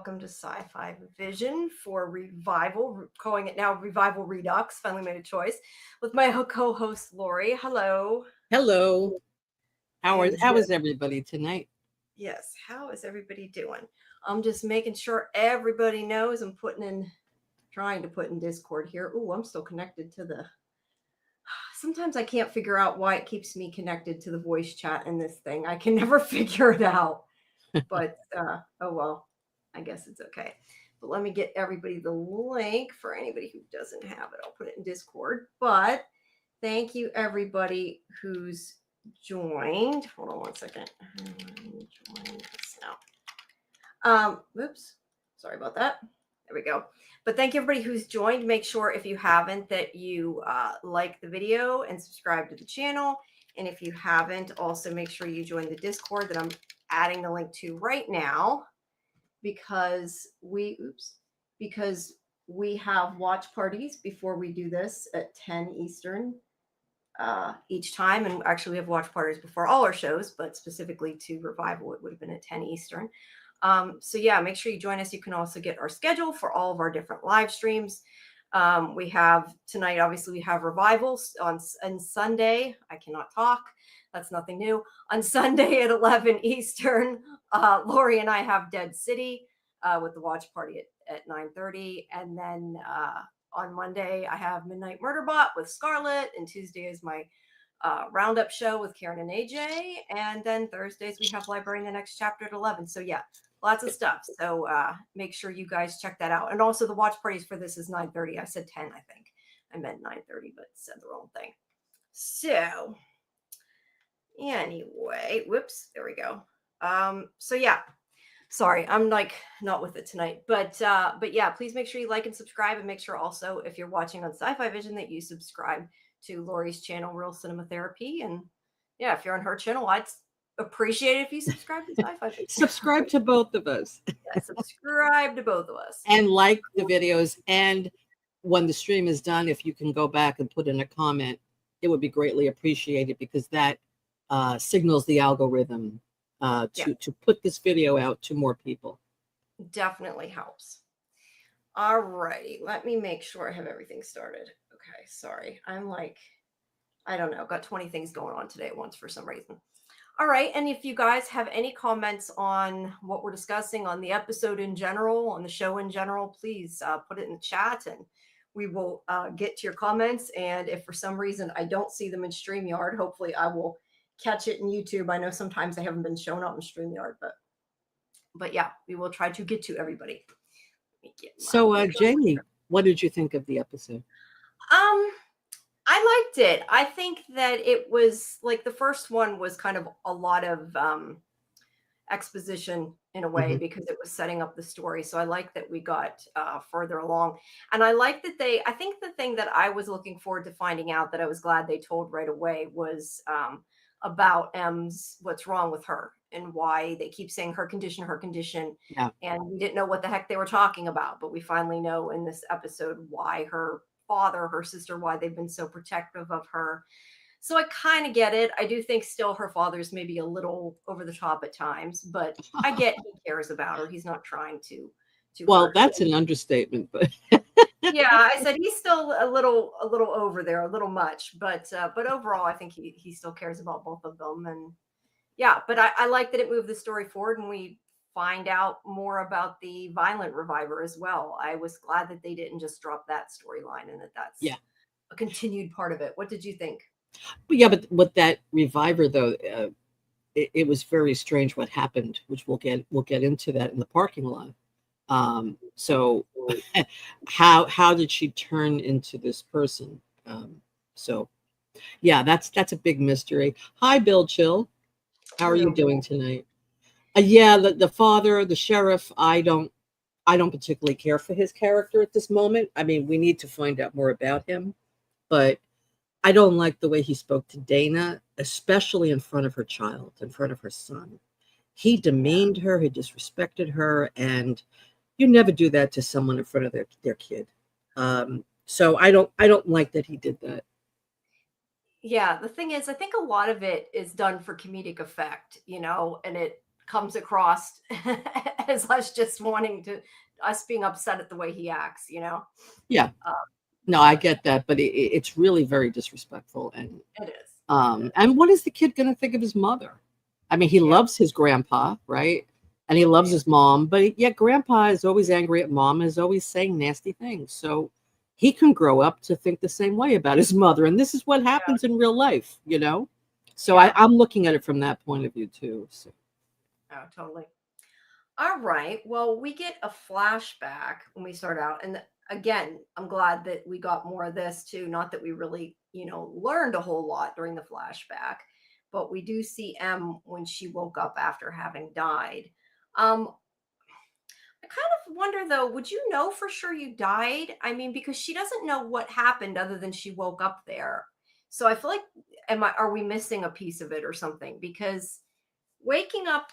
welcome to Sci-Fi Vision for Revival, calling it now Revival Redux. Finally made a choice with my co-host Laurie. Hello. Hello. And How is everybody tonight? yes, how is everybody doing? I'm just making sure everybody knows. Trying to put in Discord here. Ooh, I'm still connected to the. Sometimes I can't figure out why it keeps me connected to the voice chat in this thing. I can never figure it out. But oh well, I guess it's okay. But let me get everybody the link for anybody who doesn't have it. I'll put it in Discord. But thank you everybody who's joined. Hold on one second. Join this now. Oops. Sorry about that. There we go. But thank you everybody who's joined. Make sure if you haven't that you like the video and subscribe to the channel. And if you haven't, also make sure you join the Discord that I'm adding the link to right now because we have watch parties before we do this at 10 Eastern each time. And actually we have watch parties before all our shows, but specifically to Revival, it would have been at 10 Eastern. So yeah, make sure you join us. You can also get our schedule for all of our different live streams. We have tonight, obviously we have Revivals on Sunday. I cannot talk. That's nothing new. On Sunday at 11 Eastern, Laurie and I have Dead City with the watch party at 9:30. And then on Monday, I have Midnight Murderbot with Scarlett. And Tuesday is my roundup show with Karen and AJ. And then Thursdays, we have Library in the Next Chapter at 11. So yeah, lots of stuff. So make sure you guys check that out. And also the watch parties for this is 9:30. I said 10, I think. I meant 9:30, but said the wrong thing. So anyway, whoops, there we go. So yeah, sorry, I'm like not with it tonight, but yeah, please make sure you like and subscribe, and make sure also if you're watching on Sci-Fi Vision that you subscribe to Laurie's channel, Real Cinema Therapy, and yeah, if you're on her channel, I'd appreciate it if you subscribe to Sci-Fi Vision. Subscribe to both of us. Yeah, subscribe to both of us. And like the videos. And when the stream is done, if you can go back and put in a comment, it would be greatly appreciated because that signals the algorithm to put this video out to more people. Definitely helps. All righty, let me make sure I have everything started. Okay, sorry. I'm like, I don't know, got 20 things going on today at once for some reason. All right, and if you guys have any comments on what we're discussing on the episode in general, on the show in general, please put it in the chat and we will get to your comments. And if for some reason I don't see them in StreamYard, hopefully I will catch it in YouTube. I know sometimes they haven't been shown up in StreamYard, but yeah, we will try to get to everybody. So, Jamie, what did you think of the episode? I liked it. I think that it was like the first one was kind of a lot of exposition in a way because it was setting up the story. So I like that we got further along. And I like that I think the thing that I was looking forward to finding out that I was glad they told right away was about M's, what's wrong with her and why they keep saying her condition. Yeah. And we didn't know what the heck they were talking about. But we finally know in this episode why her father, her sister, why they've been so protective of her. So I kind of get it. I do think still her father's maybe a little over the top at times, but I get he cares about her. He's not trying to well, that's an understatement, but yeah, I said he's still a little over there, a little much, but overall I think he still cares about both of them. And yeah, but I like that it moved the story forward and we find out more about the violent reviver as well. I was glad that they didn't just drop that storyline and that's a continued part of it. What did you think? But yeah, but with that reviver though, it was very strange what happened, which we'll get into that in the parking lot. So how did she turn into this person? So yeah, that's a big mystery. Hi, Bill Chill. How are you doing tonight? Yeah, the father, the sheriff, I don't particularly care for his character at this moment. I mean, we need to find out more about him, but I don't like the way he spoke to Dana, especially in front of her child, in front of her son. He demeaned her, he disrespected her, and you never do that to someone in front of their kid. So I don't like that he did that. Yeah, the thing is, I think a lot of it is done for comedic effect, and comes across as us just wanting to us being upset at the way he acts, you know. Yeah. Uh, No, I but get that, but it's really very disrespectful. it is. It is. And what is the kid going to think of his mother? I mean, he Yeah. loves his grandpa, right? And he loves Yeah. his mom, but yet grandpa is always angry at mom and is always saying nasty things. So he can grow up to think the same way about his mother. And this is what Yeah. happens in real life, you know? So Yeah. I'm looking at it from that point of view too. So Oh, totally. All right. Well, we get a flashback when we start out. And again, I'm glad that we got more of this too. Not that we really, learned a whole lot during the flashback, but we do see M when she woke up after having died. Um, I kind of wonder though, would you know for sure you died? I mean, because she doesn't know what happened other than she woke up there. So I feel like, are we missing a piece of it or something? Because waking up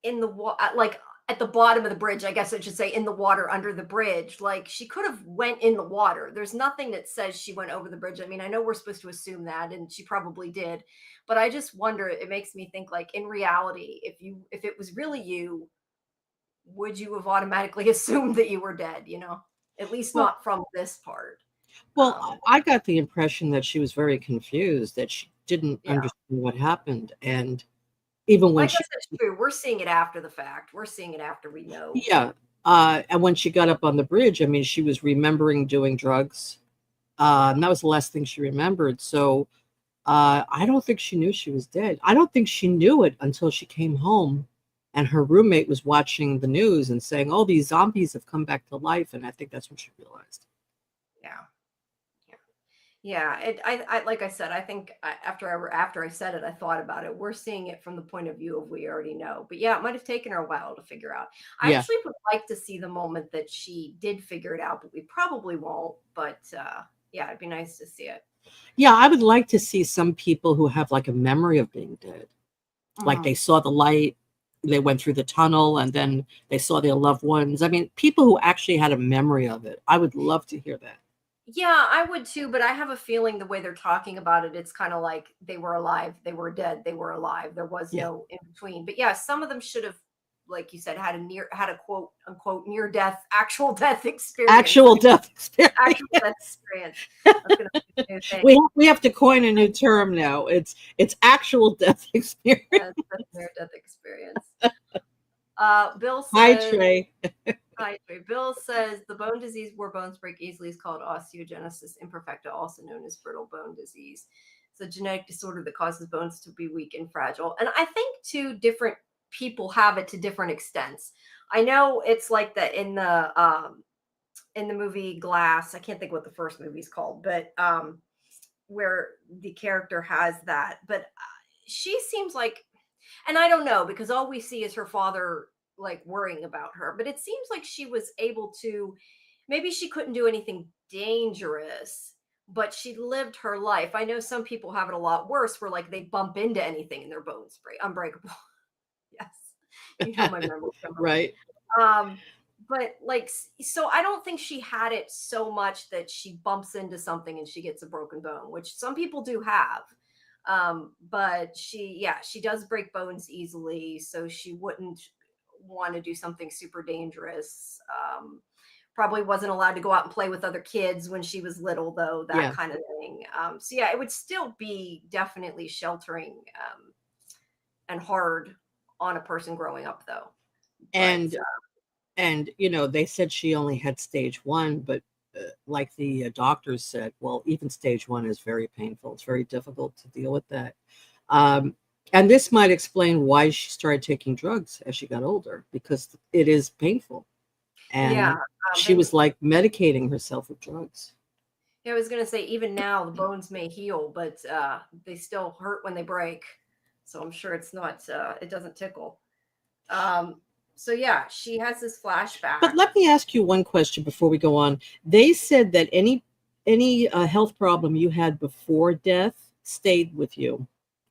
in the like at the bottom of the bridge, I guess I should say, in the water under the bridge, like she could have went in the water. There's nothing that says she went over the bridge. I mean, I know we're supposed to assume that, and she probably did, but I just wonder, it makes me think, like, in reality, if it was really you, would you have automatically assumed that you were dead, at least well, not from this part. well, I got the impression that she was very confused, that she didn't Yeah, understand what happened. And even I when guess that's true. We're seeing it after the fact. We're seeing it after we know. yeah, and when she got up on the bridge, I mean, she was remembering doing drugs. And that was the last thing she remembered. So I don't think she knew she was dead. I don't think she knew it until she came home and her roommate was watching the news and saying, "Oh, these zombies have come back to life." And I think that's when she realized. Yeah. Yeah, I like I said, I think after I said it, I thought about it. We're seeing it from the point of view of we already know, but yeah, it might have taken her a while to figure out. I Yeah. actually would like to see the moment that she did figure it out, but we probably won't. But yeah, it'd be nice to see it. Yeah, I would like to see some people who have like a memory of being dead. Like Mhm. they saw the light, they went through the tunnel, and then they saw their loved ones. I mean, people who actually had a memory of it. I would love to hear that. Yeah, I would too, but I have a feeling the way they're talking about it, it's kind of like they were alive, they were dead, they were alive. There was Yeah. no in between. But yeah, some of them should have, like you said, had a quote unquote near death, actual death experience. Actual death experience. Actual death experience. That's gonna be a new thing. We have to coin a new term now. It's actual death experience. Yes, that's near death experience. Bill Hi, says, Trey. hi, Trey. Bill says the bone disease where bones break easily is called osteogenesis imperfecta, also known as brittle bone disease. It's a genetic disorder that causes bones to be weak and fragile. And I think two different people have it to different extents. I know it's like that in the movie Glass. I can't think what the first movie's called, but where the character has that. But she seems like, and I don't know because all we see is her father like worrying about her, but it seems like she was able to, maybe she couldn't do anything dangerous, but she lived her life. I know some people have it a lot worse where like they bump into anything and their bones break unbreakable. Yes. You know my memory, Kimberly. Right. Um, but like, so I don't think she had it so much that she bumps into something and she gets a broken bone, which some people do have. But she does break bones easily, so she wouldn't want to do something super dangerous. Probably wasn't allowed to go out and play with other kids when she was little, though, that Yeah. kind of thing. So yeah, it would still be definitely sheltering and hard on a person growing up, though. But And they said she only had stage one, but like the doctors said, well, even stage one is very painful. It's very difficult to deal with that. Um, and this might explain why she started taking drugs as she got older, because it is painful. yeah, And she and was like medicating herself with drugs. I was gonna say even now the bones may heal, but they still hurt when they break. So I'm sure it's not. It doesn't tickle. Um, so yeah, she has this But flashback. let me ask you one question before we go on. They said that any health problem you had before death stayed with you.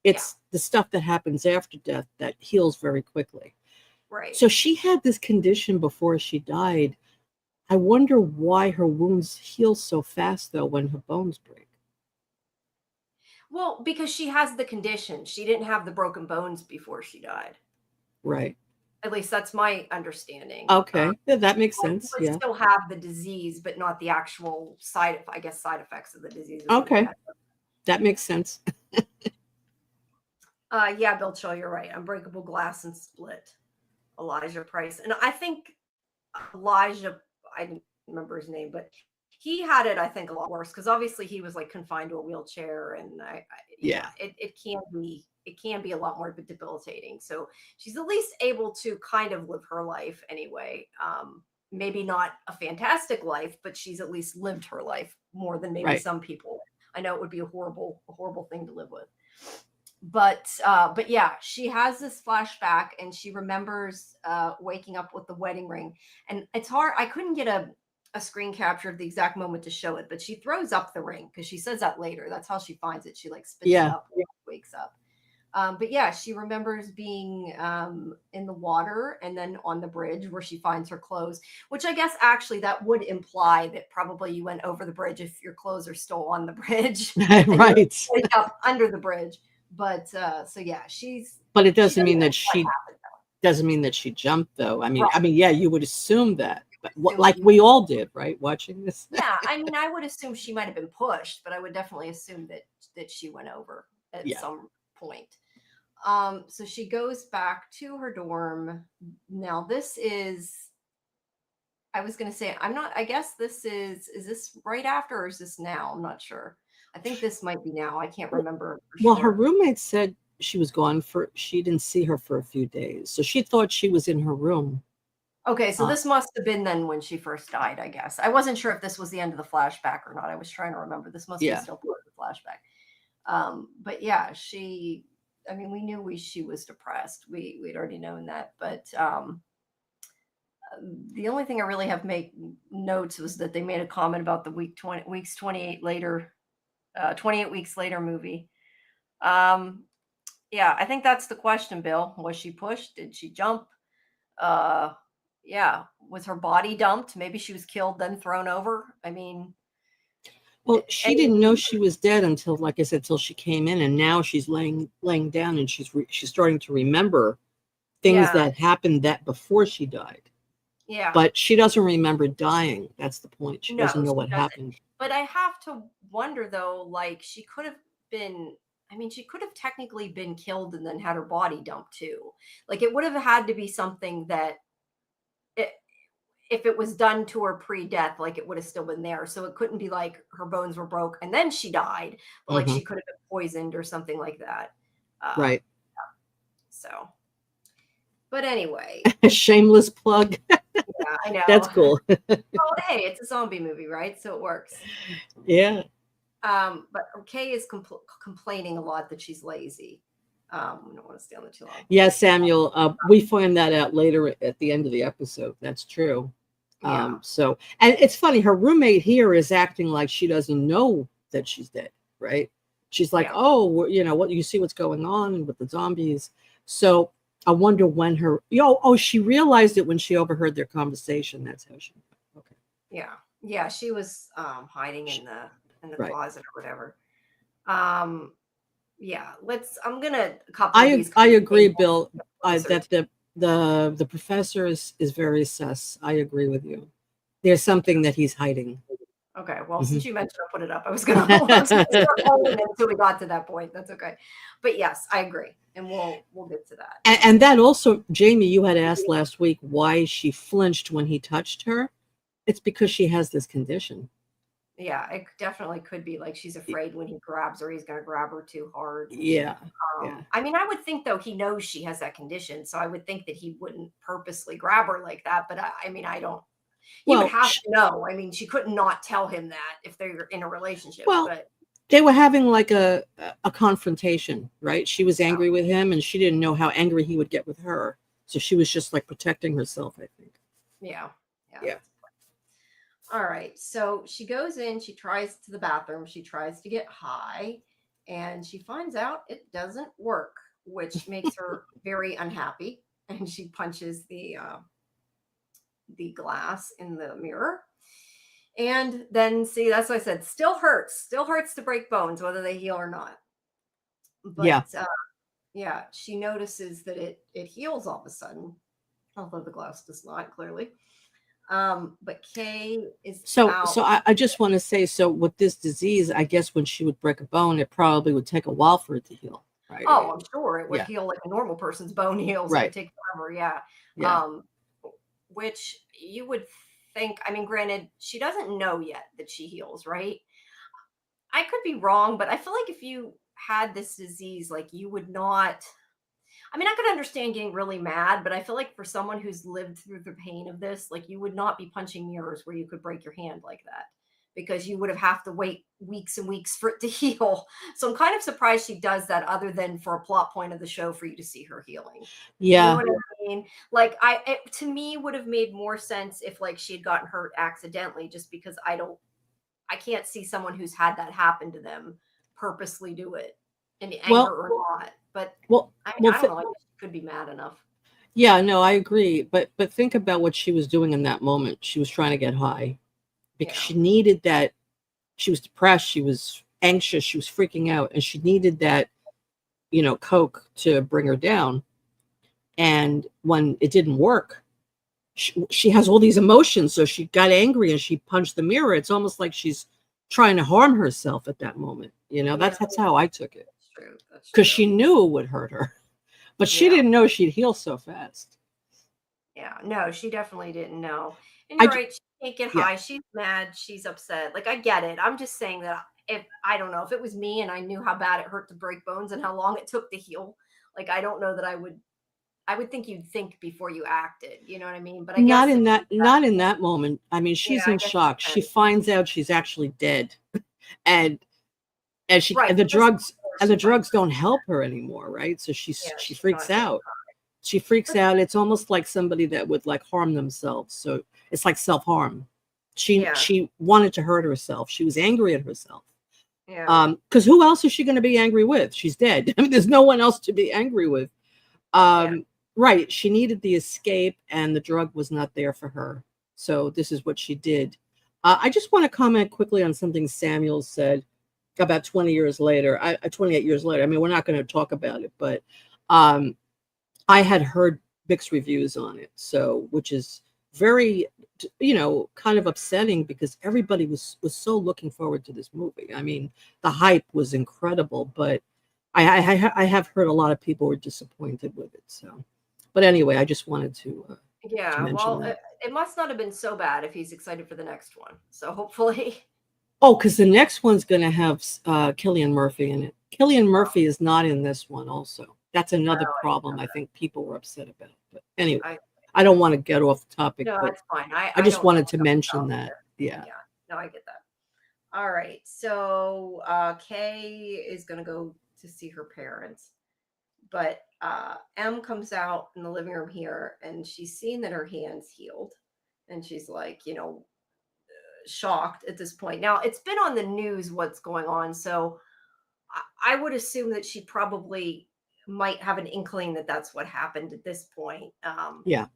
Yeah, It's the stuff that happens after death that heals very quickly. right. So she had this condition before she died. I wonder why her wounds heal so fast, though, when her bones break. Well, because she has the condition. She didn't have the broken bones before she died. Right. At least that's my understanding. Okay. Yeah, that makes Well, you sense. would Yeah. still have the disease, but not the actual side effects of the disease would be what Okay. that. That makes sense. Yeah, Bill Chill, you're right. Unbreakable Glass and Split. Elijah Price. And I think Elijah, I don't remember his name, but he had it, I think, a lot worse because obviously he was like confined to a wheelchair, and yeah, Yeah. it can be a lot more debilitating. So she's at least able to kind of live her life anyway. Maybe not a fantastic life, but she's at least lived her life more than maybe Right. some people. I know it would be a horrible thing to live with. But yeah, she has this flashback and she remembers waking up with the wedding ring. And it's hard, I couldn't get a screen capture of the exact moment to show it, but she throws up the ring because she says that later. That's how she finds it. She like spits it Yeah. up when she wakes up. But yeah, she remembers being in the water and then on the bridge where she finds her clothes, which I guess actually that would imply that probably you went over the bridge if your clothes are still on the bridge and you Right. wake up under the bridge. But so yeah, But it she doesn't doesn't mean know that what she happened doesn't mean that she jumped though. though. I mean, yeah, you would assume that. But Right. like we all did, right? Watching this. Yeah, I mean, I would assume she might have been pushed, but I would definitely assume that she went over at Yeah. some point. So she goes back to her dorm. Now this is, I was gonna say, I'm not, I guess this is this right after or is this now? I'm not sure. I think this might be now. I can't remember for Well, her sure. roommate said she was gone she didn't see her for a few days. So she thought she was in her room. Okay, so Uh, this must have been then when she first died, I guess. I wasn't sure if this was the end of the flashback or not. I was trying to remember. This must be yeah. still part of the flashback. But yeah, I mean, we knew she was depressed. We'd already known that, but the only thing I really have make notes was that they made a comment about the weeks 28 later, 28 weeks later movie. Yeah, I think that's the question, Bill. Was she pushed? Did she jump? Uh, yeah, was her body dumped? Maybe she was killed then thrown over. I mean, Well, she didn't know any she was dead until, like I said, till she came in, and now she's laying down, and she's starting to remember things yeah, that happened that before she died. yeah. But she doesn't remember dying. That's the point. She doesn't No, know she what doesn't. happened. But I have to wonder though, like she could have been, I mean, she could have technically been killed and then had her body dumped too. Like it would have had to be something that it, if it was done to her pre-death, like it would have still been there. So it couldn't be like her bones were broke and then she died, but like Hmm. she could have been poisoned or something like that. Uh, Right. so, but anyway, A shameless plug. yeah, I That's know. cool. Oh, hey, it's a zombie movie, right? So it works. Yeah. But Kay is complaining a lot that she's lazy. We don't want to stay on there too long. Yeah, Samuel. We find that out later at the end of the episode. That's true. Yeah, So, and it's funny, her roommate here is acting like she doesn't know that she's dead, right? She's like, yeah. oh, what you see what's going on with the zombies. So I wonder when she realized it when she overheard their conversation. That's how she, okay. Yeah, yeah, she was hiding Sh- in the Right. closet or whatever. Um, yeah, I'm gonna a couple of these I kind of agree, things Bill, closer that the professor is very sus. I agree with you. There's something that he's hiding. Okay, well, since Mhm. you mentioned, I'll put it up. I was gonna, I was gonna start holding it until we got to that point. That's okay, but yes, I agree, and we'll get to that. And that also, Jamie, you had asked last week why she flinched when he touched her. It's because she has this condition. Yeah, it definitely could be like she's afraid when he grabs her, he's gonna grab her too hard. Yeah, yeah. I mean, I would think though he knows she has that condition, so I would think that he wouldn't purposely grab her like that. But I mean, I don't. He would Well, have to know. I mean, she could not tell him that if they're in a relationship. well, But they were having like a confrontation, right? She was yeah, angry with him, and she didn't know how angry he would get with her. So she was just like protecting herself, I think. yeah, yeah. Yeah. All right. So she goes in. She tries to the bathroom. She tries to get high, and she finds out it doesn't work, which makes her very unhappy. And she punches the glass in the mirror. And then see, that's what I said. Still hurts to break bones, whether they heal or not. Yeah. But yeah, she notices that it heals all of a sudden, although the glass does not clearly. But Kay is out. So I just want to say, so with this disease, I guess when she would break a bone, it probably would take a while for it to heal, Oh, right? I'm sure it would Yeah, heal like a normal person's bone heals. It would right. take forever. Yeah. Yeah. Um, which you would think, I mean, granted, she doesn't know yet that she heals, right? I could be wrong, but I feel like if you had this disease, like you would not. I mean, I could understand getting really mad, but I feel like for someone who's lived through the pain of this, like you would not be punching mirrors where you could break your hand like that because you would have to wait weeks and weeks for it to heal. So I'm kind of surprised she does that other than for a plot point of the show for you to see her healing. You know Yeah. what I mean? Like it, to me would have made more sense if like she had gotten hurt accidentally just because I can't see someone who's had that happen to them purposely do it in anger Well, or not. But well, I mean, well, I don't know. I guess she could be mad enough. yeah, no, I agree. But think about what she was doing in that moment. She was trying to get high because Yeah. she needed that. She was depressed. She was anxious. She was freaking out, and she needed that, Coke to bring her down. And when it didn't work, she has all these emotions. So she got angry and she punched the mirror. It's almost like she's trying to harm herself at that moment. Yeah. That's how I took it That's true. That's because true. she knew it would hurt her, but she Yeah. didn't know she'd heal so fast. Yeah. No, she definitely didn't know. And I, you're j- right. She can't get yeah, high. She's mad. She's upset. Like, I get it. I'm just saying that if I don't know if it was me and I knew how bad it hurt to break bones and how long it took to heal, like, I don't know that I would think you'd think before you acted. You know what I mean? But I guess if, not in that moment. I mean, yeah, she's I in guess it shock. She depends. finds out she's actually dead, and Right. and But this is before the she finds drugs don't help her anymore, right? So yeah, she she's freaks not getting out. She freaks hurt. out. It's almost like somebody that would like harm themselves. So it's like self-harm. Yeah. She wanted to hurt herself. She was angry at herself. Yeah. Because who else is she going to be angry with? She's dead. I mean, there's no one else to be angry with. Yeah. Right. She needed the escape, and the drug was not there for her. So this is what she did. I just want to comment quickly on something Samuel said about 20 years later. 28 years later. I mean, we're not going to talk about it, but um, I had heard mixed reviews on it, so which is very, kind of upsetting because everybody was so looking forward to this movie. I mean, the hype was incredible, but I have heard a lot of people were disappointed with it. So, but anyway, I just wanted to Yeah. mention Well, that. it must not have been so bad if he's excited for the next one. So hopefully. Oh, because the next one's going to have Killian Murphy in it. Killian Oh, Murphy is not in this one. Also, that's another I didn't problem know I that. think people were upset about. But anyway, I I don't want to get off the topic, No, but that's fine. I I just don't know wanted to enough mention about that. it. Yeah. Yeah. No, I get that. All right. So Kay is gonna go to see her parents, but M comes out in the living room here, and she's seen that her hand's healed, and she's like, shocked at this point. Now it's been on the news what's going on, so I would assume that she probably might have an inkling that that's what happened at this point. Yeah.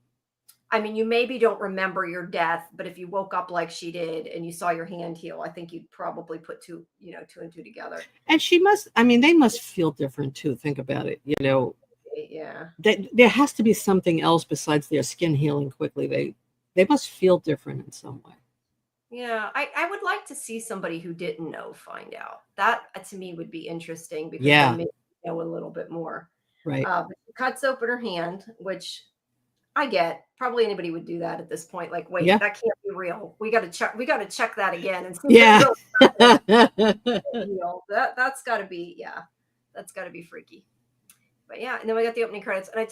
I mean, you maybe don't remember your death, but if you woke up like she did and you saw your hand heal, I think you'd probably put two and two together. And she must, I mean, they must feel different too. Think about it. Yeah. There has to be something else besides their skin healing quickly. They must feel different in some way. Yeah. I would like to see somebody who didn't know find out. That to me would be interesting because then Yeah. maybe you know a little bit more. Right. But she cuts open her hand, which I get. Probably anybody would do that at this point. Like, wait, Yeah. that can't be real. We got to check. We got to check that again and see if it Yeah. really happened. That's got to be yeah. That's got to be freaky. But yeah, and then we got the opening credits, and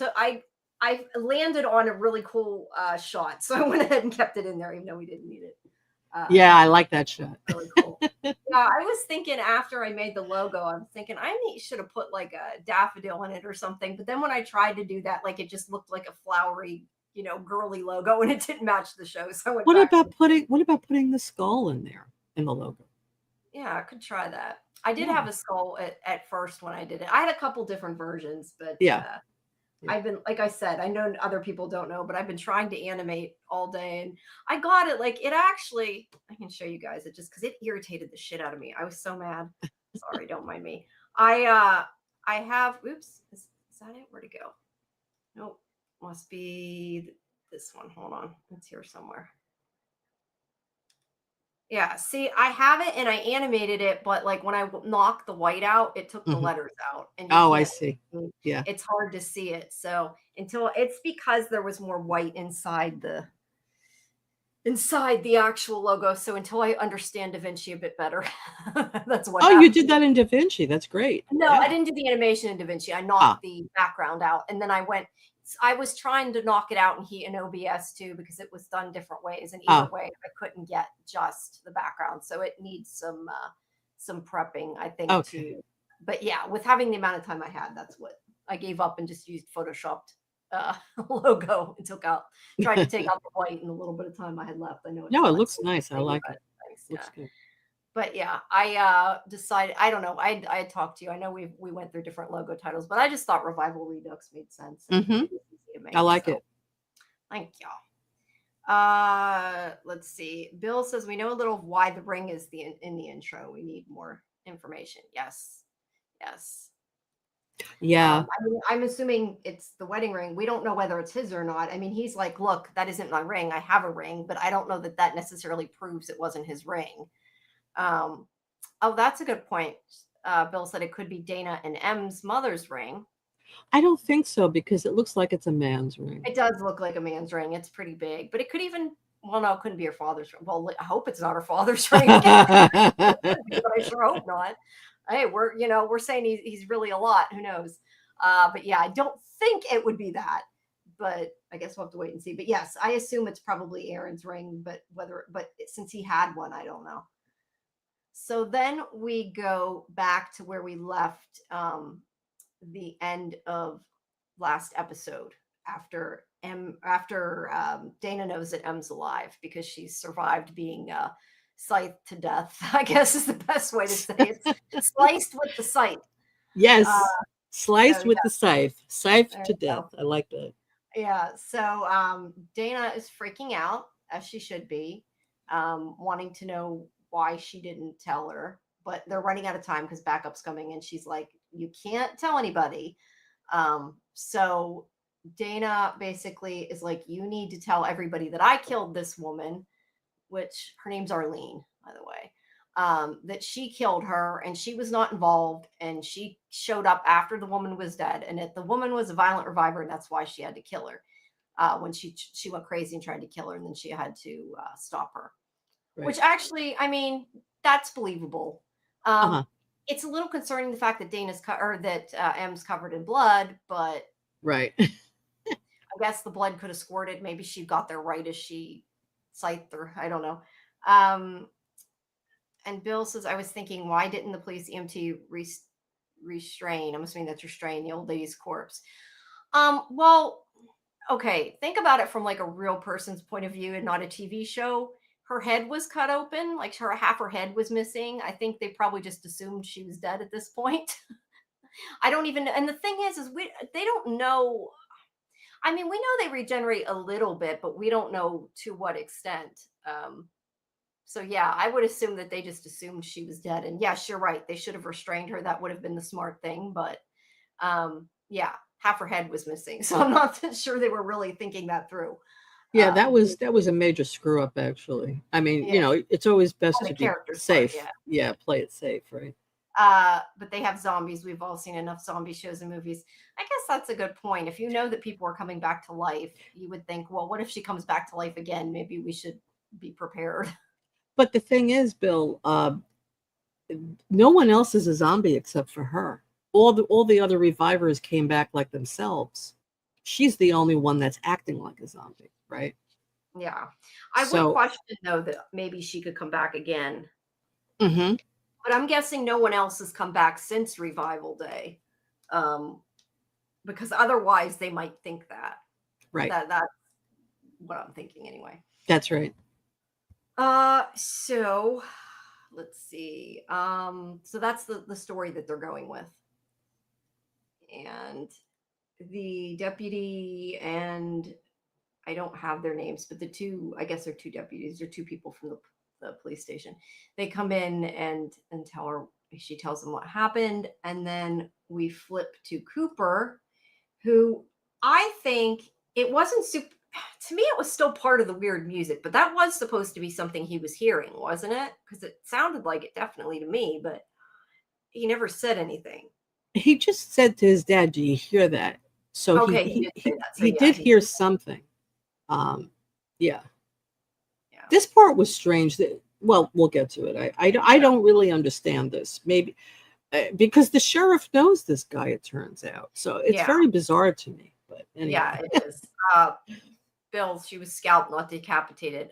I landed on a really cool shot, so I went ahead and kept it in there, even though we didn't need it. Yeah, I like that shot. Really cool. Yeah, I was thinking after I made the logo, I was thinking should have put like a daffodil in it or something. But then when I tried to do that, like it just looked like a flowery, girly logo, and it didn't match the show. So I went back to What about putting the skull in there in the logo? yeah, I could try that. I did Yeah. have a skull at first when I did it. I had a couple different versions, but Yeah. Yeah. I've been, like I said, I know other people don't know, but I've been trying to animate all day and I got it. Like it actually, I can show you guys it just because it irritated the shit out of me. I was so mad. Sorry, don't mind me. I have, oops, that it? Where'd it go? Nope. Must be this one. Hold on. It's here somewhere. Yeah, see, I have it and I animated it, but like when I knocked the white out, it took the letters out, and you Oh, I can't. see. Yeah. It's hard to see it. So until it's because there was more white inside the actual logo. So until I understand Da Vinci a bit better, that's what Oh, you happened. did that in Da Vinci. That's great. No, Yeah. I didn't do the animation in Da Vinci. I knocked the background out, and then I was trying to knock it out in OBS too because it was done different ways, and either way, I couldn't get just the background, so it needs some prepping, I think. Okay. But yeah, with having the amount of time I had, that's what I gave up and just used Photoshopped logo and tried to take out the white in the little bit of time I had left. I know it's No, it not looks nice. I like it. thanks, Looks yeah. good. But yeah, I decided, I don't know. I talked to you. I know we went through different logo titles, but I just thought Revival Redux made sense. And it was easy to make, I like so it. thank y'all. Let's see. Bill says we know a little of why the ring is in the intro. We need more information. Yes. Yeah. I mean, I'm assuming it's the wedding ring. We don't know whether it's his or not. I mean, he's like, look, that isn't my ring. I have a ring, but I don't know that necessarily proves it wasn't his ring. Oh, that's a good point. Bill said it could be Dana and M's mother's ring. I don't think so because it looks like it's a man's ring. It does look like a man's ring. It's pretty big, but it could even, well, no, it couldn't be her father's ring. Well, I hope it's not her father's ring. But I sure hope not. Hey, we're saying he's really a lot. Who knows? But yeah, I don't think it would be that. But I guess we'll have to wait and see. But yes, I assume it's probably Aaron's ring. But since he had one, I don't know. So then we go back to where we left the end of last episode after Dana knows that M's alive because she's survived being scythed to death, I guess is the best way to say it. Sliced with the scythe. Yes. Sliced with the scythe. Scythed to death. I like that. Yeah. So Dana is freaking out, as she should be, wanting to know why she didn't tell her, but they're running out of time because backup's coming, and she's like, you can't tell anybody. So Dana basically is like, you need to tell everybody that I killed this woman, which her name's Arlene, by the way, that she killed her and she was not involved, and she showed up after the woman was dead, and that the woman was a violent reviver, and that's why she had to kill her when she went crazy and tried to kill her, and then she had to stop her. Right. Which actually, I mean, that's believable. It's a little concerning the fact that M's covered in blood, but right. I guess the blood could have squirted. Maybe she got there right as she scythed her. I don't know. And Bill says, I was thinking, why didn't the police EMT restrain? I'm assuming that's restrain the old lady's corpse. Well, okay. Think about it from like a real person's point of view and not a TV show. Her head was cut open, like half her head was missing. I think they probably just assumed she was dead at this point. I don't even, and the thing is they don't know. I mean, we know they regenerate a little bit, but we don't know to what extent. So yeah, I would assume that they just assumed she was dead. And yes, you're right. They should have restrained her. That would have been the smart thing. But yeah, half her head was missing. So I'm not sure they were really thinking that through. Yeah, that was a major screw up, actually. I mean, it's always best to be safe. Part, yeah, play it safe, right? But they have zombies. We've all seen enough zombie shows and movies. I guess that's a good point. If you know that people are coming back to life, you would think, well, what if she comes back to life again? Maybe we should be prepared. But the thing is, Bill, no one else is a zombie except for her. All the other revivers came back like themselves. She's the only one that's acting like a zombie, right? Yeah. I would question, though, that maybe she could come back again. Mm-hmm. But I'm guessing no one else has come back since Revival Day. Because otherwise they might think that. Right. That's what I'm thinking anyway. That's right. So let's see. So that's the story that they're going with. And the deputy, and I don't have their names, but the two, I guess they're two deputies, or two people from the police station. They come in and tell her, she tells them what happened. And then we flip to Cooper, who I think it wasn't super. To me, it was still part of the weird music, but that was supposed to be something he was hearing, wasn't it? Because it sounded like it definitely to me, but he never said anything. He just said to his dad, "Do you hear that?" So Okay, he did say that. So he yeah, did hear something. Yeah. yeah, This part was strange. Well, we'll get to it. I yeah, don't really understand this. Maybe because the sheriff knows this guy, it turns out. So it's yeah, very bizarre to me. But yeah. anyway. It is. Bill, she was scalped, not decapitated.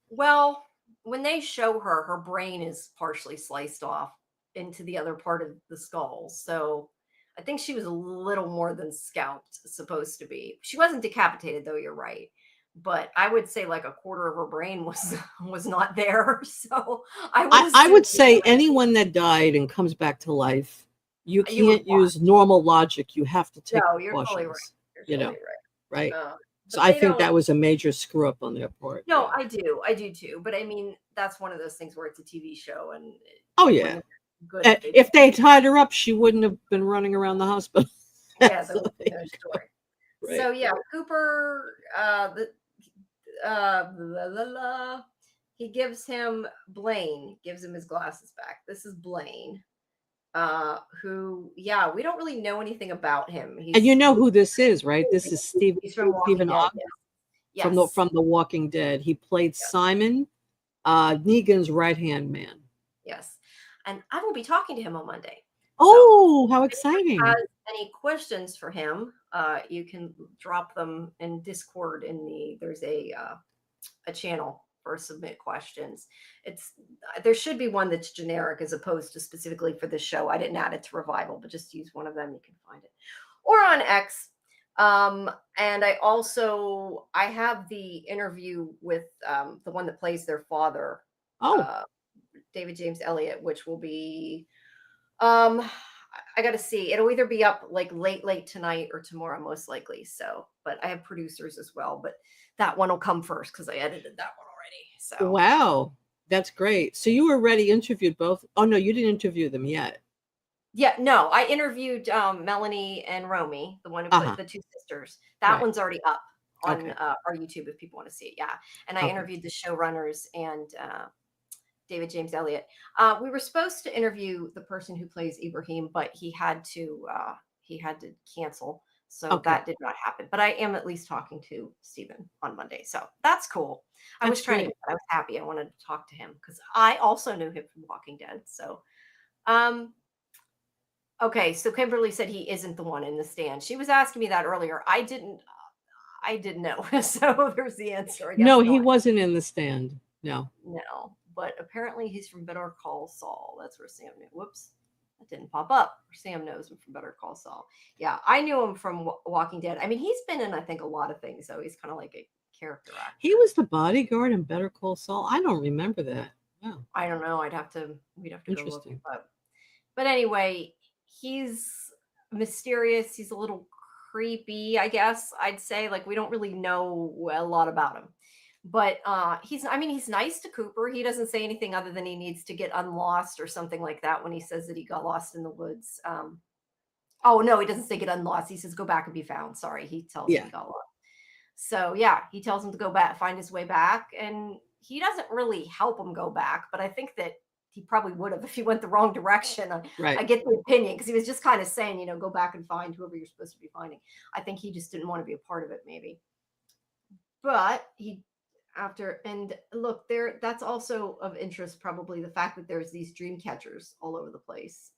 Well, when they show her, her brain is partially sliced off into the other part of the skull. So I think she was a little more than scalped, supposed to be. She wasn't decapitated, though. You're right, but I would say like a quarter of her brain was was not there. So I would I assume would say anyone that died and comes back to life, you you would can't watch. use normal logic. You have to take No, you're totally right. precautions, You're you totally know, right. right? So But I they think don't. that was a major screw up on their part. No, Yeah. I do too. But I mean, that's one of those things where it's a TV show, and Oh it yeah. wouldn't have been good if they If did. they tied her up, she wouldn't have been running around the hospital. Yeah, that So would there be another you go. story. Right. So yeah, Cooper, blah, blah, blah, he gives him Blaine, gives him his glasses back. This is Blaine, who, yeah, we don't really know anything about him. And you know who this is, right? This is He's from Walking Stephen Dead. Ogg Yes. from The Walking Dead. He played Yes. Simon, Negan's right hand man. Yes. And I will be talking to him on Monday. Oh, how If anyone exciting! has any questions for him, you can drop them in Discord. There's a channel for submit questions. It's there should be one that's generic as opposed to specifically for this show. I didn't add it to Revival, but just use one of them. You can find it or on X. And I have the interview with the one that plays their father, Oh, uh, David James Elliott, which will be um I got to see. It'll either be up like late tonight or tomorrow, most likely. So, but I have producers as well. But that one will come first because I edited that one already. So, wow, that's great. So you already interviewed both. Oh no, you didn't interview them yet. yeah, no, I interviewed Melanie and Romy, the one who Uh played huh. the two sisters. That Right. one's already up on Okay. our YouTube if people want to see it. Yeah, and I Okay. interviewed the showrunners and David James Elliott. We were supposed to interview the person who plays Ibrahim, but he had to cancel, so Okay. that did not happen. But I am at least talking to Stephen on Monday, so that's cool. I was That's trying to great. get that. I was happy. I wanted to talk to him because I also knew him from Walking Dead. So, um, okay. So Kimberly said he isn't the one in the stand. She was asking me that earlier. I didn't know. So there's the answer. I No, guess he not. wasn't in the stand. No. No, but apparently he's from Better Call Saul. That's where Sam knew. Whoops, that didn't pop up. Sam knows him from Better Call Saul. Yeah, I knew him from Walking Dead. I mean, he's been in I think a lot of things, so he's kind of like a character He actor. was the bodyguard in Better Call Saul. I don't remember that. Wow. I don't know. We'd have to go look. Interesting. But anyway, he's mysterious. He's a little creepy, I guess I'd say. Like we don't really know a lot about him. But he's nice to Cooper. He doesn't say anything other than he needs to get unlost or something like that when he says that he got lost in the woods. Oh no, he doesn't say get unlost. He says go back and be found. Sorry, he tells him Yeah. he got lost. So yeah, he tells him to go back, find his way back, and he doesn't really help him go back. But I think that he probably would have if he went the wrong direction. I Right. get the opinion because he was just kind of saying, go back and find whoever you're supposed to be finding. I think he just didn't want to be a part of it, maybe. But he after and look there that's also of interest probably the fact that there's these dream catchers all over the place.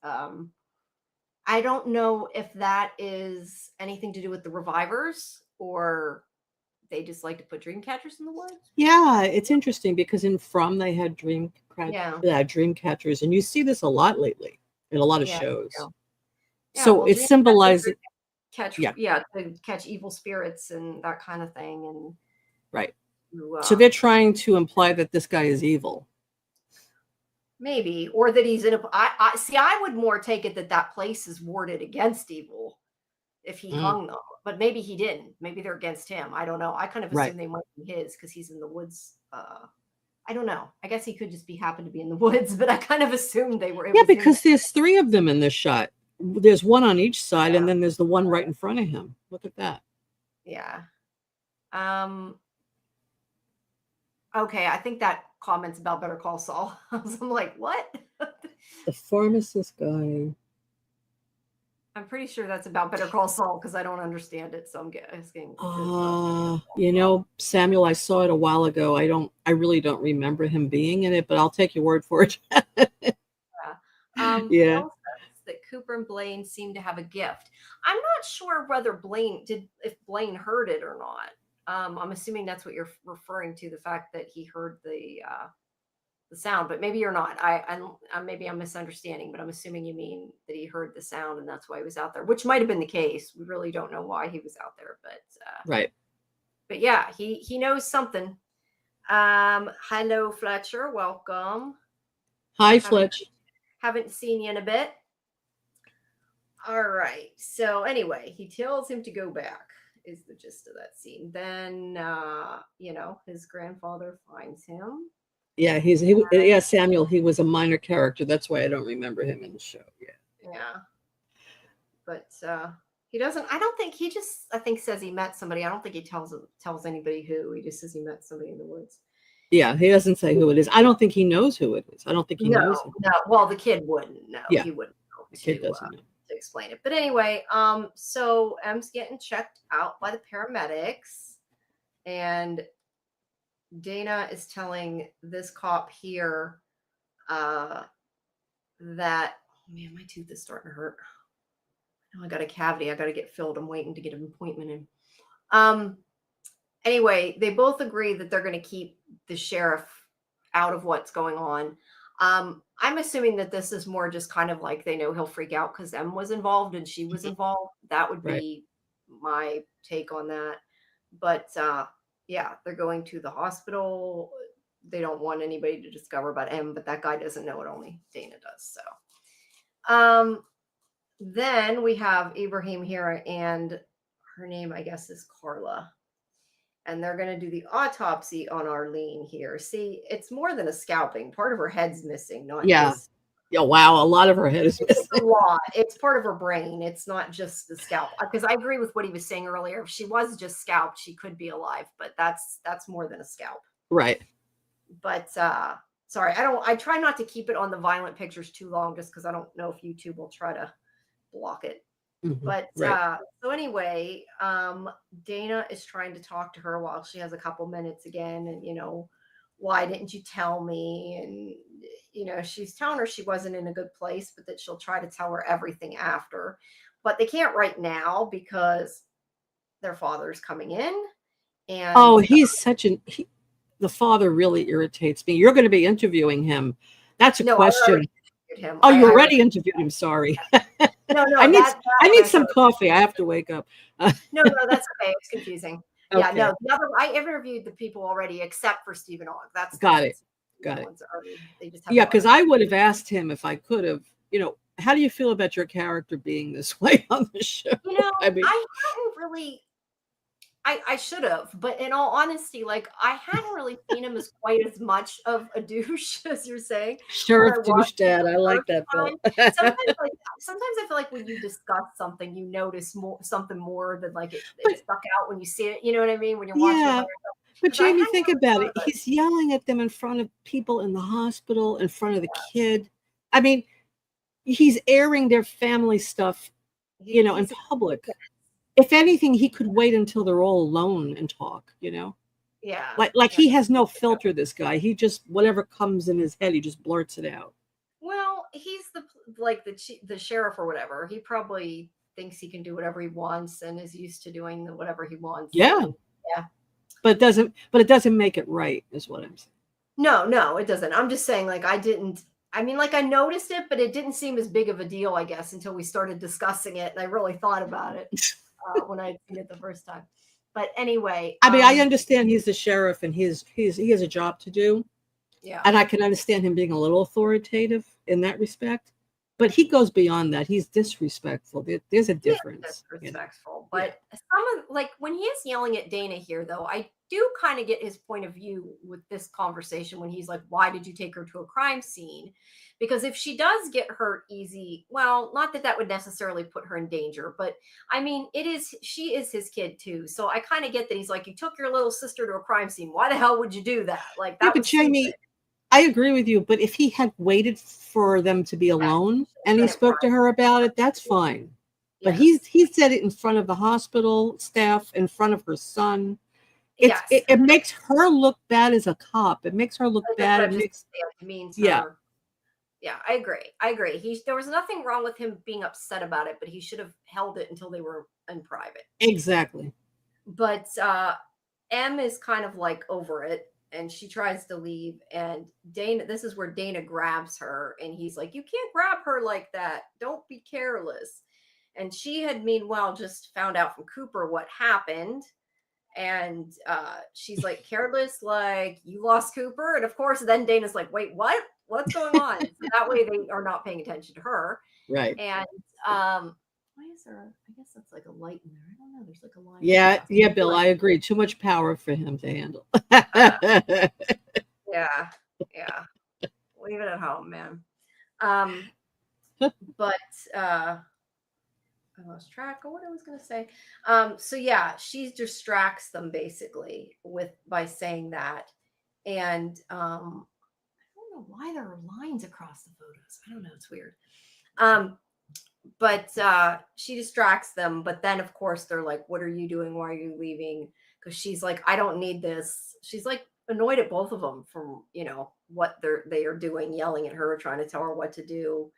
I don't know if that is anything to do with the revivers or they just like to put dream catchers in the woods. Yeah, it's interesting because in From they had Yeah, dream catchers, and you see this a lot lately in a lot of yeah, shows. yeah, yeah. So Well, it dream catchers symbolizes, catch, yeah, yeah, to catch evil spirits and that kind of thing and right. to, So they're trying to imply that this guy is evil. maybe, or that he's in a. I see. I would more take it that that place is warded against evil if he Mm, hung them, but maybe he didn't. Maybe they're against him. I don't know. I kind of right. assume they might be his because he's in the woods. I don't know. I guess he could just be happen to be in the woods, but I kind of assumed they were. It Yeah, was his. because there's three of them in this shot. there's one on each side, Yeah. and then there's the one right in front of him. Look at that. Yeah. Okay, I think that comment's about Better Call Saul. I'm like, what? The pharmacist guy. I'm pretty sure that's about Better Call Saul because I don't understand it. So I'm asking. You know, Samuel, I saw it a while ago. I really don't remember him being in it, but I'll take your word for it. Yeah. Bill says that Cooper and Blaine seem to have a gift. I'm not sure whether if Blaine heard it or not. I'm assuming that's what you're referring to, the fact that he heard the sound, but maybe you're not. Maybe I'm misunderstanding, but I'm assuming you mean that he heard the sound and that's why he was out there, which might have been the case. We really don't know why he was out there, but Right. But yeah, he knows something. Hello, Fletcher. Welcome. Hi, Fletch. Haven't seen you in a bit. All right. So anyway, he tells him to go back, is the gist of that scene. Then his grandfather finds him. Yeah, Samuel, he was a minor character. That's why I don't remember him in the show. Yeah. But he doesn't, I think says he met somebody. I don't think he tells anybody who. He just says he met somebody in the woods. Yeah, he doesn't say who it is. I don't think he knows who it is. I don't think he knows him. No, well, the kid wouldn't know. Yeah. He wouldn't know. The kid doesn't know. To explain it. But anyway, so M's getting checked out by the paramedics, and Dana is telling this cop here that, oh man, my tooth is starting to hurt. I got a cavity. I got to get filled. I'm waiting to get an appointment in. Anyway, they both agree that they're going to keep the sheriff out of what's going on. I'm assuming that this is more just kind of like they know he'll freak out because M was involved and she was involved. That would be my take on that. But yeah, they're going to the hospital. They don't want anybody to discover about M, but that guy doesn't know it. Only Dana does. So then we have Ibrahim here, and her name, I guess, is Carla. And they're going to do the autopsy on Arlene here. See, it's more than a scalping. Part of her head's missing, not just. Yeah, wow, a lot of her head is missing. A lot. It's part of her brain. It's not just the scalp. Because I agree with what he was saying earlier. If she was just scalped, she could be alive. But that's more than a scalp. Right. But sorry, I try not to keep it on the violent pictures too long, just because I don't know if YouTube will try to block it. Mm-hmm. But so anyway, Dana is trying to talk to her while she has a couple minutes again, and why didn't you tell me? And she's telling her she wasn't in a good place, but that she'll try to tell her everything after. But they can't right now because their father's coming in. And he's the father really irritates me. You're going to be interviewing him. That's a question. Him. You already interviewed him. Sorry. No, I need some coffee. I have to wake up. No, that's okay. It's confusing. Okay. Yeah, no. I interviewed the people already, except for Stephen Ogg. That's got it. Because I would have asked him if I could have. How do you feel about your character being this way on the show? I hadn't really. I should have, but in all honesty, I hadn't really seen him as quite as much of a douche as you're saying. Sheriff douche dad, I like that. Sometimes I feel like when you discuss something, you notice something more than it stuck out when you see it. You know what I mean? When you're watching. But Jamie, think about it. He's yelling at them in front of people in the hospital, in front of the kid. I mean, he's airing their family stuff, in public. If anything, he could wait until they're all alone and talk, Yeah. He has no filter, this guy. He just, whatever comes in his head, he just blurts it out. Well, he's the sheriff or whatever. He probably thinks he can do whatever he wants and is used to doing whatever he wants. Yeah. Yeah. But it doesn't make it right, is what I'm saying. No, it doesn't. I'm just saying, I noticed it, but it didn't seem as big of a deal, I guess, until we started discussing it. And I really thought about it when I seen it the first time. But anyway. I understand he's the sheriff and he has a job to do. Yeah. And I can understand him being a little authoritative in that respect. but he goes beyond that. He's disrespectful. There's a He is difference. disrespectful, Yeah. but some of like when he is yelling at Dana here, though, I do kind of get his point of view with this conversation when he's like, "Why did you take her to a crime scene?" Because if she does get hurt easy, well, not that that would necessarily put her in danger, but I mean, she is his kid too. So I kind of get that he's like, "You took your little sister to a crime scene. Why the hell would you do that? Like Yeah, that but was stupid." Jamie, I agree with you. But if he had waited for them to be Yes, alone she and he should've been in spoke to her about it, that's private. fine. But Yes. he said it in front of the hospital staff, in front of her son. Yes. It makes her look bad as a cop. It makes her look As a bad. It makes registered means yeah, her. Yeah, I agree. I agree. There was nothing wrong with him being upset about it, but he should have held it until they were in private. exactly. But M is kind of like over it and she tries to leave and Dana, this is where Dana grabs her and he's like, "You can't grab her like that. Don't be careless." And she had meanwhile just found out from Cooper what happened. And she's like, "Careless, like you lost Cooper." And of course, then Dana's like, "Wait, what? What's going on?" So that way they are not paying attention to her. Right. And why is there? I guess that's like a light in there. I don't know. There's like a line. Yeah, Yeah. yeah, Bill, I agree. Too much power for him to handle. Uh, yeah. Yeah. Leave it at home, man. Um, but I lost track of what I was going to say. So yeah, she distracts them basically with by saying that, and I don't know why there are lines across the photos. I don't know. It's weird. Um, but she distracts them. But then, of course, they're like, "What are you doing? Why are you leaving?" Because she's like, "I don't need this." She's like annoyed at both of them from what they are doing, yelling at her, trying to tell her what to do.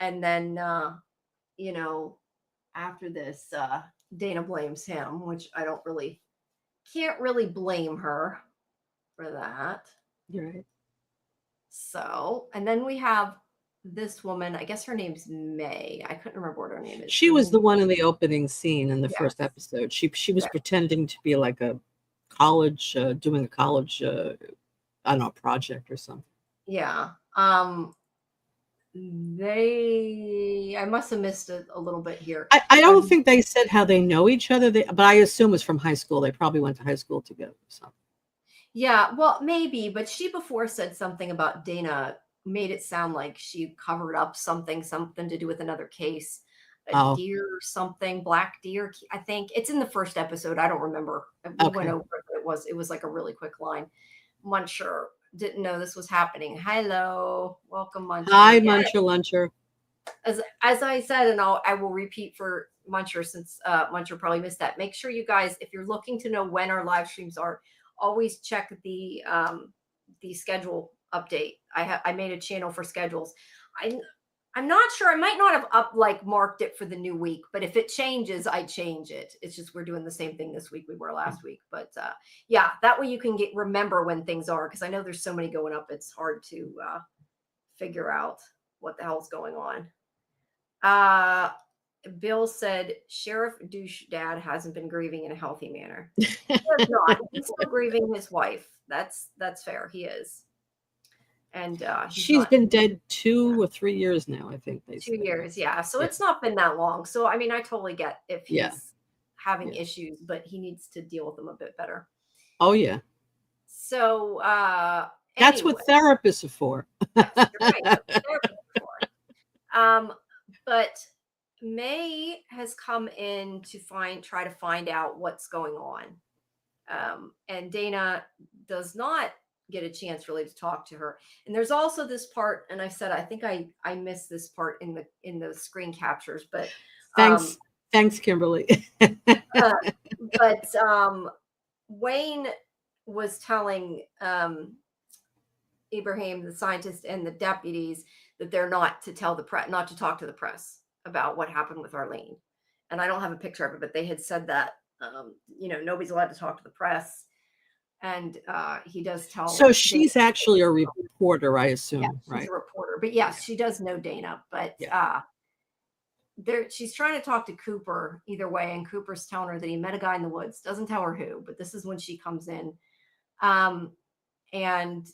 And then you know after this, Dana blames him, which I don't really can't really blame her for that. You're right. So, and then we have this woman, I guess her name's May. I couldn't remember what her name is. She was the one in the opening scene in the first Yes. episode. She was Yeah. pretending to be like a college, doing a college, I don't know, project or something. Yeah. I must have missed it a little bit here. I don't think they said how they know each other, but I assume it's from high school. They probably went to high school together. So. Yeah, well, maybe, but she before said something about Dana, made it sound like she covered up something to do with another case, a Oh, deer or something, black deer. I think it's in the first episode. I don't remember. We went okay. over it. But it was like a really quick line. Muncher didn't know this was happening. Hello, welcome, Muncher. Hi, Yeah, Muncher Luncher. as I said, and I will repeat for Muncher since Muncher probably missed that. Make sure you guys, if you're looking to know when our live streams are, always check the schedule update. I made a channel for schedules. I'm not sure. I might not have marked it for the new week, but if it changes, I change it. It's just we're doing the same thing this week we were last week. But yeah, that way you can remember when things are, because I know there's so many going up. It's hard to figure out what the hell's going on. Bill said Sheriff Douche Dad hasn't been grieving in a healthy manner. He has not. He's still grieving his wife. That's fair. He is. And She's been dead 2 or 3 years now, I think they 2 said. years, yeah. So Yeah. it's not been that long. So I mean, I totally get if he's Yeah. having Yeah. issues, but he needs to deal with them a bit better. Oh yeah. So That's anyway, what therapists are for. yes, you're right. That's what therapists are for. But May has come in to try to find out what's going on. And Dana does not get a chance really to talk to her. And there's also this part, and I said I think I missed this part in the screen captures, but Thanks, Kimberly. but Wayne was telling Ibrahim, the scientist, and the deputies that they're not to tell the press, not to talk to the press about what happened with Arlene. And I don't have a picture of it, but they had said that nobody's allowed to talk to the press. And he does tell. So she's actually a reporter, I assume, yeah, she's right? a reporter, but yes, she does know Dana. But she's trying to talk to Cooper either way, and Cooper's telling her that he met a guy in the woods. Doesn't tell her who, but this is when she comes in, and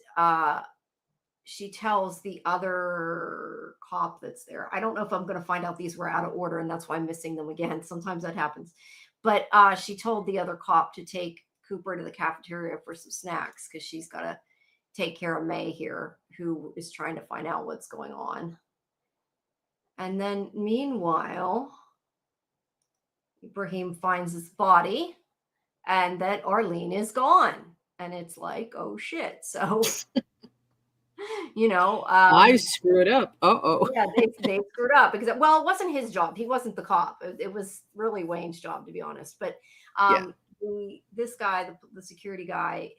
she tells the other cop that's there. I don't know if I'm going to find out these were out of order and that's why I'm missing them again. Sometimes that happens. But she told the other cop to take Cooper to the cafeteria for some snacks because she's got to take care of May here, who is trying to find out what's going on. And then meanwhile, Ibrahim finds his body and that Arlene is gone. And it's like, oh shit. So, I screwed up. Uh-oh. yeah, they screwed up because, well, it wasn't his job. He wasn't the cop. It was really Wayne's job, to be honest. But Yeah. this guy, the security guy,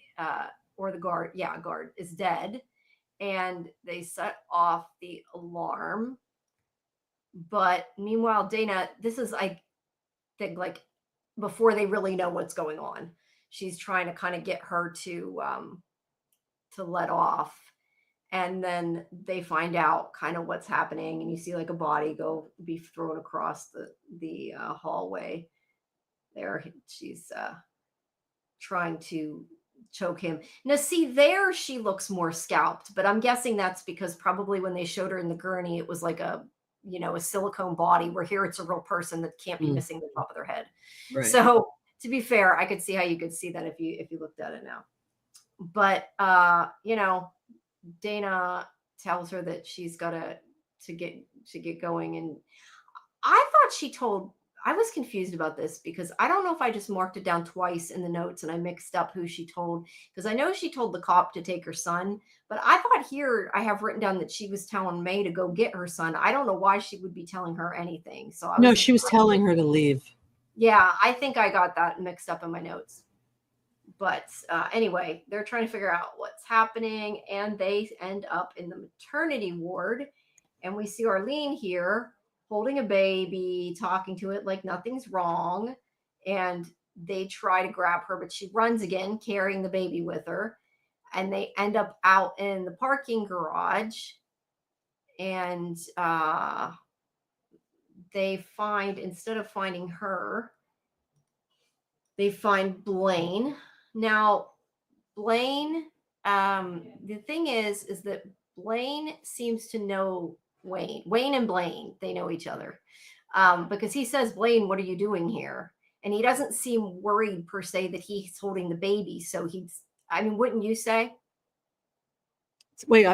or the guard, guard is dead. And they set off the alarm. But meanwhile, Dana, this is, I think, like before they really know what's going on. She's trying to kind of get her to let off. And then they find out kind of what's happening, and you see like a body be thrown across the hallway there. She's trying to choke him. Now, see, there she looks more scalped, but I'm guessing that's because probably when they showed her in the gurney, it was like a silicone body, where here it's a real person that can't be missing the top of their head. Right. So to be fair, I could see how you could see that if you looked at it now. But Dana tells her that she's got to get going, and I thought I was confused about this because I don't know if I just marked it down twice in the notes and I mixed up who she told, because I know she told the cop to take her son, but I thought here I have written down that she was telling May to go get her son. I don't know why she would be telling her anything. So No, she was telling her to leave. Yeah, I think I got that mixed up in my notes. But anyway, they're trying to figure out what's happening, and they end up in the maternity ward, and we see Arlene here holding a baby, talking to it like nothing's wrong, and they try to grab her, but she runs again, carrying the baby with her, and they end up out in the parking garage, and they find, instead of finding her, they find Blaine. Now, Blaine, the thing is that Blaine seems to know Wayne. Wayne and Blaine, they know each other. Because he says, Blaine, what are you doing here? And he doesn't seem worried per se that he's holding the baby. So wouldn't you say? Wait,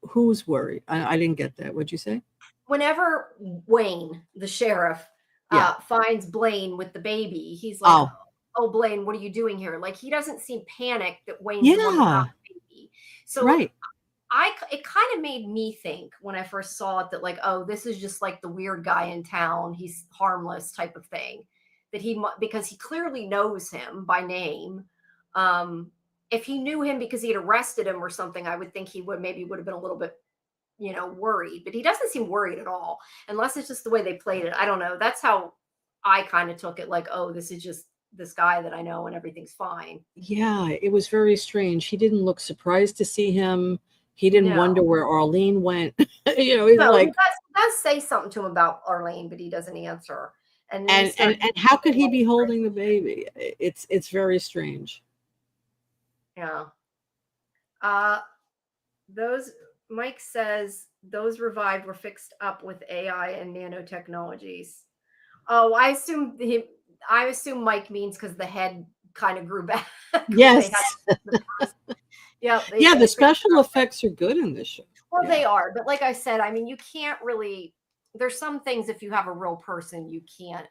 who's worried? I didn't get that. What'd you say? Whenever Wayne, the sheriff, finds Blaine with the baby, he's like, oh, Blaine, what are you doing here? Like, he doesn't seem panicked that Wayne's the one without the baby. So right. It kind of made me think when I first saw it that, like, oh, this is just like the weird guy in town. He's harmless type of thing. That because he clearly knows him by name. If he knew him because he had arrested him or something, I would think he would have been a little bit, worried. But he doesn't seem worried at all, unless it's just the way they played it. I don't know. That's how I kind of took it. Like, oh, this is just this guy that I know and everything's fine. Yeah, it was very strange. He didn't look surprised to see him. He didn't wonder where Arlene went. He's like, he does say something to him about Arlene, but he doesn't answer. And how could he be holding the baby? It's very strange. Yeah. Mike says those revived were fixed up with AI and nanotechnologies. Oh, I assume Mike means because the head kind of grew back. Yes. Yeah. The special effects are good in this show. Well, they are, but like I said, you can't really. There's some things, if you have a real person, you can't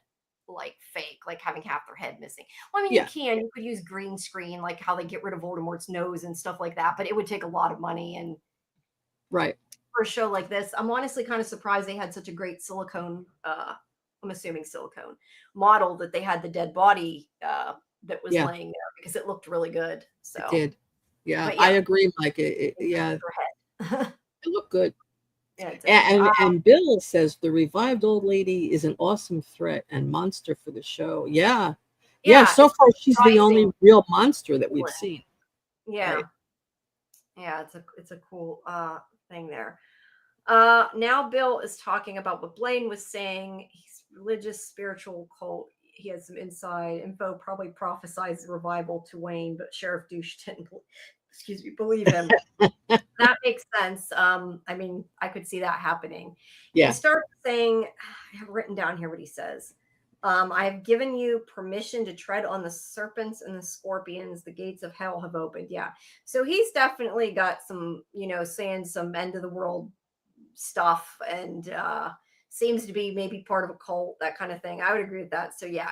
like fake, like having half their head missing. Well, you can. You could use green screen, like how they get rid of Voldemort's nose and stuff like that, but it would take a lot of money. And right, for a show like this, I'm honestly kind of surprised they had such a great silicone. I'm assuming silicone model that they had the dead body that was laying there, because it looked really good. So it did. Yeah, I agree, Mike. It looked good. And Bill says the revived old lady is an awesome threat and monster for the show. Yeah. So far, she's the only real monster that we've seen. Yeah. Right? Yeah, it's a cool thing there. Now Bill is talking about what Blaine was saying. He's religious, spiritual cult. He has some inside info, probably prophesies the revival to Wayne, but Sheriff Douche excuse me, believe him. That makes sense. I mean, I could see that happening. He Yeah. starts saying, I have written down here what he says. I have given you permission to tread on the serpents and the scorpions. The gates of hell have opened. Yeah. So he's definitely got some, saying some end of the world stuff, and seems to be maybe part of a cult, that kind of thing. I would agree with that. So yeah,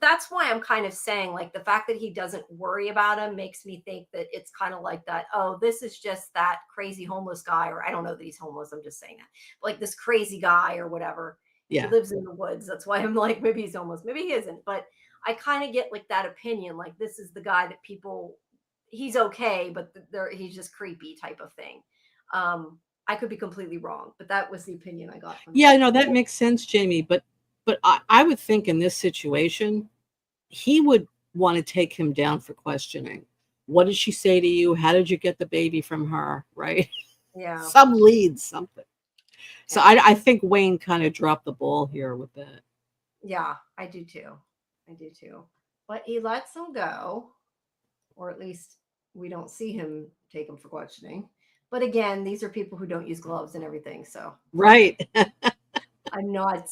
that's why I'm kind of saying, like, the fact that he doesn't worry about him makes me think that it's kind of like that, oh, this is just that crazy homeless guy, or I don't know that he's homeless, I'm just saying that, like this crazy guy or whatever. He Yeah. lives in the woods. That's why I'm like, maybe he's homeless, maybe he isn't, but I kind of get like that opinion, like this is the guy that people, he's okay, but he's just creepy type of thing. I could be completely wrong, but that was the opinion I got from Yeah, him. no, that makes sense, Jamie. But I would think in this situation, he would want to take him down for questioning. What did she say to you? How did you get the baby from her? Right? Yeah. Some leads, something. So Yeah. I think Wayne kind of dropped the ball here with that. Yeah, I do too. I do too. But he lets them go, or at least we don't see him take them for questioning. But again, these are people who don't use gloves and everything, so Right. I'm not.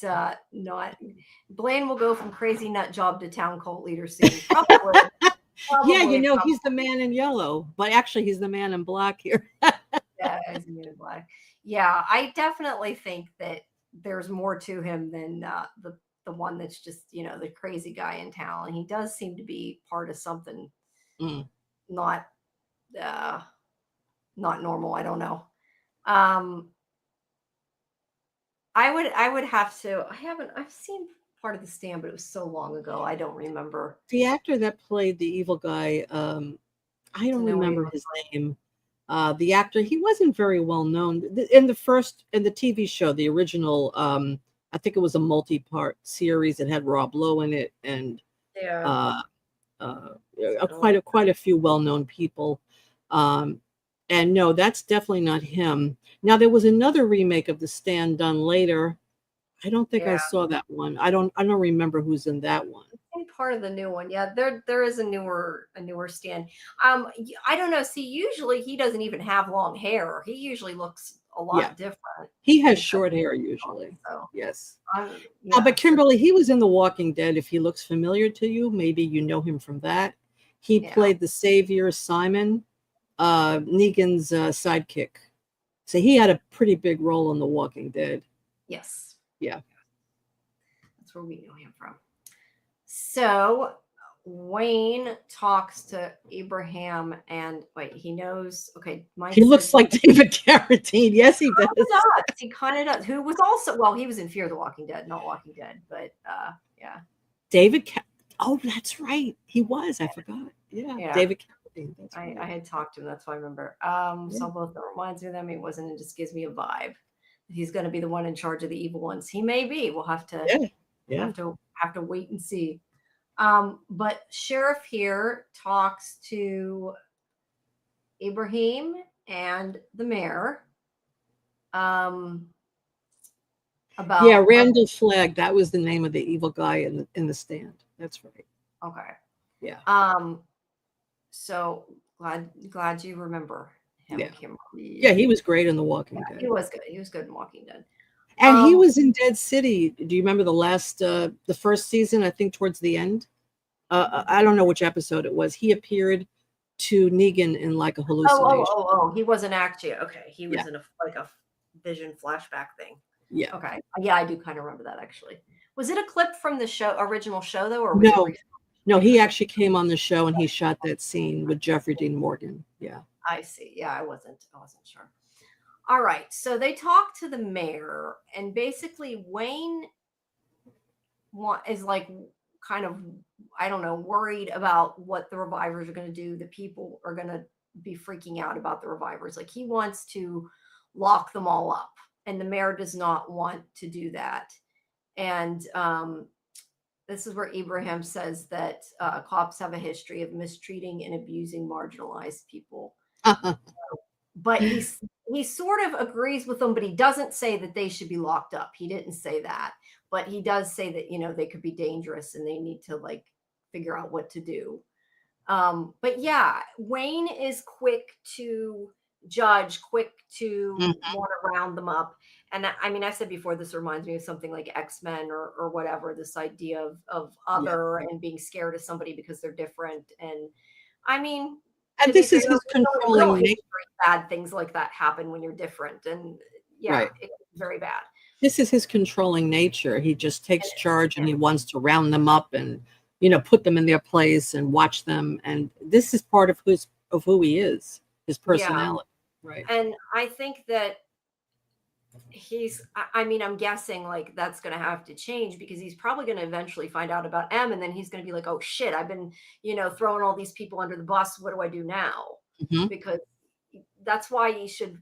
Blaine will go from crazy nut job to town cult leader soon. Probably. Yeah, Probably. he's the man in yellow, but actually he's the man in black here. Yeah, he's a man in black. Yeah, I definitely think that there's more to him than the one that's just the crazy guy in town. And he does seem to be part of something Mm. not uh, not normal. I don't know. Um, I would have to. I've seen part of The Stand, but it was so long ago. I don't remember The actor that played the evil guy, I to don't know what he remember looks his like. name. The actor, he wasn't very well known in the TV show, the original. I think it was a multi-part series. It had Rob Lowe in it, and Yeah. uh, uh, So, quite a few well-known people. Um, and no, that's definitely not him. Now there was another remake of The Stand done later. I don't think yeah. I saw that one. I don't remember who's in that one. Part of the new one. Yeah, there is a newer Stand. I don't know. See, usually he doesn't even have long hair. He usually looks a Yeah, lot different he has because short hair usually. so Yes. yeah. But So Kimberly, he was in The Walking Dead. If he looks familiar to you, maybe you know him from that. He yeah. played the savior Simon, Negan's sidekick. So he had a pretty big role in The Walking Dead. Yes. Yeah. That's where we know him from. So Wayne talks to Abraham, and wait, he knows. Okay, Mike He says looks like David Carradine. Yes, he does. he kind of does. Who was also, well, he was in Fear the Walking Dead, not Walking Dead, but yeah. David. Oh, that's right. He was. I forgot. Yeah, Yeah. David Carradine. That's right. I had talked to him, that's why I remember. Yeah. So both that reminds me of them. He wasn't, it just gives me a vibe. He's gonna be the one in charge of the evil ones. He may be. We'll have to Yeah. Yeah. have to wait and see. But Sheriff here talks to Ibrahim and the mayor. About Yeah, Randall Flagg. That was the name of the evil guy in the Stand. That's right. okay. Yeah. So glad you remember him, Yeah. Kimberly. Yeah, he was great in The Walking Yeah, Dead. he was good. He was good in Walking Dead. And he was in Dead City. Do you remember the first season? I think towards the end. I don't know which episode it was. He appeared to Negan in like a hallucination. Oh, he wasn't actually okay. He was Yeah. in a vision flashback thing. Yeah. Okay. Yeah, I do kind of remember that actually. Was it a clip from the original show though, or was it No, he actually came on the show and he shot that scene with Jeffrey Dean Morgan. Yeah. I see. Yeah, I wasn't sure. All right. So they talk to the mayor, and basically Wayne is like kind of, I don't know, worried about what the revivers are going to do. The people are going to be freaking out about the revivers. Like he wants to lock them all up, and the mayor does not want to do that. And this is where Abraham says that cops have a history of mistreating and abusing marginalized people. But he sort of agrees with them, but he doesn't say that they should be locked up. He didn't say that, but he does say that they could be dangerous and they need to like figure out what to do. But yeah, Wayne is quick to judge, quick to Mhm. want to round them up. And I mean, I said before, this reminds me of something like X-Men or whatever, this idea of Yeah. other and being scared of somebody because they're different. And I mean, And to be this fair, is his in real controlling history, nature. bad things like that happen when you're different. And yeah, Right. it's very bad. This is his controlling nature. He just And takes charge and yeah, he wants to round them up and, put them in their place and watch them. And this is part of who he is, his yeah. personality. Right. And I think that I mean, I'm guessing like that's going to have to change because he's probably going to eventually find out about M, and then he's going to be like, oh shit, I've been, throwing all these people under the bus. What do I do now? Hmm. Because that's why you should,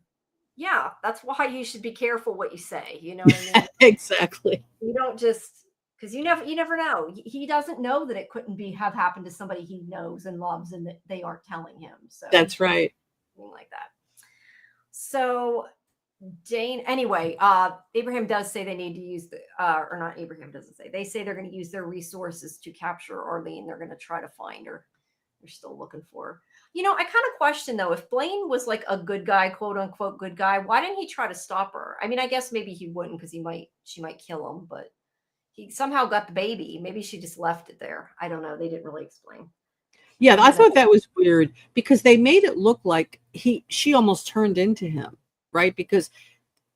yeah, that's why you should be careful what you say. You know what I mean? Exactly. You don't just, because you never know. He doesn't know that it couldn't have happened to somebody he knows and loves and that they aren't telling him. So That's right. something like that. So Jane, anyway, Abraham does say they need to use or not, Abraham doesn't say, they say they're going to use their resources to capture Arlene. They're going to try to find her. They're still looking for her. I kind of question though, if Blaine was like a good guy, quote unquote, good guy, why didn't he try to stop her? I mean, I guess maybe he wouldn't because she might kill him, but he somehow got the baby. Maybe she just left it there. I don't know. They didn't really explain. Yeah, He I might have. thought that was weird because they made it look like she almost turned into him, right? Because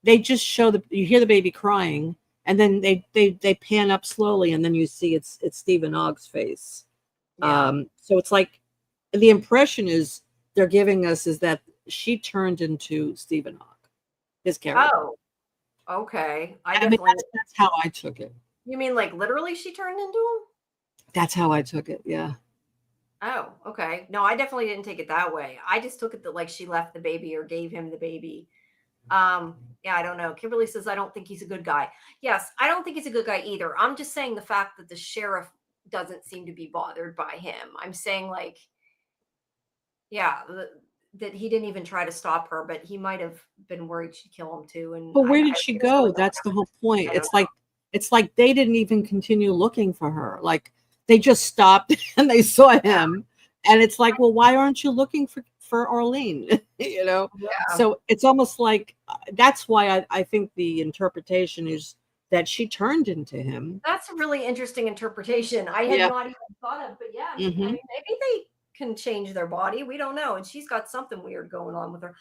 they just show you hear the baby crying, and then they pan up slowly, and then you see it's Stephen Ogg's face. Yeah. So it's like the impression is they're giving us is that she turned into Stephen Ogg, his character. Oh, okay. I I mean, definitely. that's how I took it. You mean like literally she turned into him? That's how I took it. Yeah. Oh, okay. No, I definitely didn't take it that way. I just took it that like she left the baby or gave him the baby. Yeah, I don't know. Kimberly says I don't think he's a good guy. Yes, I don't think he's a good guy either. I'm just saying the fact that the sheriff doesn't seem to be bothered by him. I'm saying like, yeah, that he didn't even try to stop her, but he might have been worried she'd kill him too. And But I where did she really go? don't That's the whole point. I don't It's like they didn't even continue looking for her. Like they just stopped and they saw him, and it's like, well, why aren't you looking for Arlene? know. Yeah. So it's almost like that's why I think the interpretation is that she turned into him. That's a really interesting interpretation. I had Yeah. not even thought of, but yeah, I mean, Hmm. maybe they can change their body. We don't know. And she's got something weird going on with her.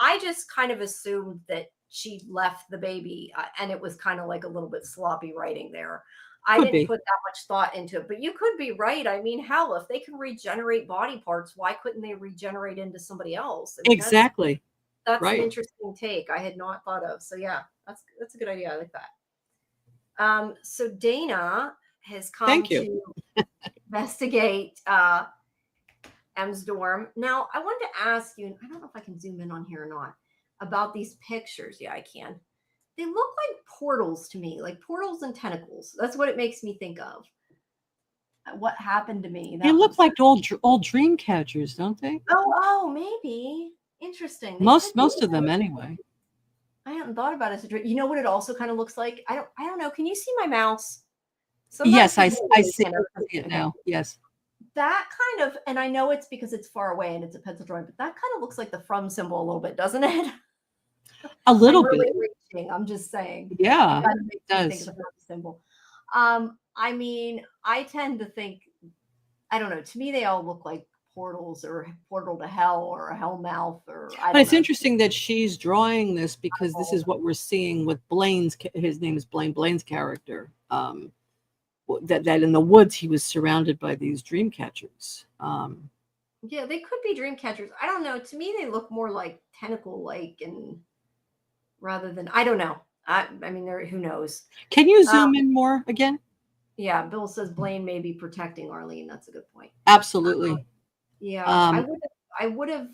I just kind of assumed that she left the baby and it was kind of like a little bit sloppy writing there. I Could didn't be. put that much thought into it, but you could be right. I mean, hell, if they can regenerate body parts, why couldn't they regenerate into somebody else? I mean, Exactly. that's an Right. interesting take I had not thought of. So yeah, that's a good idea. I like that. So Dana has come Thank you. to investigate M's dorm. Now, I wanted to ask you, I don't know if I can zoom in on here or not, about these pictures. Yeah, I can. They look like portals to me, like portals and tentacles. That's what it makes me think of. What happened to me? They That look was like old dream catchers, don't they? oh, maybe interesting. They could Most be. of them anyway. I hadn't thought about it as a dream. You know what it also kind of looks like? I don't know. Can you see my mouse? Sometimes Yes, I people really see can't. it Okay. now. Yes. That kind of, and I know it's because it's far away and it's a pencil drawing, but that kind of looks like the from symbol a little bit, doesn't it? A I'm little really bit. reaching. I'm just saying. It Yeah, kind of it makes me think of does. the from symbol. I mean, I tend to think, I don't know, to me, they all look like portals or portal to hell or a hell mouth or I But don't it's know. interesting that she's drawing this because this is what we're seeing with his name is Blaine's character. That in the woods he was surrounded by these dream catchers. Yeah, they could be dream catchers. I don't know. To me, they look more like tentacle like and rather than, I don't know. I mean, who knows? Can you Um, zoom in more again? Yeah, Bill says Blaine may be protecting Arlene. That's a good point. Absolutely. Yeah, Um, I would have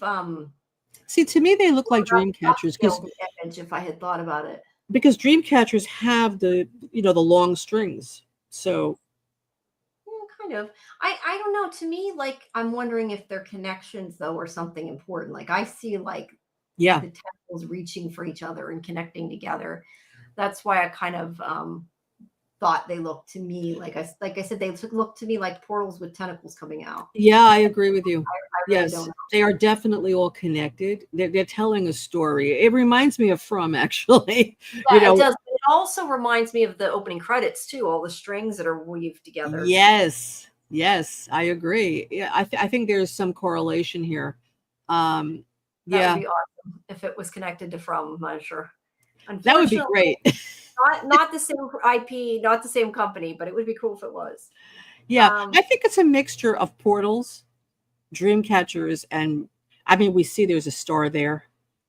See, to me, they look like dream catchers upscaled the image if I had thought about it. because dream catchers have the long strings. So Yeah, kind of. I don't know. To me, like I'm wondering if their connections though are something important. Like I see like yeah, the tentacles reaching for each other and connecting together. That's why I kind of thought they looked to me like I said, they looked to me like portals with tentacles coming out. Yeah, I agree with you. I really don't Yes, know. they are definitely all connected. They're telling a story. It reminds me of From, actually. You Yeah, it know, does. It also reminds me of the opening credits too, all the strings that are weaved together. yes, yes, I agree. Yeah, I think there's some correlation here. Um, That would yeah, be awesome if it was connected to From, I'm sure. that would be Unfortunately, great. not the same IP, not the same company, but it would be cool if it was. Yeah, Um, I think it's a mixture of portals, dream catchers, and I mean, we see there's a star there.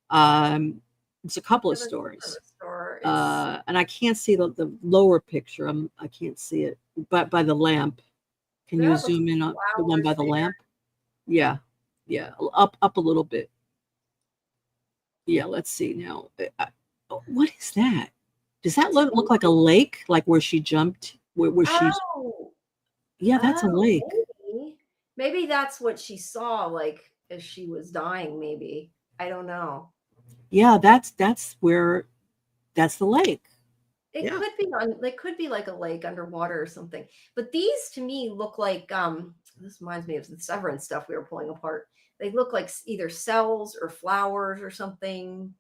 Um, it's a couple the of other part of stories. the store is And I can't see the lower picture. I can't see it, but by the lamp. Can you that looks zoom in like on the one by flowers the there. lamp? Yeah, yeah, up a little bit. Yeah, let's see now. What is that? Does that That's look like a lake, like where she jumped? Where she's? oh, Yeah, that's a oh, lake. maybe that's what she saw, like as she was dying. Maybe I don't know. Yeah, that's the lake. It Yeah, could be it could be like a lake underwater or something. But these to me look like this reminds me of the Severance stuff we were pulling apart. They look like either cells or flowers or something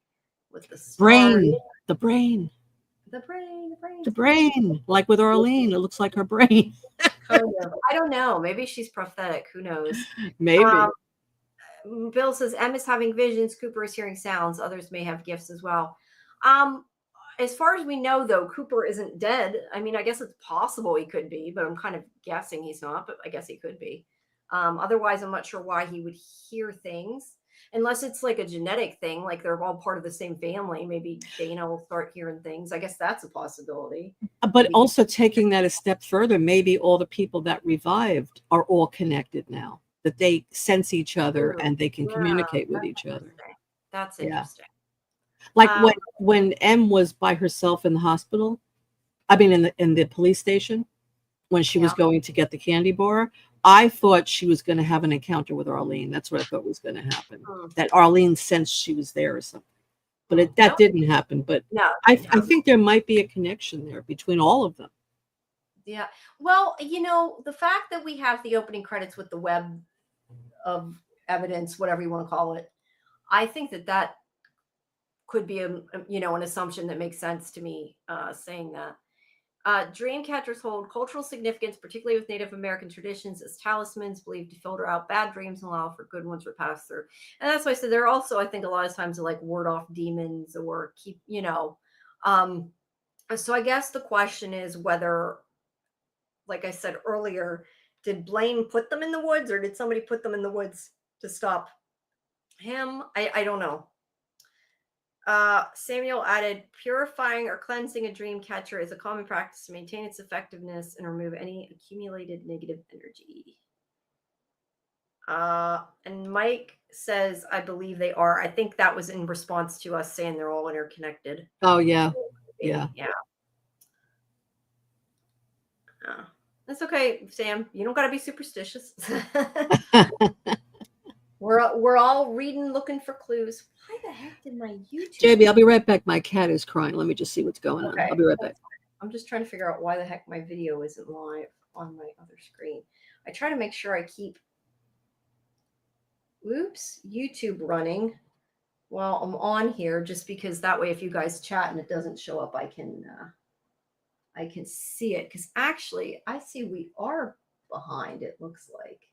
with the stars. brain, the brain, The brain, the brain, the the brain. brain. Like with Arlene, it looks like her brain. Kind of. I don't know. Maybe she's prophetic. Who knows? Um, Maybe. Bill says M is having visions. Cooper is hearing sounds. Others may have gifts as well. Um, as far as we know, though, Cooper isn't dead. I mean, I guess it's possible he could be, but I'm kind of guessing he's not. But I guess he could be. Otherwise, I'm not sure why he would hear things, unless it's like a genetic thing, like they're all part of the same family. Maybe Dana will start hearing things. I guess that's a possibility. But Maybe he. also taking that a step further, maybe all the people that revived are all connected now, that they sense each other Ooh, and they can yeah, communicate with that's each other. interesting. That's Yeah. interesting. Like Um, when M was by herself in the hospital, I mean in the police station, when she was yeah. going to get the candy bar, I thought she was going to have an encounter with Arlene. That's what I thought was going to happen. Mm, That Arlene sensed she was there or something. But that that didn't happen. But no, it I didn't I happen. think there might be a connection there between all of them. Yeah. Well, the fact that we have the opening credits with the web of evidence, whatever you want to call it, I think that could be an assumption that makes sense to me. Saying that. Dream catchers hold cultural significance, particularly with Native American traditions, as talismans believed to filter out bad dreams and allow for good ones to pass through. And that's why I said they're also, I think, a lot of times to like ward off demons or keep. Um, so I guess the question is whether, like I said earlier, did Blaine put them in the woods or did somebody put them in the woods to stop him? I don't know. Samuel added, purifying or cleansing a dream catcher is a common practice to maintain its effectiveness and remove any accumulated negative energy. And Mike says, I believe they are. I think that was in response to us saying they're all interconnected. Oh yeah. Yeah. Yeah. That's okay, Sam. You don't got to be superstitious. We're all reading, looking for clues. Why the heck did my YouTube? JB, I'll be right back. My cat is crying. Let me just see what's going on. Okay, I'll be right back. I'm just trying to figure out why the heck my video isn't live on my other screen. I try to make sure I keep YouTube running while I'm on here, just because that way if you guys chat and it doesn't show up, I can see it. Because actually, I see we are behind. It looks like.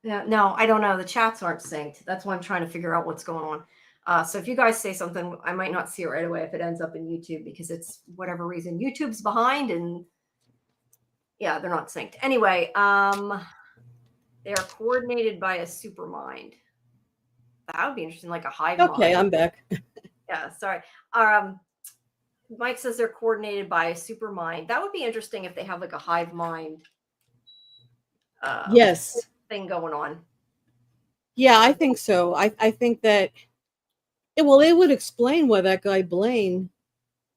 Yeah, no, I don't know. The chats aren't synced. That's why I'm trying to figure out what's going on. So if you guys say something, I might not see it right away if it ends up in YouTube because it's whatever reason YouTube's behind and yeah, they're not synced. Anyway, they are coordinated by a super mind. That would be interesting, like a hive Okay, mind. I'm back. Yeah, sorry. Mike says they're coordinated by a super mind. That would be interesting if they have like a hive mind Yes. thing going on. Yeah, I think so. I think that it would explain why that guy Blaine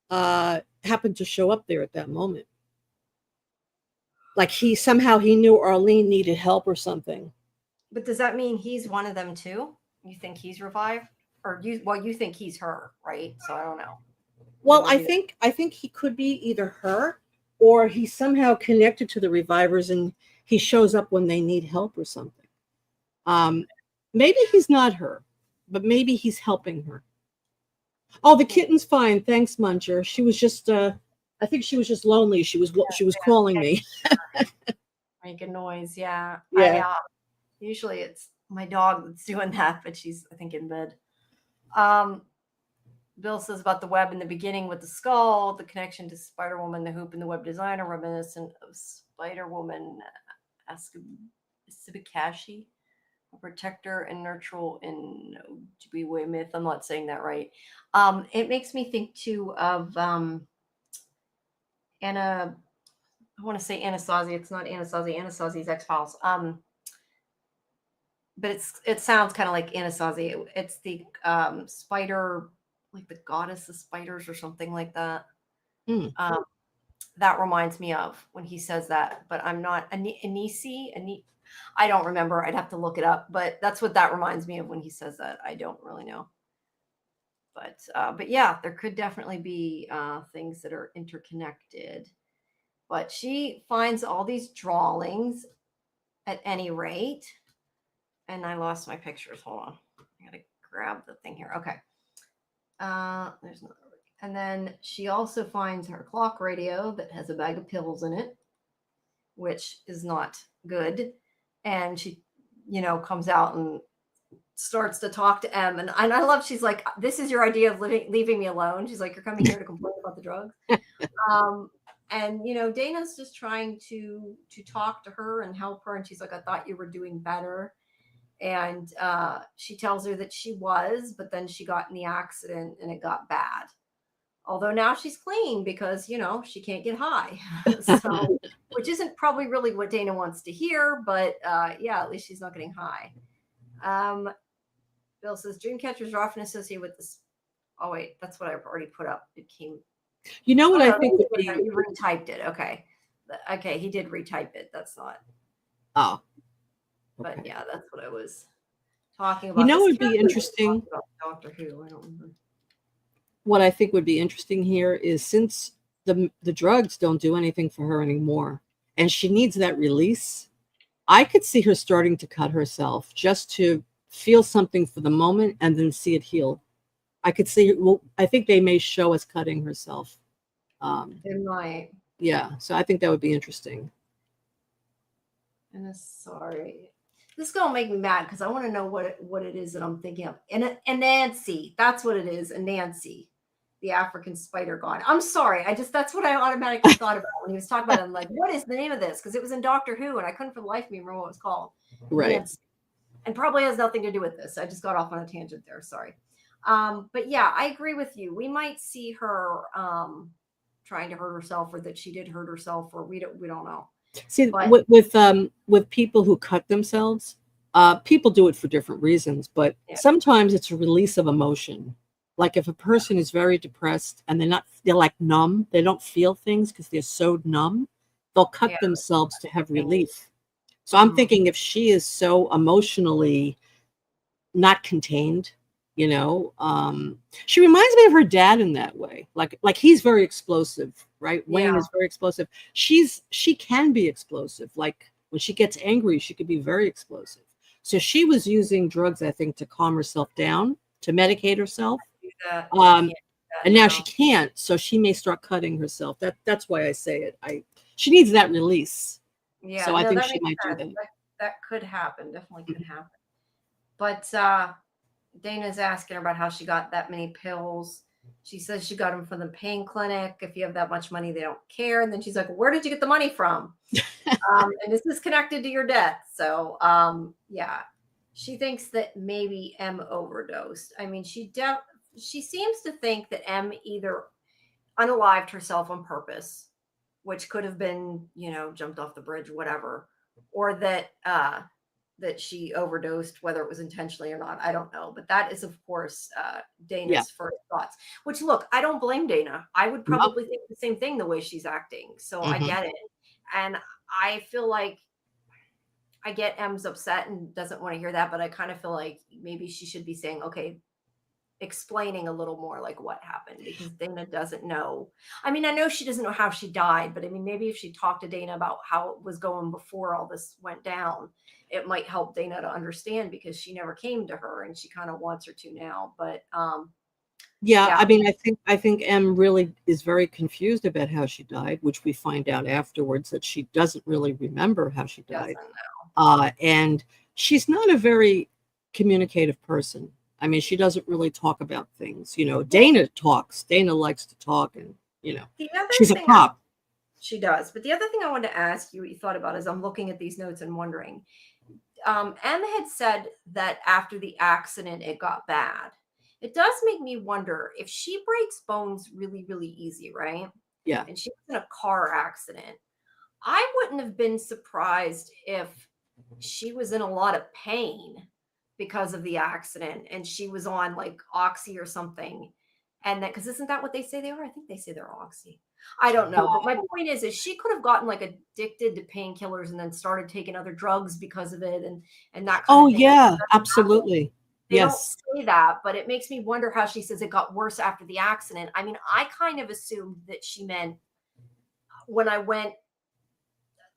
happened to show up there at that moment. Like he knew Arlene needed help or something. But does that mean he's one of them too? You think he's revived? or you think he's her, right? So I don't know. Well, I Maybe think he could be either her or he's somehow connected to the revivers and he shows up when they need help or something. Um, maybe he's not her, but maybe he's helping her. Oh, the kitten's fine. Thanks, Muncher. She was just I think she was just lonely. She was calling me. making noise. Yeah, I Yeah. usually it's my dog that's doing that, but she's I think in bed. Um, Bill says about the web in the beginning with the skull, the connection to Spider Woman, the hoop, and the web designer reminiscent of Spider Woman Sibikashi, a protector and nurturer in Ojibwe myth. I'm not saying that right. It makes me think too of Anna. I want to say Anasazi. It's not Anasazi. Anasazi's X Files. But it sounds kind of like Anasazi. It's the spider, like the goddess of spiders or something like that. Mm. That reminds me of when he says that. But I'm not I don't remember. I'd have to look it up. But that's what that reminds me of when he says that. I don't really know. But yeah, there could definitely be things that are interconnected. But she finds all these drawings at any rate. And I lost my pictures. Hold on. I gotta grab the thing here. Okay. There's another. And then she also finds her clock radio that has a bag of pills in it, which is not good. And she, comes out and starts to talk to M. And I love, she's like, this is your idea of leaving me alone. She's like, you're coming here to complain about the drugs. And Dana's just trying to talk to her and help her. And she's like, I thought you were doing better. And she tells her that she was, but then she got in the accident and it got bad. Although now she's clean because, she can't get high. So, which isn't probably really what Dana wants to hear, but yeah, at least she's not getting high. Bill says dream catchers are often associated with this. Oh, wait, that's what I've already put up. It came. You know what I think would be. You retyped it. Okay. Okay, he did retype it. That's not. Oh. Okay. But yeah, that's what I was talking about. You know, it would be interesting. Doctor Who. I don't remember. What I think would be interesting here is since the drugs don't do anything for her anymore, and she needs that release, I could see her starting to cut herself just to feel something for the moment and then see it heal. I could see. Well, I think they may show us cutting herself. They might. Yeah, so I think that would be interesting. And sorry. This is gonna make me mad because I want to know what it is that I'm thinking of. And Nancy, that's what it is. And Nancy, the African spider god. I'm sorry. That's what I automatically thought about when he was talking about it. I'm like, what is the name of this? Because it was in Doctor Who, and I couldn't for the life of me remember what it was called. Right. Nancy. And probably has nothing to do with this. I just got off on a tangent there. Sorry. But yeah, I agree with you. We might see her trying to hurt herself, or that she did hurt herself, or we don't know. See, with people who cut themselves, people do it for different reasons, but sometimes it's a release of emotion. Like if a person is very depressed and they're like numb, they don't feel things because they're so numb, they'll cut themselves to have relief. So I'm thinking if she is so emotionally not contained, she reminds me of her dad in that way. Like he's very explosive, right? Wayne is very explosive. She can be explosive. Like when she gets angry, she could be very explosive. So she was using drugs, I think, to calm herself down, to medicate herself. And now she can't, so she may start cutting herself. That's why I say it. She needs that release. Yeah, so I think she might do that. That could happen. Definitely could happen. But Dana's asking her about how she got that many pills. She says she got them from the pain clinic. If you have that much money, they don't care. And then she's like, where did you get the money from? And is this connected to your death? So, yeah, she thinks that maybe M overdosed. I mean, she seems to think that M either unalived herself on purpose, which could have been, jumped off the bridge, whatever, or that she overdosed, whether it was intentionally or not, I don't know. But that is, of course, Dana's first thoughts. Which, look, I don't blame Dana. I would probably think the same thing the way she's acting. So I get it, and I feel like I get M's upset and doesn't want to hear that, but I kind of feel like maybe she should be saying, okay, explaining a little more like what happened, because Dana doesn't know. I mean, I know she doesn't know how she died, but I mean, maybe if she talked to Dana about how it was going before all this went down, it might help Dana to understand, because she never came to her and she kind of wants her to now. But Yeah, yeah, I mean, I think M really is very confused about how she died, which we find out afterwards that she doesn't really remember how she doesn't died. know. And she's not a very communicative person. I mean, she doesn't really talk about things. Well, Dana talks. Dana likes to talk, and the other she's a thing cop. she does, but the other thing I wanted to ask you what you thought about is, I'm looking at these notes and wondering. Em had said that after the accident, it got bad. It does make me wonder if she breaks bones really, really easy, right? Yeah. And she was in a car accident. I wouldn't have been surprised if she was in a lot of pain because of the accident and she was on like Oxy or something. And that, because isn't that what they say they are? I think they say they're Oxy. I don't know. But my point is she could have gotten like addicted to painkillers and then started taking other drugs because of it, and that kind Oh, of thing. I yeah, think that's what happened. absolutely. They don't Yes. say that, but it makes me wonder how she says it got worse after the accident. I mean, I kind of assumed that she meant when I went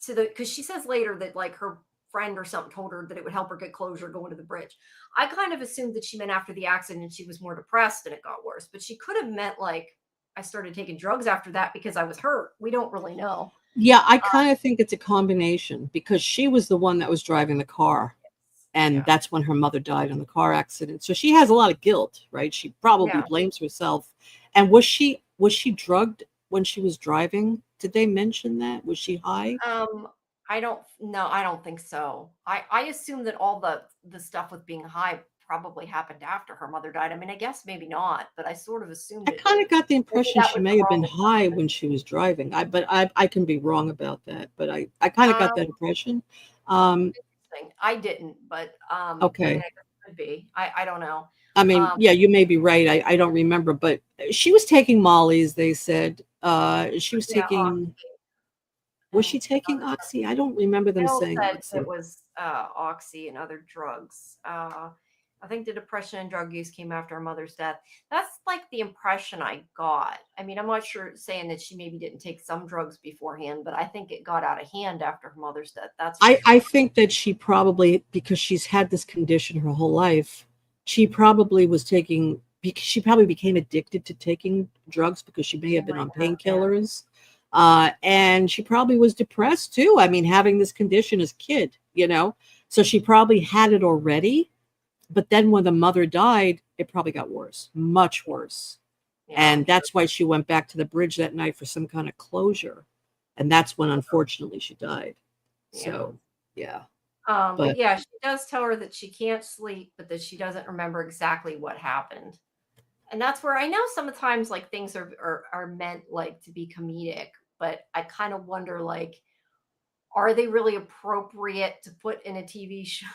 to the, because she says later that like her friend or something told her that it would help her get closure going to the bridge. I kind of assumed that she meant after the accident she was more depressed and it got worse, but she could have meant like I started taking drugs after that because I was hurt. We don't really know. Yeah, I kind of think it's a combination because she was the one that was driving the car, and Yeah. that's when her mother died in the car accident. So she has a lot of guilt, right? She probably Yeah. blames herself. And was she drugged when she was driving? Did they mention that? Was she high? I don't no, I don't think so. I assume that all the stuff with being high probably happened after her mother died. I mean, I guess maybe not, but I sort of assumed I it kind of did. got the Maybe impression that she was may the have been wrong high assumption. when she was driving. I can be wrong about that, but I kind of got Um, that impression. Um, Interesting. I didn't, but I mean, okay. I guess it could be. I don't know. I mean, Um, yeah, you may be right. I don't remember, but she was taking Molly's, they said. She was yeah, taking, was and she taking Oxy? I don't remember them Bill saying said it Oxy. was Oxy and other drugs. I think the depression and drug use came after her mother's death. That's like the impression I got. I mean, I'm not sure saying that she maybe didn't take some drugs beforehand, but I think it got out of hand after her mother's death. That's for I sure. think that she probably, because she's had this condition her whole life, she probably was taking, because she probably became addicted to taking drugs because she may She have been might on have, yeah. painkillers. And she probably was depressed too. I mean, having this condition as a kid. So she probably had it already. But then when the mother died, it probably got worse, much worse. Yeah, I'm And sure. that's why she went back to the bridge that night for some kind of closure. And that's when, unfortunately, she died. Yeah. So, yeah. But But yeah, she does tell her that she can't sleep, but that she doesn't remember exactly what happened. And that's where I know sometimes like things are meant like to be comedic, but I kind of wonder like, are they really appropriate to put in a TV show?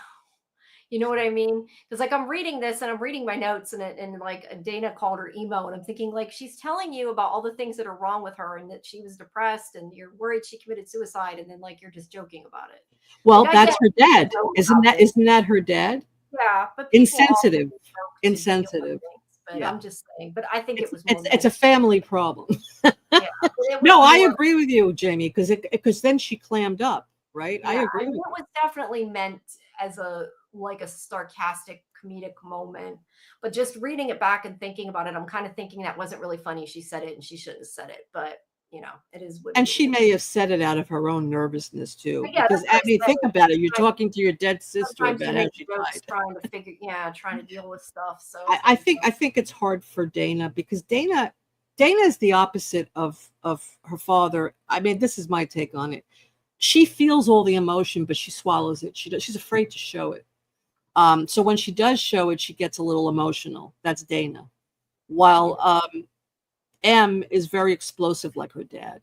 You know what I mean? Because like I'm reading this and I'm reading my notes and like Dana called her emo and I'm thinking like she's telling you about all the things that are wrong with her and that she was depressed and you're worried she committed suicide and then like you're just joking about it. Like well, I get that's her people dad. joke Isn't about that things. isn't that her dad? Yeah, but people also Insensitive. joke to deal with Insensitive. things. But Yeah. I'm just saying. But I think It's it was more it's it's meant. a family problem. Yeah, it was No, I more. agree with you, Jamie, because then she clammed up, right? I Yeah, I agree mean, with it you. was definitely meant as a like a sarcastic comedic moment. But just reading it back and thinking about it, I'm kind of thinking that wasn't really funny. She said it and she shouldn't have said it. But it is what And it she is. may have said it out of her own nervousness too, But yeah, because that's I what I mean, think say. about it. You're Like, talking to your dead sister sometimes you about how make she jokes died. trying to figure, yeah, trying to deal with stuff. So I think it's hard for Dana because Dana is the opposite of her father. I mean, this is my take on it. She feels all the emotion, but she swallows it. She's afraid to show it. So when she does show it, she gets a little emotional. That's Dana. yeah. While M is very explosive like her dad.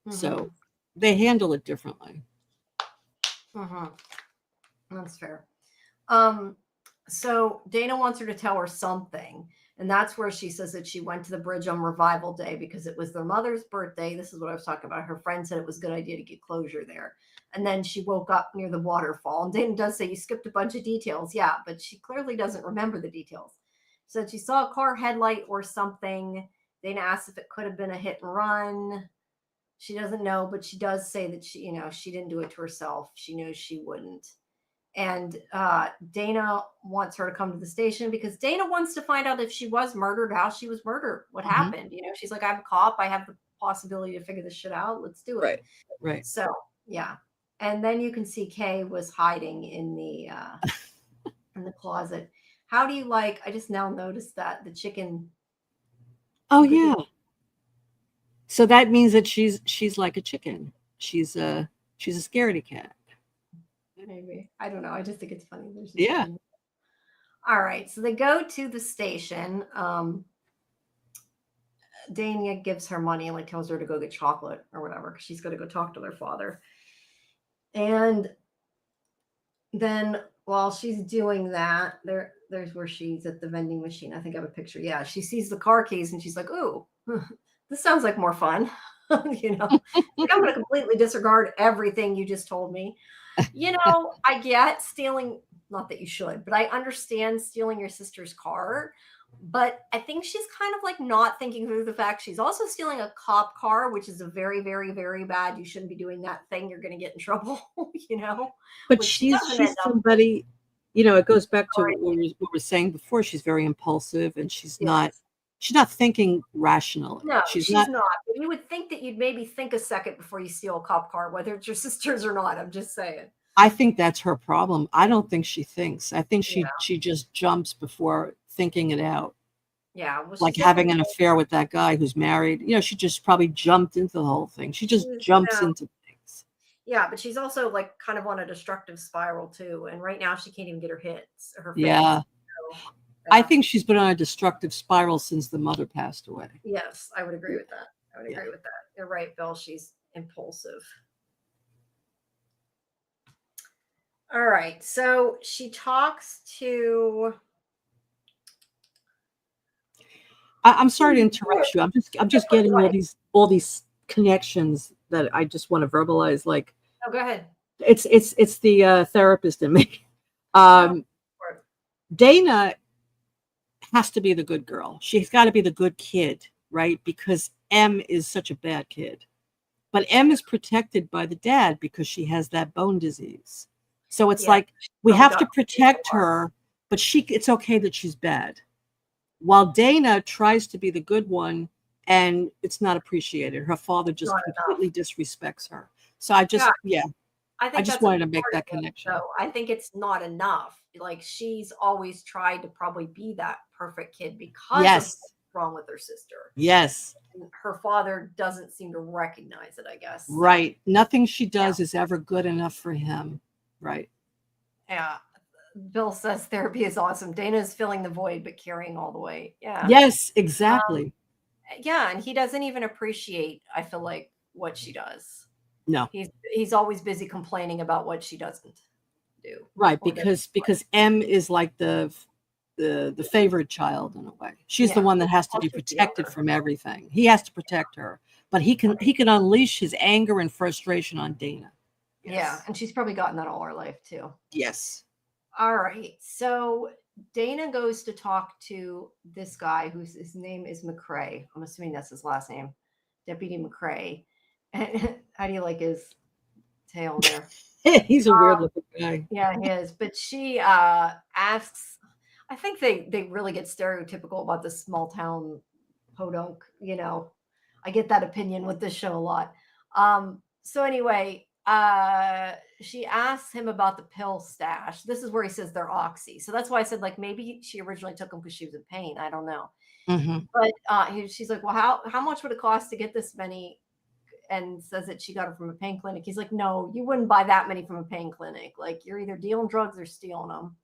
Hmm. So they handle it differently. Hmm. That's fair. Um, so Dana wants her to tell her something. And that's where she says that she went to the bridge on revival day because it was their mother's birthday. This is what I was talking about. Her friend said it was a good idea to get closure there. And then she woke up near the waterfall. And Dana does say you skipped a bunch of details. Yeah, but she clearly doesn't remember the details. said she saw a car headlight or something. Dana asked if it could have been a hit and run. She doesn't know, but she does say that she didn't do it to herself. She knows she wouldn't. And Dana wants her to come to the station because Dana wants to find out if she was murdered, how she was murdered, what happened. She's like, I'm a cop. I have the possibility to figure this shit out. Let's do it. Right. So, yeah. And then you can see Kay was hiding in the closet. How do you like, I just now noticed that the chicken. Oh, yeah. So that means that she's like a chicken. She's a scaredy cat. Maybe. I don't know. I just think it's funny. Yeah. All right. So they go to the station. Dana gives her money and like tells her to go get chocolate or whatever because she's going to go talk to their father. And then while she's doing that, there's where she's at the vending machine. I think I have a picture. Yeah, she sees the car keys and she's like, "Ooh, this sounds like more fun." Like, I'm going to completely disregard everything you just told me. I get stealing. Not that you should, but I understand stealing your sister's car. But I think she's kind of like not thinking through the fact she's also stealing a cop car, which is a very, very, very bad. You shouldn't be doing that thing. You're going to get in trouble, But Which she's somebody, it goes back to what we were saying before. She's very impulsive and she's not thinking rationally. No, she's not. But you would think that you'd maybe think a second before you steal a cop car, whether it's your sister's or not. I'm just saying. I think that's her problem. I don't think she thinks. I think she just jumps before thinking it out. Yeah. Well, like having an affair with that guy who's married. She just probably jumped into the whole thing. She just jumps into things. Yeah, but she's also like kind of on a destructive spiral too. And right now she can't even get her hits. Yeah. I think she's been on a destructive spiral since the mother passed away. Yes, I would agree with that. Agree with that. You're right, Bill. She's impulsive. All right. So she talks to. I'm sorry to interrupt you. I'm just getting all these connections that I just want to verbalize. Like, oh, go ahead. It's the therapist in me. Dana has to be the good girl. She's got to be the good kid, right? Because M is such a bad kid. But M is protected by the dad because she has that bone disease. So it's like we have to protect her, but it's okay that she's bad. While Dana tries to be the good one and it's not appreciated. Her father just completely disrespects her. So I just I just wanted to make that connection. So I think it's not enough. Like she's always tried to probably be that perfect kid because of what's wrong with her sister. Yes. And her father doesn't seem to recognize it, I guess. Right. Nothing she does is ever good enough for him. Right. Yeah. Bill says therapy is awesome. Dana is filling the void, but carrying all the weight. Yeah. Yes, exactly. And he doesn't even appreciate, I feel like, what she does. No. He's always busy complaining about what she doesn't do. Right, because M is like the favored child in a way. She's the one that has to be protected from everything. He has to protect her, but he can unleash his anger and frustration on Dana. Yes. Yeah, and she's probably gotten that all her life too. Yes. All right. So Dana goes to talk to this guy his name is McCrae. I'm assuming that's his last name, Deputy McCrae. And how do you like his tail there? He's a weird looking guy. Yeah, he is. But she asks, I think they really get stereotypical about the small town podunk. I get that opinion with this show a lot. So anyway, she asks him about the pill stash. This is where he says they're oxy. So that's why I said like maybe she originally took them because she was in pain. I don't know. Mm-hmm. But she's like, well, how much would it cost to get this many? And says that she got it from a pain clinic. He's like, no, you wouldn't buy that many from a pain clinic. Like you're either dealing drugs or stealing them.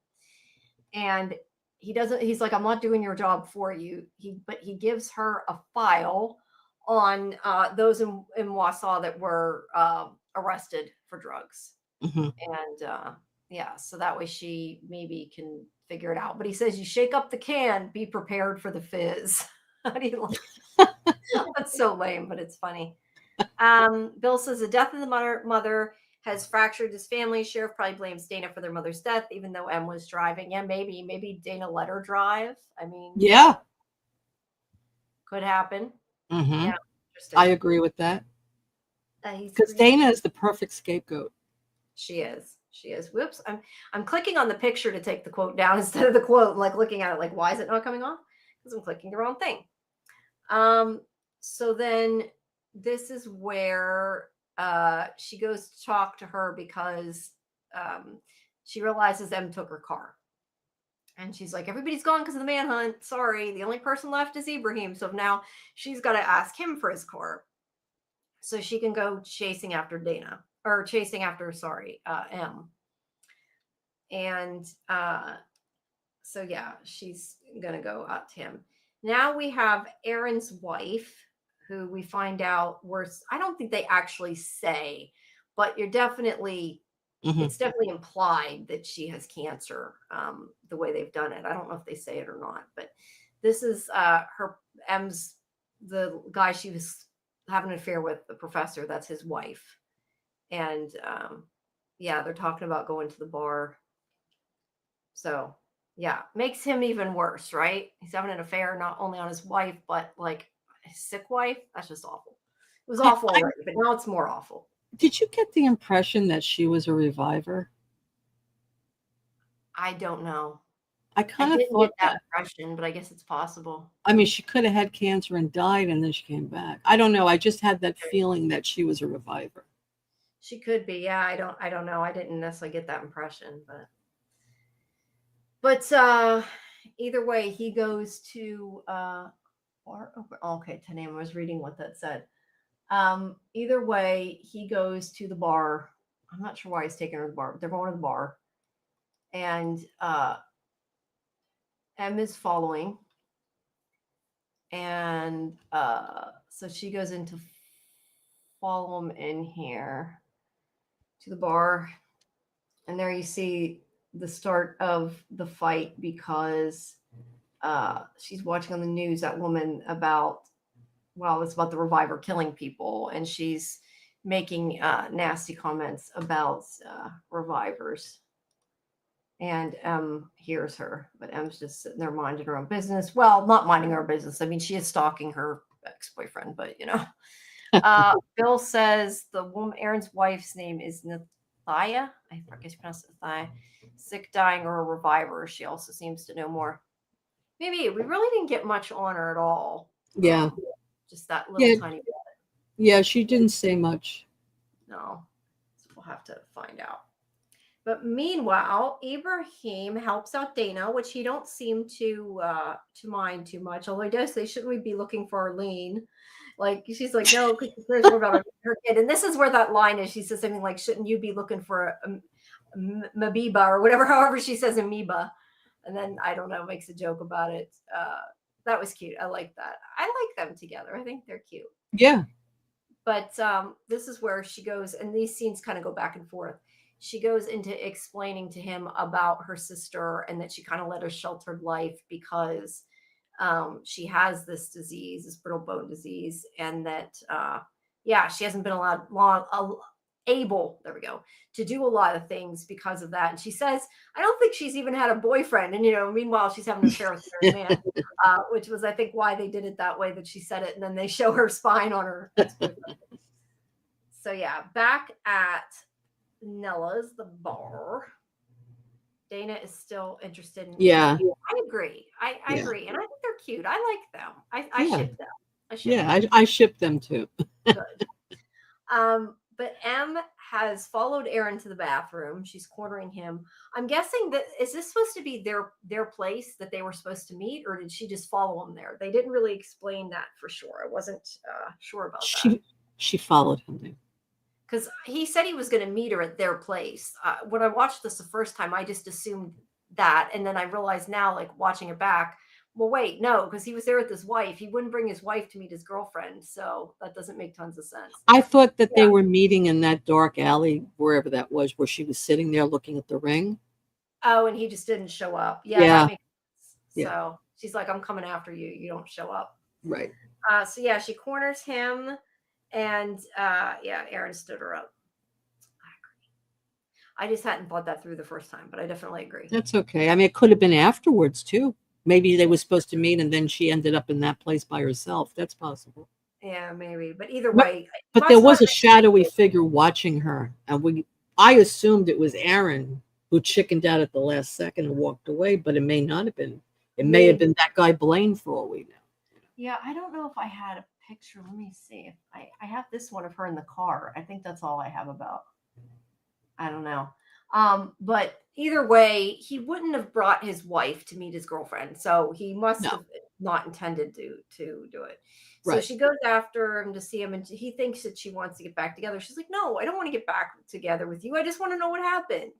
And he's like, I'm not doing your job for you. But he gives her a file on those in Wausau that were arrested for drugs. Mm-hmm. And so that way she maybe can figure it out. But he says, you shake up the can, be prepared for the fizz. How do you like That's so lame, but it's funny. Bill says the death of the mother has fractured his family. Sheriff probably blames Dana for their mother's death, even though M was driving. Yeah, maybe Dana let her drive. I mean, Yeah. could happen. Mm-hmm. Yeah, I interesting. agree with that. He's Because Dana is the perfect scapegoat. She is. She is. Whoops. I'm clicking on the picture to take the quote down instead of the quote. Like looking at it, like why is it not coming off? Because I'm clicking the wrong thing. So then this is where she goes to talk to her because she realizes M took her car. And she's like, everybody's gone because of the manhunt. Sorry, the only person left is Ibrahim. So now she's got to ask him for his car so she can go chasing after Dana or chasing after, sorry, M. And so, yeah, she's going to go out to him. Now we have Aaron's wife, who we find out I don't think they actually say, but you're definitely, it's definitely implied that she has cancer, the way they've done it. I don't know if they say it or not, but this is the guy she was having an affair with, the professor, that's his wife. And yeah, they're talking about going to the bar. So yeah, makes him even worse, right? He's having an affair not only on his wife, but like his sick wife. That's just awful. It was awful already, but now it's more awful. Did you get the impression that she was a reviver? I don't know. I kind of didn't thought get that that. impression, but I guess it's possible. I mean, she could have had cancer and died, and then she came back. I don't know. I just had that feeling that she was a reviver. She could be. Yeah, I don't know. I didn't necessarily get that impression, but either way, he goes to okay, Tanema was reading what that said. Either way, he goes to the bar. I'm not sure why he's taking her to the bar. They're going to the bar. And M is following. And so she goes in to follow him in here to the bar. And there you see the start of the fight because she's watching on the news that woman about, well, it's about the reviver killing people. And she's making nasty comments about revivers. And M hears her, but M's just sitting there minding her own business. Well, not minding her business. I mean, she is stalking her ex-boyfriend, but you know. Bill says the woman, Aaron's wife's name is Nathia. I guess you pronounce it Nathia. Sick, dying, or a reviver. She also seems to know more. Maybe we really didn't get much on her at all. Yeah. Just that little tiny bit. Yeah, she didn't say much. No. So we'll have to find out. But meanwhile, Ibrahim helps out Dana, which he don't seem to mind too much. Although he does say, shouldn't we be looking for Arlene? Like she's like, no, because she cares more about her kid. And this is where that line is. She says something like, shouldn't you be looking for a Mabiba or whatever, however she says amoeba. And then I don't know, makes a joke about it. That was cute. I like that. I like them together. I think they're cute. Yeah. But this is where she goes, and these scenes kind of go back and forth. She goes into explaining to him about her sister and that she kind of led a sheltered life because she has this disease, this brittle bone disease, and that she hasn't been able to do a lot of things because of that. And she says, I don't think she's even had a boyfriend. And meanwhile she's having an affair with a man, which was I think why they did it that way, that she said it, and then they show her spine on her ex-boyfriend. So yeah, back at Nella's, the bar, Dana is still interested in. Yeah. I agree. I agree. And I think they're cute. I like them. I ship them. I ship them too. Good. But M has followed Aaron to the bathroom. She's cornering him. I'm guessing that, is this supposed to be their place that they were supposed to meet, or did she just follow him there? They didn't really explain that for sure. I wasn't sure about that. She followed him there. Because he said he was going to meet her at their place. When I watched this the first time, I just assumed that. And then I realized now, like watching it back, well, wait, no, because he was there with his wife. He wouldn't bring his wife to meet his girlfriend. So that doesn't make tons of sense. I thought that they were meeting in that dark alley, wherever that was, where she was sitting there looking at the ring. Oh, and he just didn't show up. Yeah. That makes sense. So she's like, I'm coming after you. You don't show up. Right. So yeah, she corners him. And Aaron stood her up. I agree. I just hadn't thought that through the first time, but I definitely agree. That's okay. I mean, it could have been afterwards too. Maybe they were supposed to meet and then she ended up in that place by herself. That's possible. Yeah, maybe. But either But, way, but there must not was a have shadowy been. figure watching her. And I assumed it was Aaron who chickened out at the last second and walked away, but it may not have been. It may have Maybe. been that guy Blaine for all we know. Yeah, I don't know if I had a picture. Let me see. If I have this one of her in the car. I think that's all I have about. I don't know. But either way, he wouldn't have brought his wife to meet his girlfriend, so he must No, have not intended to do it. So right. she goes after him to see him, and he thinks that she wants to get back together. She's like, "No, I don't want to get back together with you. I just want to know what happened."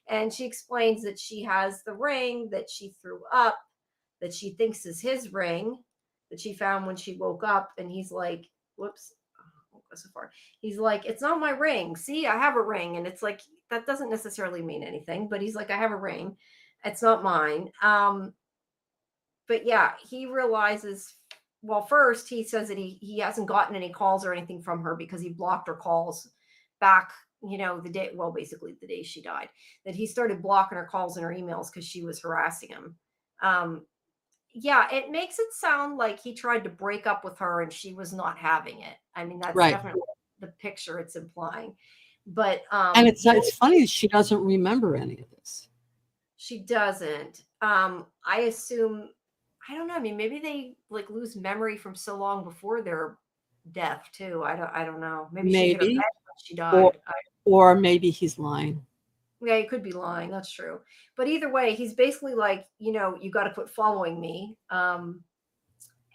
And she explains that she has the ring that she threw up, that she thinks is his ring, that she found when she woke up. And he's like, "Whoops, won't go so far." He's like, "It's not my ring. See, I have a ring." And it's like, that doesn't necessarily mean anything, but he's like, "I have a ring. It's not mine." But yeah, he realizes, well, first he says that he hasn't gotten any calls or anything from her because he blocked her calls back, the day, well, basically the day she died, that he started blocking her calls and her emails because she was harassing him. Um, yeah, it makes it sound like he tried to break up with her and she was not having it. I mean, that's Right. definitely the picture it's implying. But And it's he it's funny she doesn't remember any of this. she doesn't. I assume, I don't know. I mean, maybe they like lose memory from so long before their death too. I don't know. Maybe she hit her head Maybe. when she Or died. or maybe he's lying. Yeah, he could be lying. That's true. But either way, he's basically like, you got to quit following me.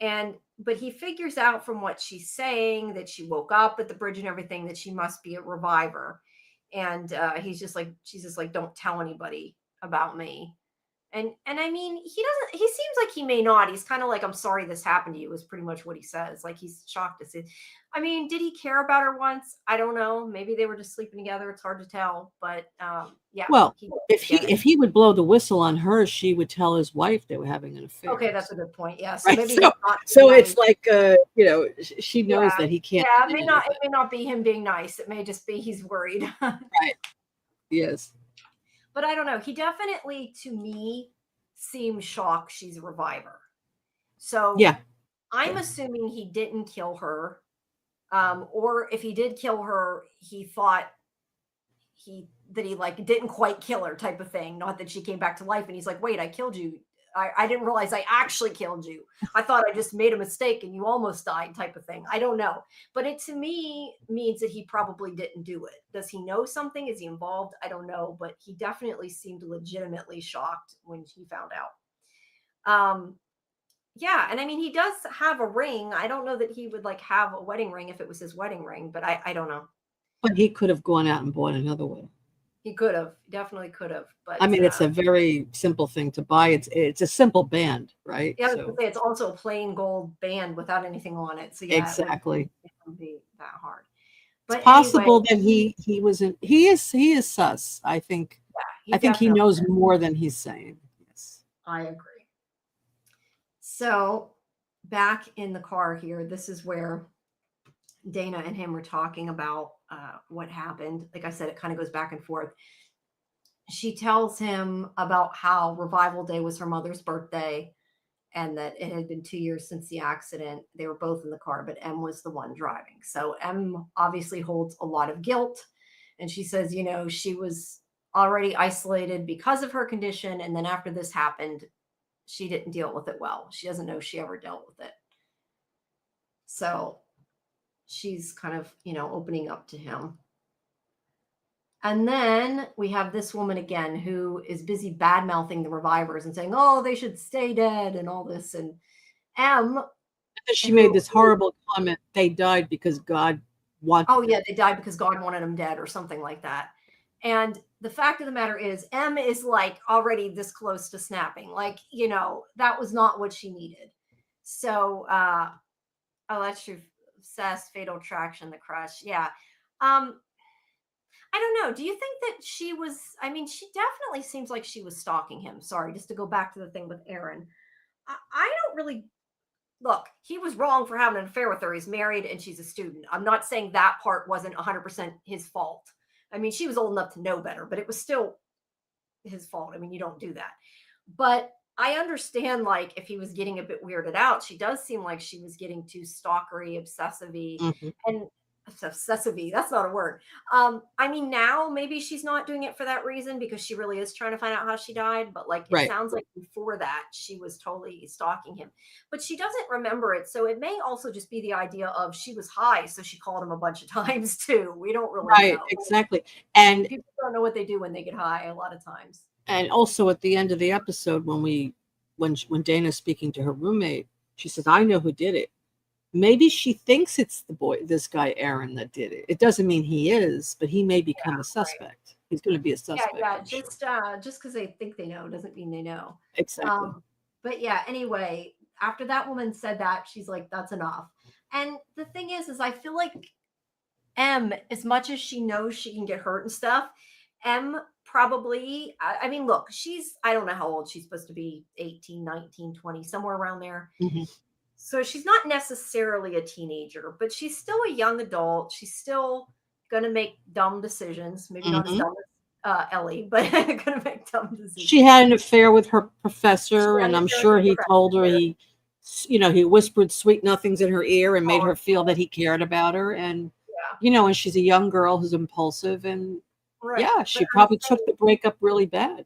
And but he figures out from what she's saying that she woke up at the bridge and everything that she must be a reviver. And she's just like, "Don't tell anybody about me." And I mean, he seems like he may not. He's kind of like, "I'm sorry this happened to you," is pretty much what he says. Like he's shocked to see. I mean, did he care about her once? I don't know. Maybe they were just sleeping together. It's hard to tell. But yeah, Well, he if get it. he would blow the whistle on her, she would tell his wife they were having an Okay, affair. that's a good point. Yeah. So Right. maybe he's not So nice. it's like she knows Yeah. that he can't Yeah, do anything. it may not be him being nice. It may just be he's worried. Right. Yes. But I don't know. He definitely, to me, seems shocked she's a reviver. So Yeah. I'm assuming he didn't kill her. Or if he did kill her, he thought he like didn't quite kill her type of thing. Not that she came back to life and he's like, "Wait, I killed you. I didn't realize I actually killed you. I thought I just made a mistake and you almost died," type of thing. I don't know. But it to me means that he probably didn't do it. Does he know something? Is he involved? I don't know. But he definitely seemed legitimately shocked when he found out. Yeah, and I mean he does have a ring. I don't know that he would like have a wedding ring if it was his wedding ring, but I don't know. But he could have gone out and bought another one. He could have, definitely could have, I but mean, it's a very simple thing to buy. It's a simple band, right? yeah, I was gonna So say it's also a plain gold band without anything on it. So yeah, exactly. it wouldn't be that hard. It's But anyway, possible that he wasn't he is sus. yeah, I he think he definitely knows more than he's saying. Yes. I agree. So back in the car here, this is where Dana and him were talking about what happened. Like I said, it kind of goes back and forth. She tells him about how Revival Day was her mother's birthday and that it had been 2 years since the accident. They were both in the car, but M was the one driving. So M obviously holds a lot of guilt. And she says, she was already isolated because of her condition. And then after this happened, she didn't deal with it well. She doesn't know she ever dealt with it. So she's kind of, opening up to him. And then we have this woman again who is busy bad mouthing the revivers and saying, "Oh, they should stay dead," and all this. And M, She made who, this horrible comment. They died because God oh wanted them. yeah, they died because God wanted them dead or something like that. And the fact of the matter is, M is like already this close to snapping. Like, that was not what she needed. So, oh, that's true. Obsessed, fatal attraction, the crush. Yeah. Um, I don't know. Do you think that she was? I mean, she definitely seems like she was stalking him. Sorry, just to go back to the thing with Aaron. I don't really look. He was wrong for having an affair with her. He's married and she's a student. I'm not saying that part wasn't 100% his fault, I mean, she was old enough to know better, but it was still his fault. I mean, you don't do that. But I understand, like, if he was getting a bit weirded out, she does seem like she was getting too stalkery, obsessive-y, Mhm. and obsessive-y, that's not a word. I mean, now maybe she's not doing it for that reason because she really is trying to find out how she died. But like, it Right. sounds like before that, she was totally stalking him. But she doesn't remember it. So it may also just be the idea of she was high, so she called him a bunch of times too. We don't really Right, know. exactly. And People don't know what they do when they get high a lot of times. also at the end of the episode when Dana's speaking to her roommate, she says, "I know who did it." Maybe she thinks it's this guy Aaron that did it. It doesn't mean he is, but he may become a Right. suspect. He's going to be a Yeah, suspect, yeah. I'm sure. Just because they think they know doesn't mean they know. Exactly. But yeah. Anyway, after that woman said that, she's like, "That's enough." And the thing is I feel like M, as much as she knows she can get hurt and stuff, M probably. I mean, look, I don't know how old she's supposed to be, 18, 19, 20, somewhere around there. Hmm. So she's not necessarily a teenager, but she's still a young adult. She's still going to make dumb decisions. Maybe not as Hmm. dumb as Ellie, but going to make dumb She decisions. had an affair with her She professor, had and an I'm affair with sure her he told her professor. he whispered sweet nothings in her ear and made Oh, her feel that he cared about her. And, yeah, and she's a young girl who's impulsive. And right. yeah, But she I'm probably took saying, the breakup really bad.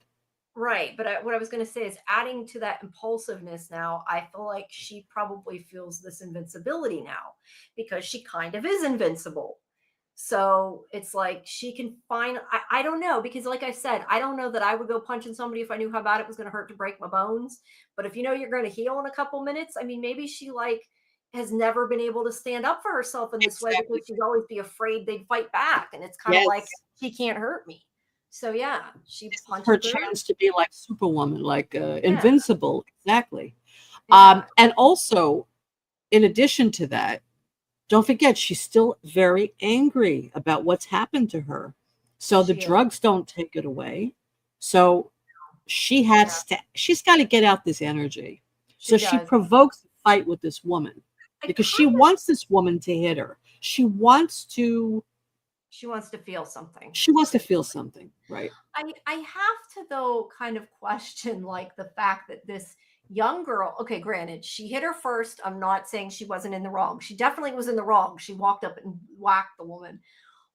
right. But what I was going to say is adding to that impulsiveness now, I feel like she probably feels this invincibility now because she kind of is invincible. So it's like she can find, I don't know, because like I said, I don't know that I would go punching somebody if I knew how bad it was going to hurt to break my bones. But if you know you're going to heal in a couple minutes, I mean, maybe she like has never been able to stand up for herself in this way because Exactly. she'd always be afraid they'd fight back. And it's kind of like, Yes. she can't hurt me. So yeah, she This is her punches her. chance to be like Superwoman, like Yeah. invincible. Exactly. Yeah. And also, in addition to that, don't forget, she's still very angry about what's happened to her. So the She is. drugs don't take it away. So Yeah. she's got to get out this energy. So She she does. provokes a fight with this woman I because she kind of, wants this woman to hit her. she wants to feel something. She wants to feel something, right? I have to though kind of question like the fact that this young girl, okay, granted, she hit her first. I'm not saying she wasn't in the wrong. She definitely was in the wrong. She walked up and whacked the woman.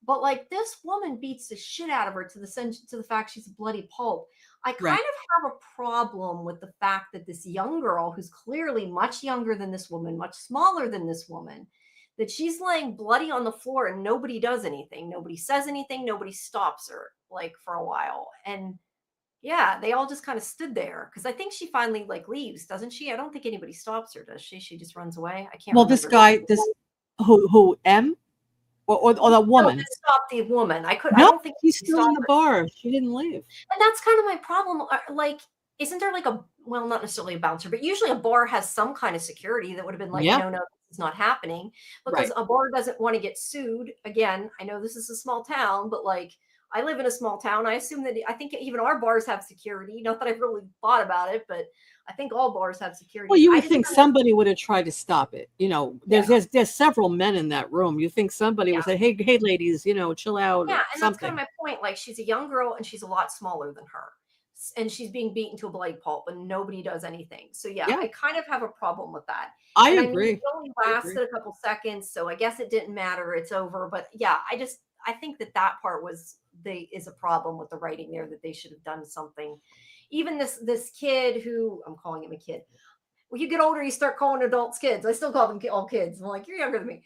But like this woman beats the shit out of her to the sense to the fact she's a bloody pulp. I kind Right. of have a problem with the fact that this young girl, who's clearly much younger than this woman, much smaller than this woman, that she's laying bloody on the floor and nobody does anything. Nobody says anything. Nobody stops her like for a while. And yeah, they all just kind of stood there because I think she finally like leaves, doesn't she? I don't think anybody stops her, does she? She just runs away. I can't Well, this remember. guy, this who M or the No, woman. to stop the woman. I No, don't think he's she still in stopped the her. bar. She didn't leave. And that's kind of my problem. Like, isn't there like well, not necessarily a bouncer, but usually a bar has some kind of security that would have been like, Yeah, no, no, this is not happening because right. a bar doesn't want to get sued. Again, I know this is a small town, but like, I live in a small town. I assume that I think even our bars have security. Not that I've really thought about it, but I think all bars have security. Well, you I would just think kind of, somebody would have tried to stop it. yeah, There's several men in that room. You think somebody yeah, would say, "Hey, ladies, chill out," yeah. or And that's kind of something. my point. Like, she's a young girl and she's a lot smaller than her. And she's being beaten to a bloody pulp and nobody does anything. So yeah, Yeah, I kind of have a problem with that. I And I mean, it agree. only I agree. lasted a couple seconds, so I guess it didn't matter. It's over. But yeah, I think that that part is a problem with the writing there that they should have done something. Even this kid who I'm calling him a kid. When you get older, you start calling adults kids. I still call them all kids. I'm like, you're younger than me.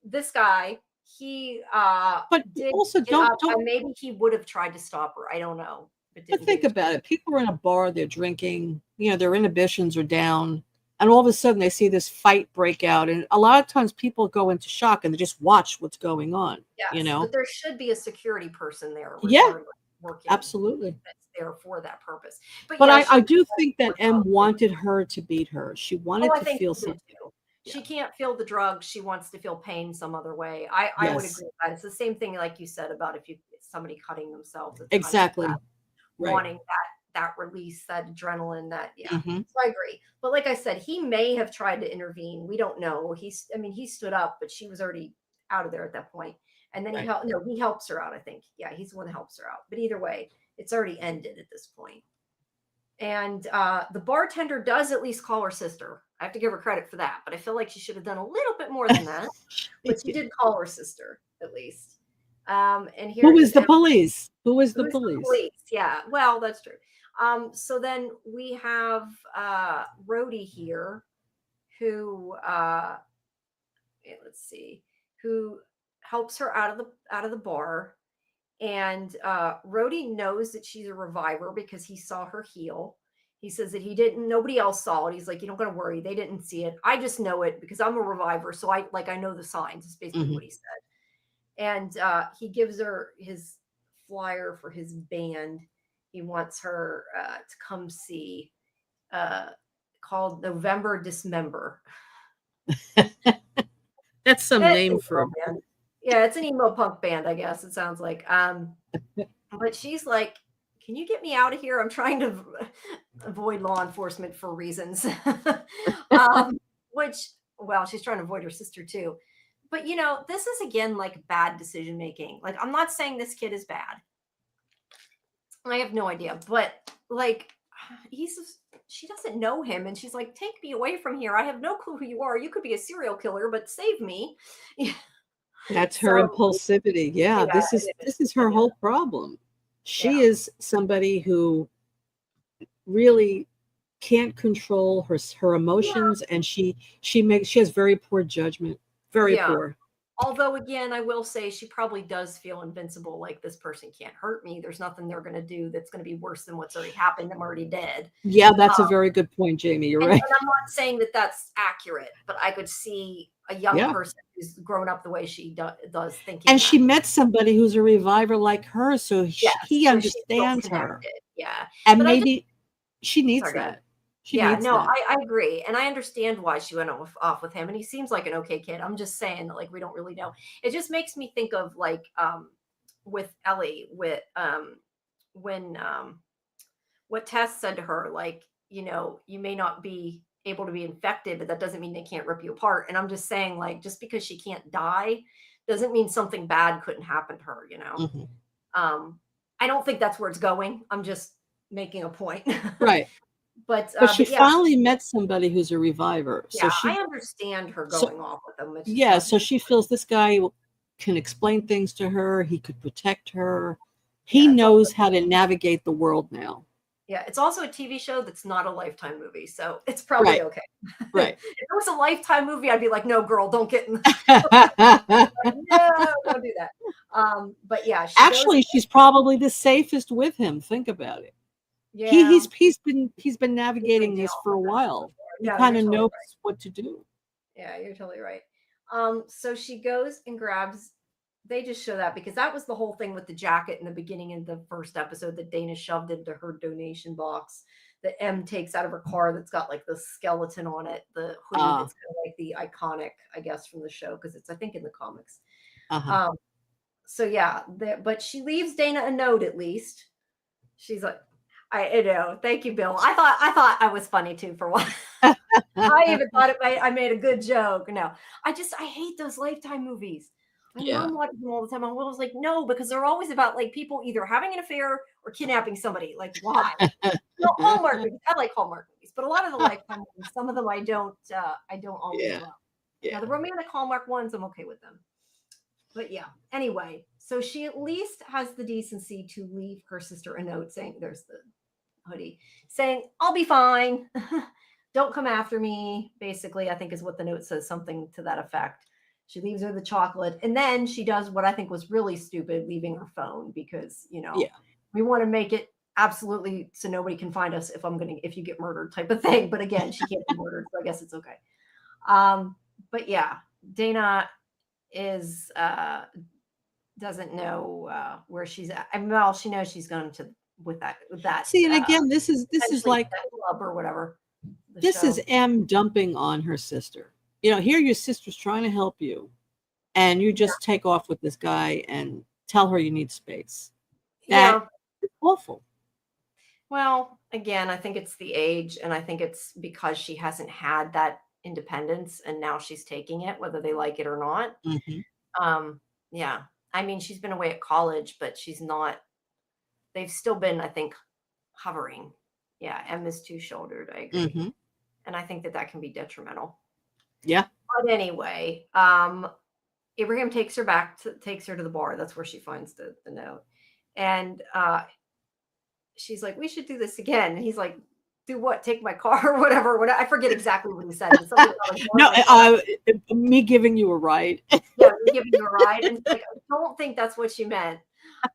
This guy, he But did also, get don't up, don't and maybe he would have tried to stop her. I don't know, but but didn't get think a chance. about it. People are in a bar, they're drinking, their inhibitions are down, and all of a sudden they see this fight break out, and a lot of times people go into shock and they just watch what's going on. You Yes, know? but there should be a security person there Yeah, regardless, working absolutely. that's there for that purpose. But But yeah, I she do think that was M out. wanted her to beat her. She Oh, wanted I to think feel she did something. too. Yeah. She can't feel the drugs. She wants to feel pain some other way. I would Yes. agree with that. It's the same thing like you said about if you somebody cutting themselves. It's kind of Exactly. Right. wanting that release, that adrenaline, that yeah. Hmm. So I agree. But like I said, he may have tried to intervene. We don't know. I mean, he stood up, but she was already out of there at that point. And then Right. he helps her out, I think. Yeah, he's the one that helps her out. But either way, it's already ended at this point. And the bartender does at least call her sister. I have to give her credit for that, but I feel like she should have done a little bit more than that. But she did call her sister at least. And here Who is is the police? Who is the who's the police? police. Yeah, well, that's true. So then we have Rhodey here, who let's see, who helps her out of the bar. And Rhodey knows that she's a reviver because he saw her heal. He says that nobody else saw it. He's like, you don't gotta worry, they didn't see it. I just know it because I'm a reviver. So I know the signs, is basically what he said. And he gives her his flyer for his band. He wants her to come see, called November Dismember. That's some It's name an for a emo band. Yeah, it's an emo punk band, I guess it sounds like. But she's like, "Can you get me out of here? I'm trying to avoid law enforcement for reasons." Which, well, she's trying to avoid her sister too. But this is again like bad decision making. Like, I'm not saying this kid is bad. I have no idea, but like, she doesn't know him, and she's like, "Take me away from here. I have no clue who you are. You could be a serial killer, but save me." That's her So impulsivity. Yeah, yeah, this is it this is. is her Yeah, whole problem. She yeah, is somebody who really can't control her yeah, emotions, and she has very poor judgment. Very yeah. poor. Although again, I will say she probably does feel invincible. Like, this person can't hurt me. There's nothing they're going to do that's going to be worse than what's already happened. I'm already dead. Yeah, that's a very good point, Jamie. You're And right. I'm not saying that that's accurate, but I could see a young Yeah. person who's grown up the way she does thinking And that. she met somebody who's a reviver like her, so Yes, he so she feels understands her. connected. Yeah, And but maybe she needs sorry, go ahead. that. She Yeah, needs no, that. I agree, and I understand why she went off with him, and he seems like an okay kid. I'm just saying that, like, we don't really know. It just makes me think of like with Ellie, when what Tess said to her, like, you may not be able to be infected, but that doesn't mean they can't rip you apart. And I'm just saying, like, just because she can't die doesn't mean something bad couldn't happen to her. Mhm. I don't think that's where it's going. I'm just making a point. Right. But But she but yeah, finally met somebody who's a reviver. So yeah, I she understand her so going off with him. It's just yeah, like, so she feels this guy can explain things to her, he could protect her. He yeah, knows how to navigate the world now. it's also a TV show that's not a Lifetime movie, so it's probably Right. okay. Right. If it was a Lifetime movie, I'd be like, no, girl, don't get in. Like, no, don't do that. But yeah, she goes. Actually, she's probably the safest with him. Think about it. Yeah, He's been navigating this for a while. He yeah, kind you're of totally knows right. what to do. Yeah, you're totally right. So she goes and grabs. They just show that because that was the whole thing with the jacket in the beginning of the first episode that Dana shoved into her donation box that M takes out of her car that's got like the skeleton on it, the hoodie that's kind of like the iconic, I guess, from the show because it's, I think, in the comics. Uh-huh. So yeah, but she leaves Dana a note at least. She's like, I know, thank you, Bill. I thought I was funny too for one. I even thought I made a good joke. No, I hate those Lifetime movies. My Yeah. mom watches them all the time. My mom was like, no, because they're always about like people either having an affair or kidnapping somebody. Like, why? No, Hallmark movies. I like Hallmark movies, but a lot of the Lifetime movies, some of them I don't always Yeah. love. Yeah. Now the romantic Hallmark ones, I'm okay with them. But yeah, anyway, so she at least has the decency to leave her sister a note saying, there's the hoodie, saying, I'll be fine. Don't come after me. Basically, I think is what the note says, something to that effect. She leaves her the chocolate, and then she does what I think was really stupid, leaving her phone because Yeah. we want to make it absolutely so nobody can find us if you get murdered type of thing. But again, she can't be murdered, so I guess it's okay. But yeah, Dana is doesn't know where she's at. I mean, well, she knows she's going to with that. See, and again, this is like that club or whatever. This is M dumping on her sister. Here your sister's trying to help you, and you just take off with this guy and tell her you need space. That's awful. Well, again, I think it's the age, and I think it's because she hasn't had that independence, and now she's taking it, whether they like it or not. Mhm. Yeah, I mean, she's been away at college, but she's not. They've still been, I think, hovering. Yeah, M is two-shouldered. I agree, Mm-hmm. and I think that can be detrimental. Yeah. But anyway, Abraham takes her to the bar. That's where she finds the note, and she's like, "We should do this again." And he's like, "Do what? Take my car or whatever." What I forget exactly what he said, but something about like, No, me giving you a ride. yeah, me giving you a ride, and like, I don't think that's what she meant.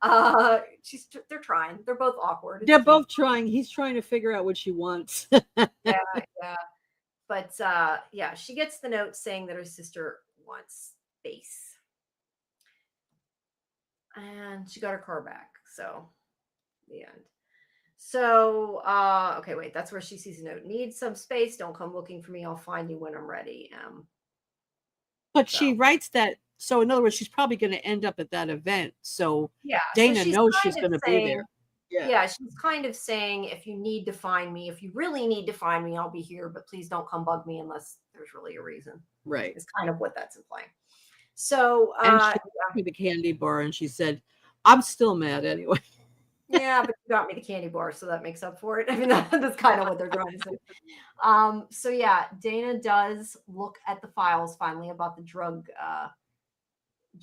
They're trying. They're both awkward. They're both trying. He's trying to figure out what she wants. Yeah, yeah. But yeah, she gets the note saying that her sister wants space, and she got her car back. So the end. So okay, wait, that's where she sees a note. Need some space. Don't come looking for me. I'll find you when I'm ready. But she writes that. So in other words, she's probably going to end up at that event. So yeah, Dana so knows she's going to be there. Yeah, she's kind of saying, if you need to find me, if you really need to find me, I'll be here, but please don't come bug me unless there's really a reason. Right. It's kind of what that's implying. So and she got me the candy bar, and she said, "I'm still mad anyway." Yeah, but you got me the candy bar, so that makes up for it. I mean, that's kind of what they're trying to say. So yeah, Dana does look at the files finally about the drug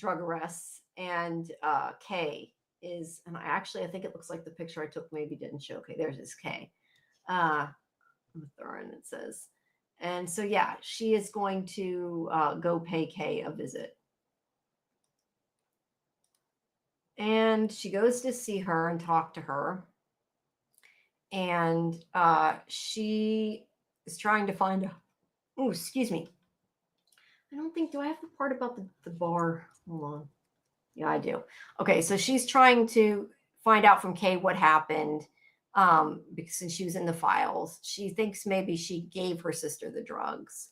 arrests, and Kay is, and I think it looks like the picture I took maybe didn't show. Okay, there's his Kay. I'm throwing it says, and so yeah, she is going to go pay Kay a visit. And she goes to see her and talk to her. And she is trying to find oh, excuse me. I don't think, do I have the part about the bar? Hold on. Yeah, I do. Okay, so she's trying to find out from Kay what happened because since she was in the files, she thinks maybe she gave her sister the drugs.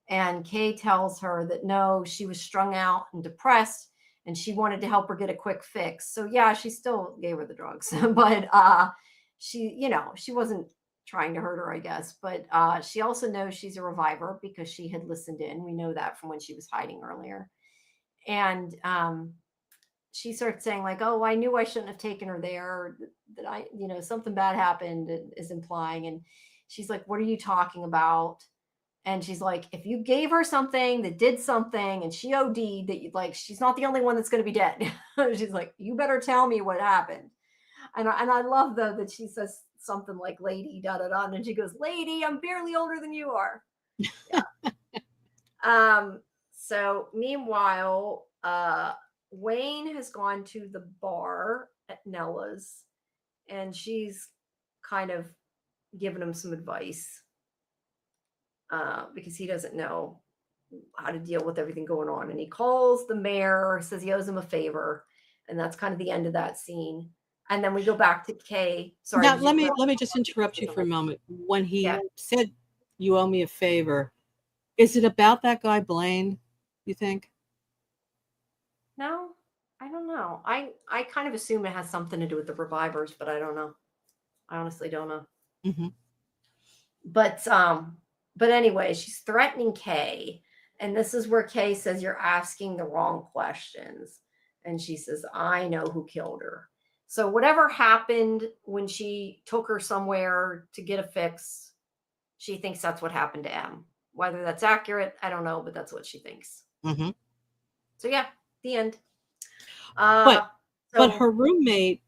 And Kay tells her that no, she was strung out and depressed, and she wanted to help her get a quick fix. So yeah, she still gave her the drugs, but she wasn't trying to hurt her, I guess. But she also knows she's a reviver because she had listened in. We know that from when she was hiding earlier. And she starts saying like, "Oh, I knew I shouldn't have taken her there. That I, something bad happened," is implying. And she's like, "What are you talking about?" And she's like, if you gave her something that did something and she OD'd, that you like, she's not the only one that's going to be dead. She's like, you better tell me what happened. And I love though that she says something like, "Lady, da da da," and she goes, "Lady, I'm barely older than you are." Yeah. So meanwhile, Wayne has gone to the bar at Nella's, and she's kind of giving him some advice. Because he doesn't know how to deal with everything going on. And he calls the mayor, says he owes him a favor. And that's kind of the end of that scene. And then we go back to Kay. Sorry. Now, let me just interrupt you for a moment. When he said, "You owe me a favor," is it about that guy, Blaine, you think? No, I don't know. I kind of assume it has something to do with the revivers, but I don't know. I honestly don't know. Mm-hmm. But anyway, she's threatening Kay. And this is where Kay says, "You're asking the wrong questions." And she says, "I know who killed her." So whatever happened when she took her somewhere to get a fix, she thinks that's what happened to M. Whether that's accurate, I don't know, but that's what she thinks. Mm-hmm. So yeah, the end. But her roommate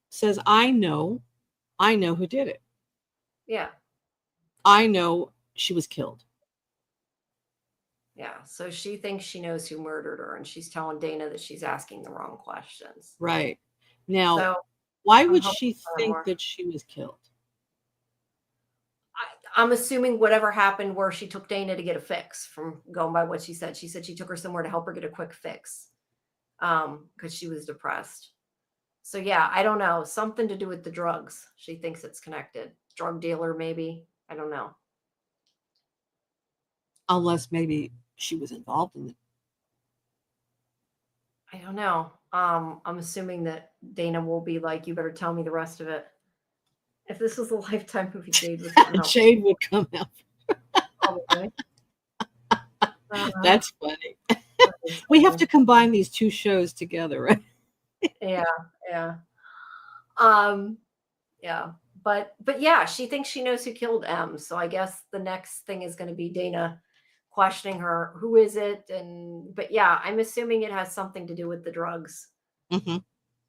says, I know who did it. Yeah. I know she was killed. Yeah, so she thinks she knows who murdered her, and she's telling Dana that she's asking the wrong questions. Right. Now, why would she think that she was killed? I'm assuming whatever happened where she took Dana to get a fix, from going by what she said. She said she took her somewhere to help her get a quick fix because she was depressed. So yeah, I don't know. Something to do with the drugs. She thinks it's connected. Drug dealer, maybe. I don't know. Unless maybe she was involved in it. I don't know. I'm assuming that Dana will be like, "You better tell me the rest of it." If this was a Lifetime movie, Jade would come out. Probably. Probably. That's funny. We have to combine these two shows together, right? Yeah, yeah. Um, yeah. But yeah, she thinks she knows who killed M. So I guess the next thing is going to be Dana questioning her, who is it? And but yeah, I'm assuming it has something to do with the drugs. Hmm.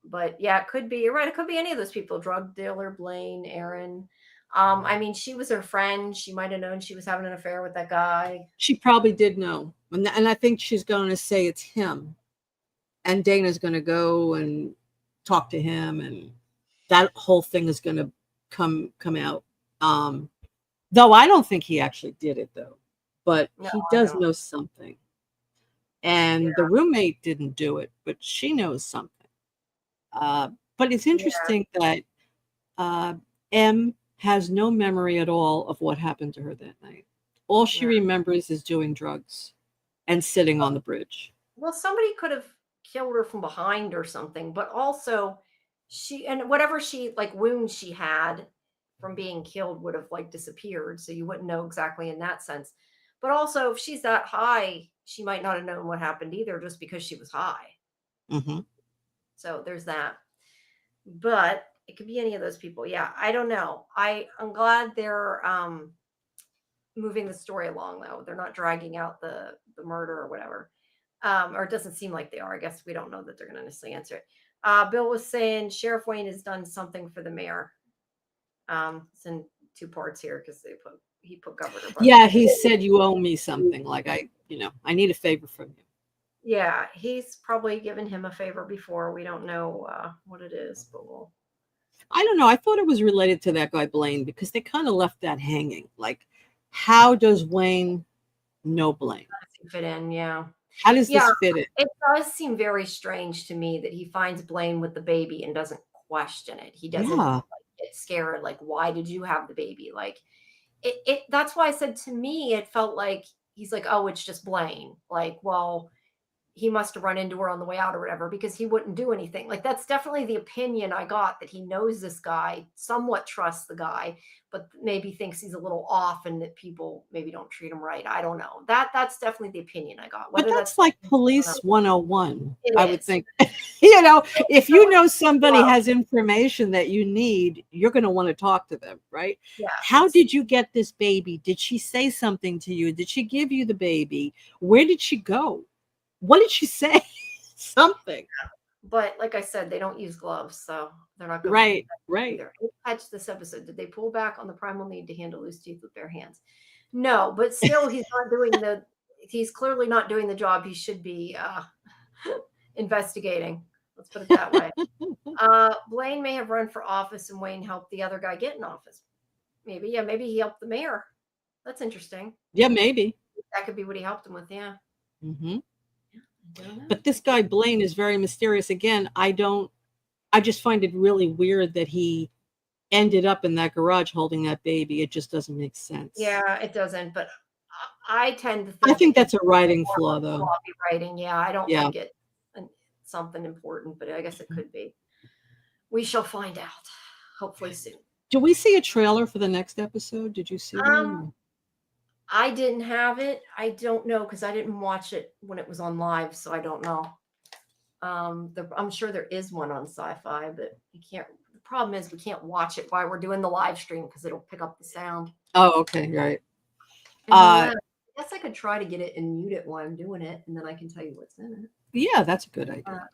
But yeah, it could be. You're right. It could be any of those people: drug dealer, Blaine, Aaron. I mean, she was her friend. She might have known she was having an affair with that guy. She probably did know. And I think she's going to say it's him. And Dana's going to go and talk to him. And that whole thing is going to come out. Though I don't think he actually did it, though. But No, he I does don't. know something. And the roommate didn't do it, but she knows something. But it's Yeah, interesting that uh, M has no memory at all of what happened to her that night. All she yeah. remembers is doing drugs and sitting on the bridge. Well, somebody could have killed her from behind or something, but also she and whatever she like wounds she had from being killed would have like disappeared. So you wouldn't know exactly in that sense. But also, if she's that high, she might not have known what happened either just because she was high. Hmm. So there's that. But it could be any of those people. Yeah, I don't know. I'm glad they're moving the story along though. They're not dragging out the murder or whatever. Or it doesn't seem like they are. I guess we don't know that they're going to necessarily answer it. Bill was saying Sheriff Wayne has done something for the mayor. It's in two parts here because he put governor, but Yeah, he said you owe me something. Like I need a favor from you. yeah, he's probably given him a favor before. We don't know what it is, but we'll I don't know. I thought it was related to that guy Blaine because they kind of left that hanging. Like, how does Wayne know Blaine? fit in. Yeah, How does yeah. this fit in? It does seem very strange to me that he finds Blaine with the baby and doesn't question it. He doesn't Yeah. like, get scared. Like, why did you have the baby? Like, it. That's why I said to me, it felt like he's like, oh, it's just Blaine. Like, well, he must have run into her on the way out or whatever because he wouldn't do anything. Like that's definitely the opinion I got that he knows this guy, somewhat trusts the guy, but maybe thinks he's a little off and that people maybe don't treat him right. I don't know. That's definitely the opinion I got. But Whether that's that's like police 101, it I would is. think. If you know somebody Well, has information that you need, you're going to want to talk to them, right? yeah, How did you get this baby? Did she say something to you? Did she give you the baby? Where did she go? What did she say? Something. but like I said, they don't use gloves, so they're not going to be Right, right. either. Catch this episode. Did they pull back on the primal need to handle loose teeth with bare hands? No, but still, he's not doing the. He's clearly not doing the job he should be investigating. Let's put it that way. Blaine may have run for office, and Wayne helped the other guy get in office. Maybe, yeah, maybe he helped the mayor. That's interesting. Yeah, maybe. That could be what he helped him with. Yeah. Hmm. I don't know. But this guy Blaine is very mysterious. Again, I just find it really weird that he ended up in that garage holding that baby. It just doesn't make sense. Yeah, it doesn't. But I tend to I think think it could that's a writing more flaw, of a though. sloppy writing. Yeah, I don't Yeah. think it's something important, but I guess it could be. We shall find out. Hopefully soon. Do we see a trailer for the next episode? Did you see Um, one? I didn't have it. I don't know because I didn't watch it when it was on live, so I don't know. I'm sure there is one on Sci-Fi, but you can't. The problem is we can't watch it while we're doing the live stream because it'll pick up the sound. Oh, okay, right. I guess I could try to get it and mute it while I'm doing it, and then I can tell you what's in it. Yeah, that's a good idea.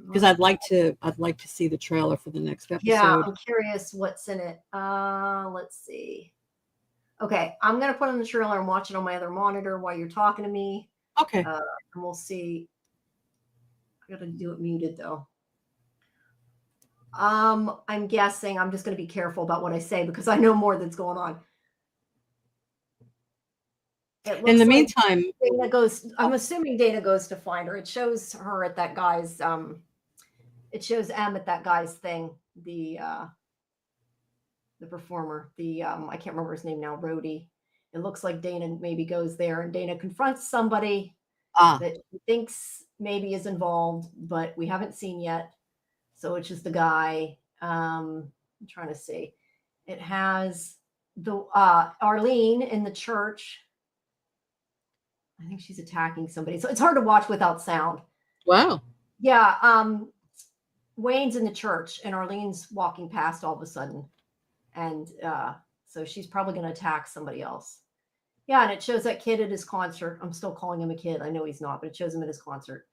Because I'd like to see the trailer for the next episode. Yeah, I'm curious what's in it. Let's see. Okay, I'm gonna put on the trailer and watch it on my other monitor while you're talking to me. Okay. And we'll see. I gotta do it muted though. I'm guessing I'm just gonna be careful about what I say because I know more that's going on. In the meantime, Dana goes. I'm assuming Dana goes to find her. It shows her at that guy's. It shows M at that guy's thing. The performer. I can't remember his name now. Rhodey. It looks like Dana maybe goes there, and Dana confronts somebody that he thinks maybe is involved, but we haven't seen yet. So it's just a guy. I'm trying to see. It has the Arlene in the church. I think she's attacking somebody. So it's hard to watch without sound. Wow. Yeah. Wayne's in the church and Arlene's walking past all of a sudden. And so she's probably going to attack somebody else. Yeah. And it shows that kid at his concert. I'm still calling him a kid. I know he's not, but it shows him at his concert.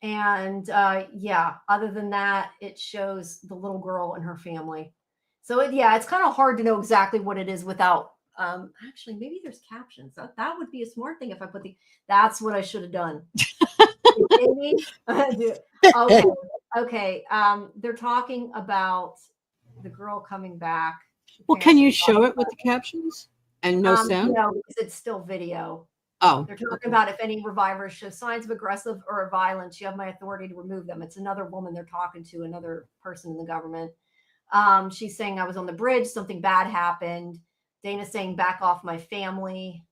Yeah, other than that, it shows the little girl and her family. So it's kind of hard to know exactly what it is without actually maybe there's captions. That would be a smart thing if I put that's what I should have done. Maybe. Okay. They're talking about the girl coming back. Well, can you show it with the captions and no sound? No, because it's still video. Oh, they're talking about if any revivers show signs of aggressive or violence, you have my authority to remove them. It's another woman they're talking to, another person in the government. She's saying I was on the bridge, something bad happened. Dana's saying back off my family.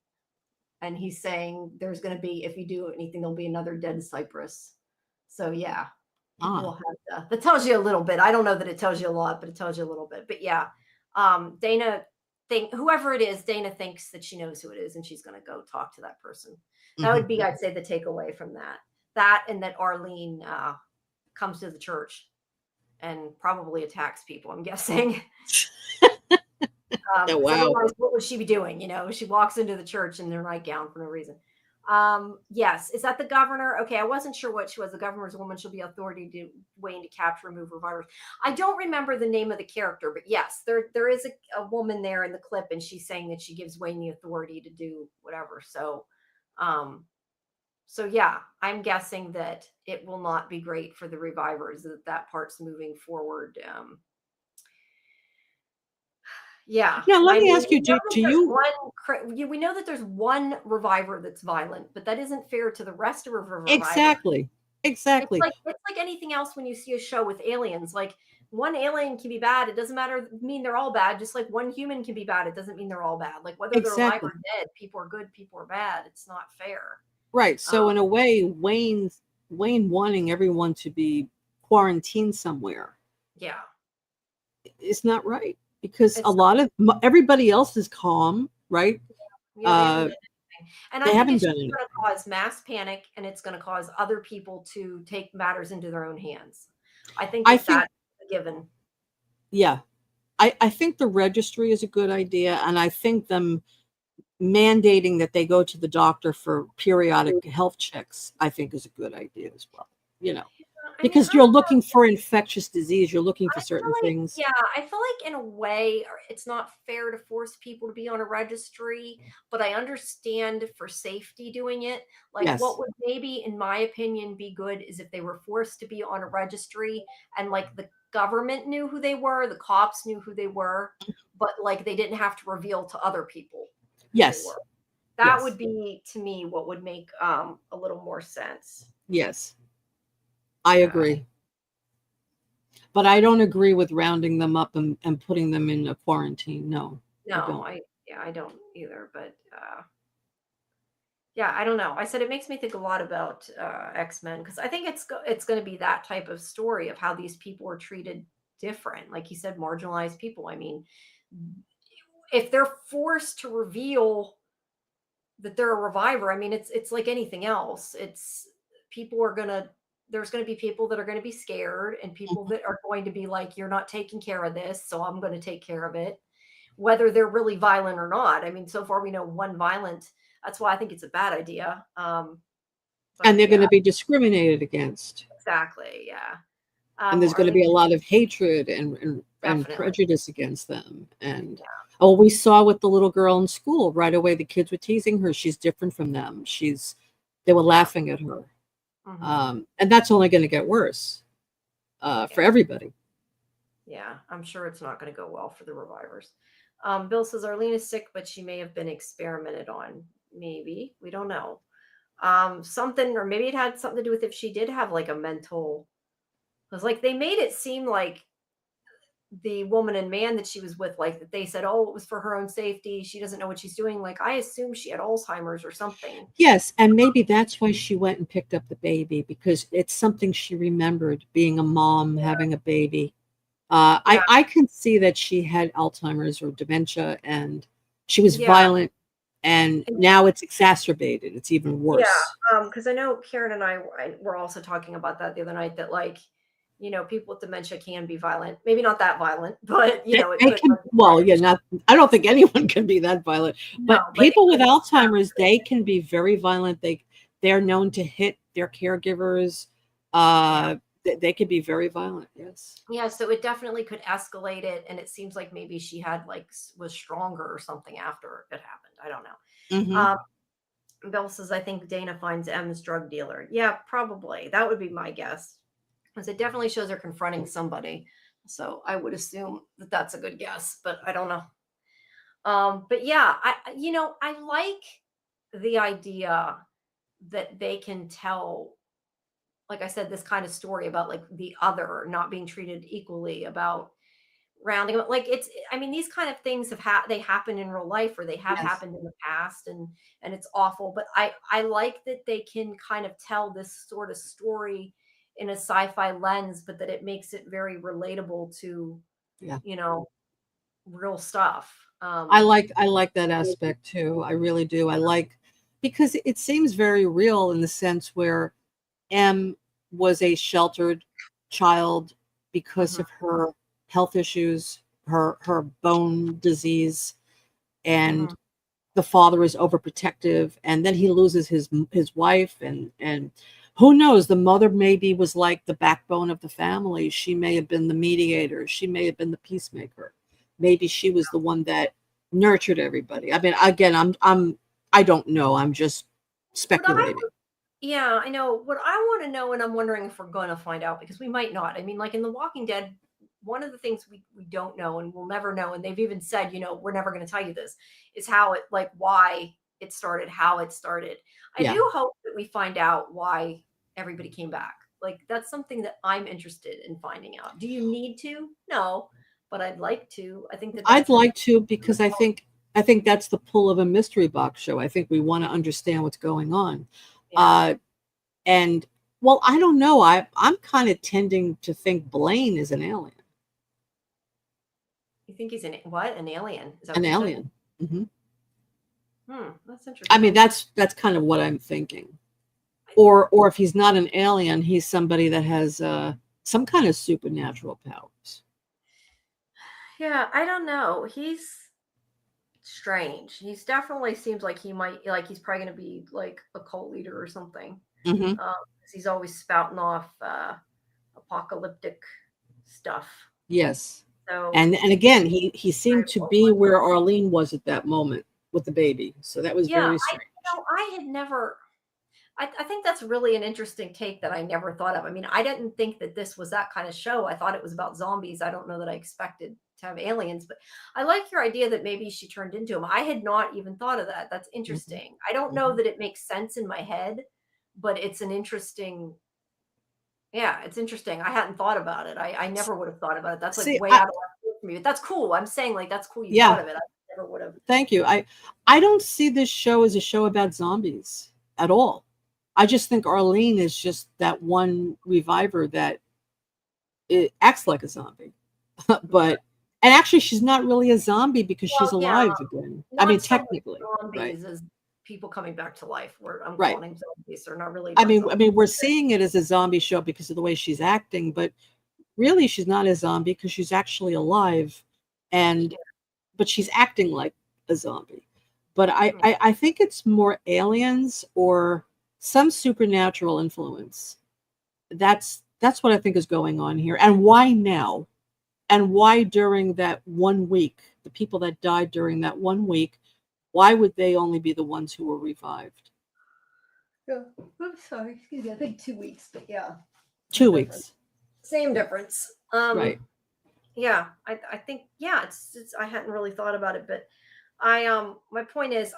And he's saying there's going to be, if you do anything, there'll be another dead Cypress. So yeah, we'll have that tells you a little bit. I don't know that it tells you a lot, but it tells you a little bit. But yeah, Dana whoever it is, Dana thinks that she knows who it is and she's going to go talk to that person. That would be, I'd say, the takeaway from that and that Arlene comes to the church and probably attacks people, I'm guessing. Oh, wow. What would she be doing? She walks into the church in their nightgown for no reason. Yes. Is that the governor? Okay. I wasn't sure what she was. The governor's woman. She'll be authority to Wayne to capture, remove revivers. I don't remember the name of the character, but yes, there is a woman there in the clip and she's saying that she gives Wayne the authority to do whatever. So yeah, I'm guessing that it will not be great for the revivers, that part's moving forward. Yeah. Let me ask you, do you? We know that there's one reviver that's violent, but that isn't fair to the rest of the revivers. Exactly. It's like anything else when you see a show with aliens. Like one alien can be bad. It doesn't mean they're all bad. Just like one human can be bad. It doesn't mean they're all bad. Like whether they're alive or dead, people are good, people are bad. It's not fair. Right. So in a way, Wayne wanting everyone to be quarantined somewhere. Yeah. It's not right. Because everybody else is calm, right? Yeah, and I think it's going to cause mass panic, and it's going to cause other people to take matters into their own hands. I think that's a given. Yeah, I think the registry is a good idea, and I think them mandating that they go to the doctor for periodic health checks, I think is a good idea as well. Because you're looking for infectious disease, you're looking for certain things. Yeah, I feel like in a way, it's not fair to force people to be on a registry, but I understand for safety doing it. Like what would maybe, in my opinion, be good is if they were forced to be on a registry and like the government knew who they were, the cops knew who they were, but like they didn't have to reveal to other people. Yes. That would be, to me, what would make a little more sense. Yes. I agree. But I don't agree with rounding them up and putting them in a quarantine. No, I don't either. But I don't know. I said it makes me think a lot about X-Men because I think it's going to be that type of story of how these people are treated different. Like you said, marginalized people. I mean, if they're forced to reveal that they're a reviver, I mean, it's like anything else. There's going to be people that are going to be scared and people that are going to be like, you're not taking care of this, so I'm going to take care of it, whether they're really violent or not. I mean, so far we know one violent. That's why I think it's a bad idea. And they're going to be discriminated against. Exactly, yeah. And there's going to be a lot of hatred and prejudice against them. And we saw with the little girl in school right away, the kids were teasing her. She's different from them. They were laughing at her. And that's only going to get worse for everybody. Yeah, I'm sure it's not going to go well for the revivers. Bill says Arlene is sick, but she may have been experimented on. Maybe. We don't know. Something, or maybe it had something to do with if she did have like a mental. It was like they made it seem like the woman and man that she was with, like that they said, oh, it was for her own safety. She doesn't know what she's doing. Like I assume she had Alzheimer's or something. Yes. And maybe that's why she went and picked up the baby, because it's something she remembered, being a mom, having a baby. I can see that she had Alzheimer's or dementia and she was violent And now it's exacerbated. It's even Yeah, worse. because I know Karen and I were also talking about that the other night, that, like, people with dementia can be violent. Maybe not that violent, but, it They could, can, like, well, yeah, not, I don't think anyone can be that violent, no, but but it people with could Alzheimer's, they can be very violent. They're known to hit their caregivers. yeah. They can be very violent. Yes. Yeah, so it definitely could escalate it, and it seems like maybe she had, like, was stronger or something after it happened. I don't know. Hmm. Um, Bill says, I think Dana finds M's drug dealer. Yeah, probably. That would be my guess. Because it definitely shows her confronting somebody. So I would assume that that's a good guess, but I don't know. But yeah, I like the idea that they can tell, like I said, this kind of story about, like, the other not being treated equally, about rounding up, like, I mean, these kind of things they happen in real life, or they have Yes. happened in the past, and it's awful, but I like that they can kind of tell this sort of story in a sci-fi lens, but that it makes it very relatable to, Yeah. you know real stuff. I like that aspect too. I really do. I like, because it seems very real in the sense where M was a sheltered child because Mhm, of her health issues, her bone disease, and mhm. the father is overprotective, and then he loses his wife, and who knows, the mother maybe was like the backbone of the family. She may have been the mediator, she may have been the peacemaker, maybe she was the one that nurtured everybody. I mean, again, I don't know, I'm just What I speculating. Yeah, I know. What I want to know, and I'm wondering if we're going to find out, because we might not. I mean, like in The Walking Dead, one of the things we don't know and we'll never know, and they've even said, we're never going to tell you this, is how it, like, why it started, how it started. I Yeah, do hope that we find out why everybody came back. Like, that's something that I'm interested in finding out. Do you need to? No, but I'd like to. I think that I'd that's an like to, because I think that's the pull of a mystery box show. I think we want to understand what's going on. yeah. uh and well, I don't know, I'm kind of tending to think Blaine is an alien. You think he's an alien? Is that An what you said? alien. Hmm. That's I mean, interesting. that's kind of what I'm thinking. I- Or if he's not an alien, he's somebody that has some kind of supernatural powers. Yeah, I don't know. He's strange. He's definitely seems like he might, like, he's probably going to be like a cult leader or something. Hmm. 'Cause he's always spouting off apocalyptic stuff. Yes. So And again, he I, seemed to be where Arlene was at that moment with the baby. So that was yeah, very strange. I had never. I think that's really an interesting take that I never thought of. I mean, I didn't think that this was that kind of show. I thought it was about zombies. I don't know that I expected to have aliens, but I like your idea that maybe she turned into him. I had not even thought of that. That's Hmm. interesting. I don't know Hmm. that it makes sense in my head, but it's an interesting, yeah, it's interesting. I hadn't thought about it. I never would have thought about it. That's like See, way out of left field for me. But that's cool. I'm saying, like, that's cool you yeah, thought of it. I never would have. thank you. I don't see this show as a show about zombies at all. I just think Arlene is just that one reviver that it acts like a zombie. Okay. But and actually she's not really a zombie because she's Well, yeah, alive again. I mean, not so much technically, right? zombies as people coming back to life. Where I'm Right. calling them zombies. They're not really I about mean, zombies. we're seeing it as a zombie show because of the way she's acting, but really she's not a zombie because she's actually alive, and Yeah. but she's acting like a zombie. But Yeah. I think it's more aliens or some supernatural influence. That's what I think is going on here. And why now? And why during that 1 week, the people that died during that 1 week, why would they only be the ones who were revived? Yeah. I'm sorry. Excuse me. I think 2 weeks, but yeah, same Two difference. weeks. Same difference. Right. Yeah, I think, yeah, it's I hadn't really thought about it, but my point is,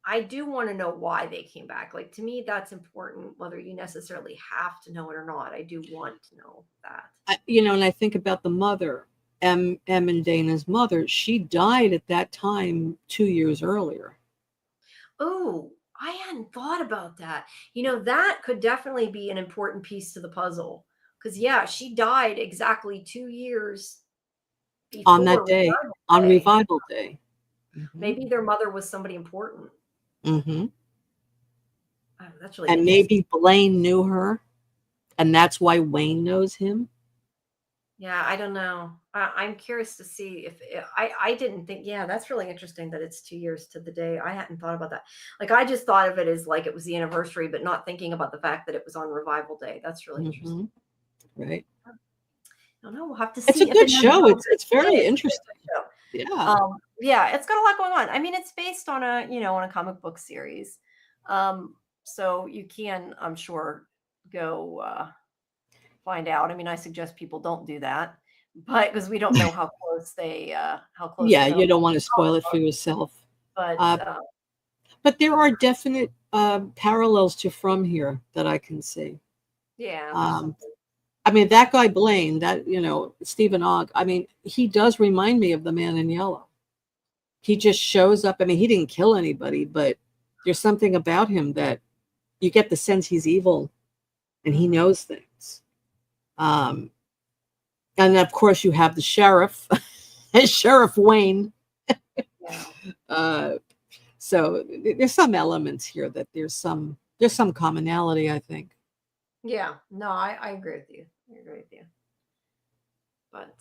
I do want to know why they came back. Like, to me, that's important, whether you necessarily have to know it or not. I do want to know that. And I think about the mother, M and Dana's mother. She died at that time 2 years earlier. Oh, I hadn't thought about that. That could definitely be an important piece to the puzzle. Because, yeah, she died exactly 2 years On that before day, Revival on Day. Revival Day. Hmm. Maybe their mother was somebody important. Hmm. Oh, that's really And interesting. maybe Blaine knew her, and that's why Wayne knows him. Yeah, I don't know. I'm curious to see if I didn't think. Yeah, that's really interesting that it's 2 years to the day. I hadn't thought about that. Like I just thought of it as like it was the anniversary, but not thinking about the fact that it was on Revival Day. That's really interesting. Hmm. Right. I don't know. We'll have to It's a see if it good knows show. about It's it. Yeah, very it's a very interesting. good show. Yeah. Yeah, it's got a lot going on. I mean, it's based on a comic book series. So you can, I'm sure, go find out. I mean, I suggest people don't do that, but because we don't know how close Yeah, they're going to you don't hold want the to spoil comic it for book. yourself. But Uh, but there are definite parallels to From Here that I can see. yeah, there's Um, something. I mean, that guy Blaine, that Stephen Ogg. I mean, he does remind me of the Man in Yellow. He just shows up. I mean, he didn't kill anybody, but there's something about him that you get the sense he's evil and he Mhm. knows things. Um, and of course, you have the sheriff, Sheriff Wayne. Yeah, Uh, so there's some elements here that there's some commonality, I think. yeah. No, I agree with you. I agree with you. But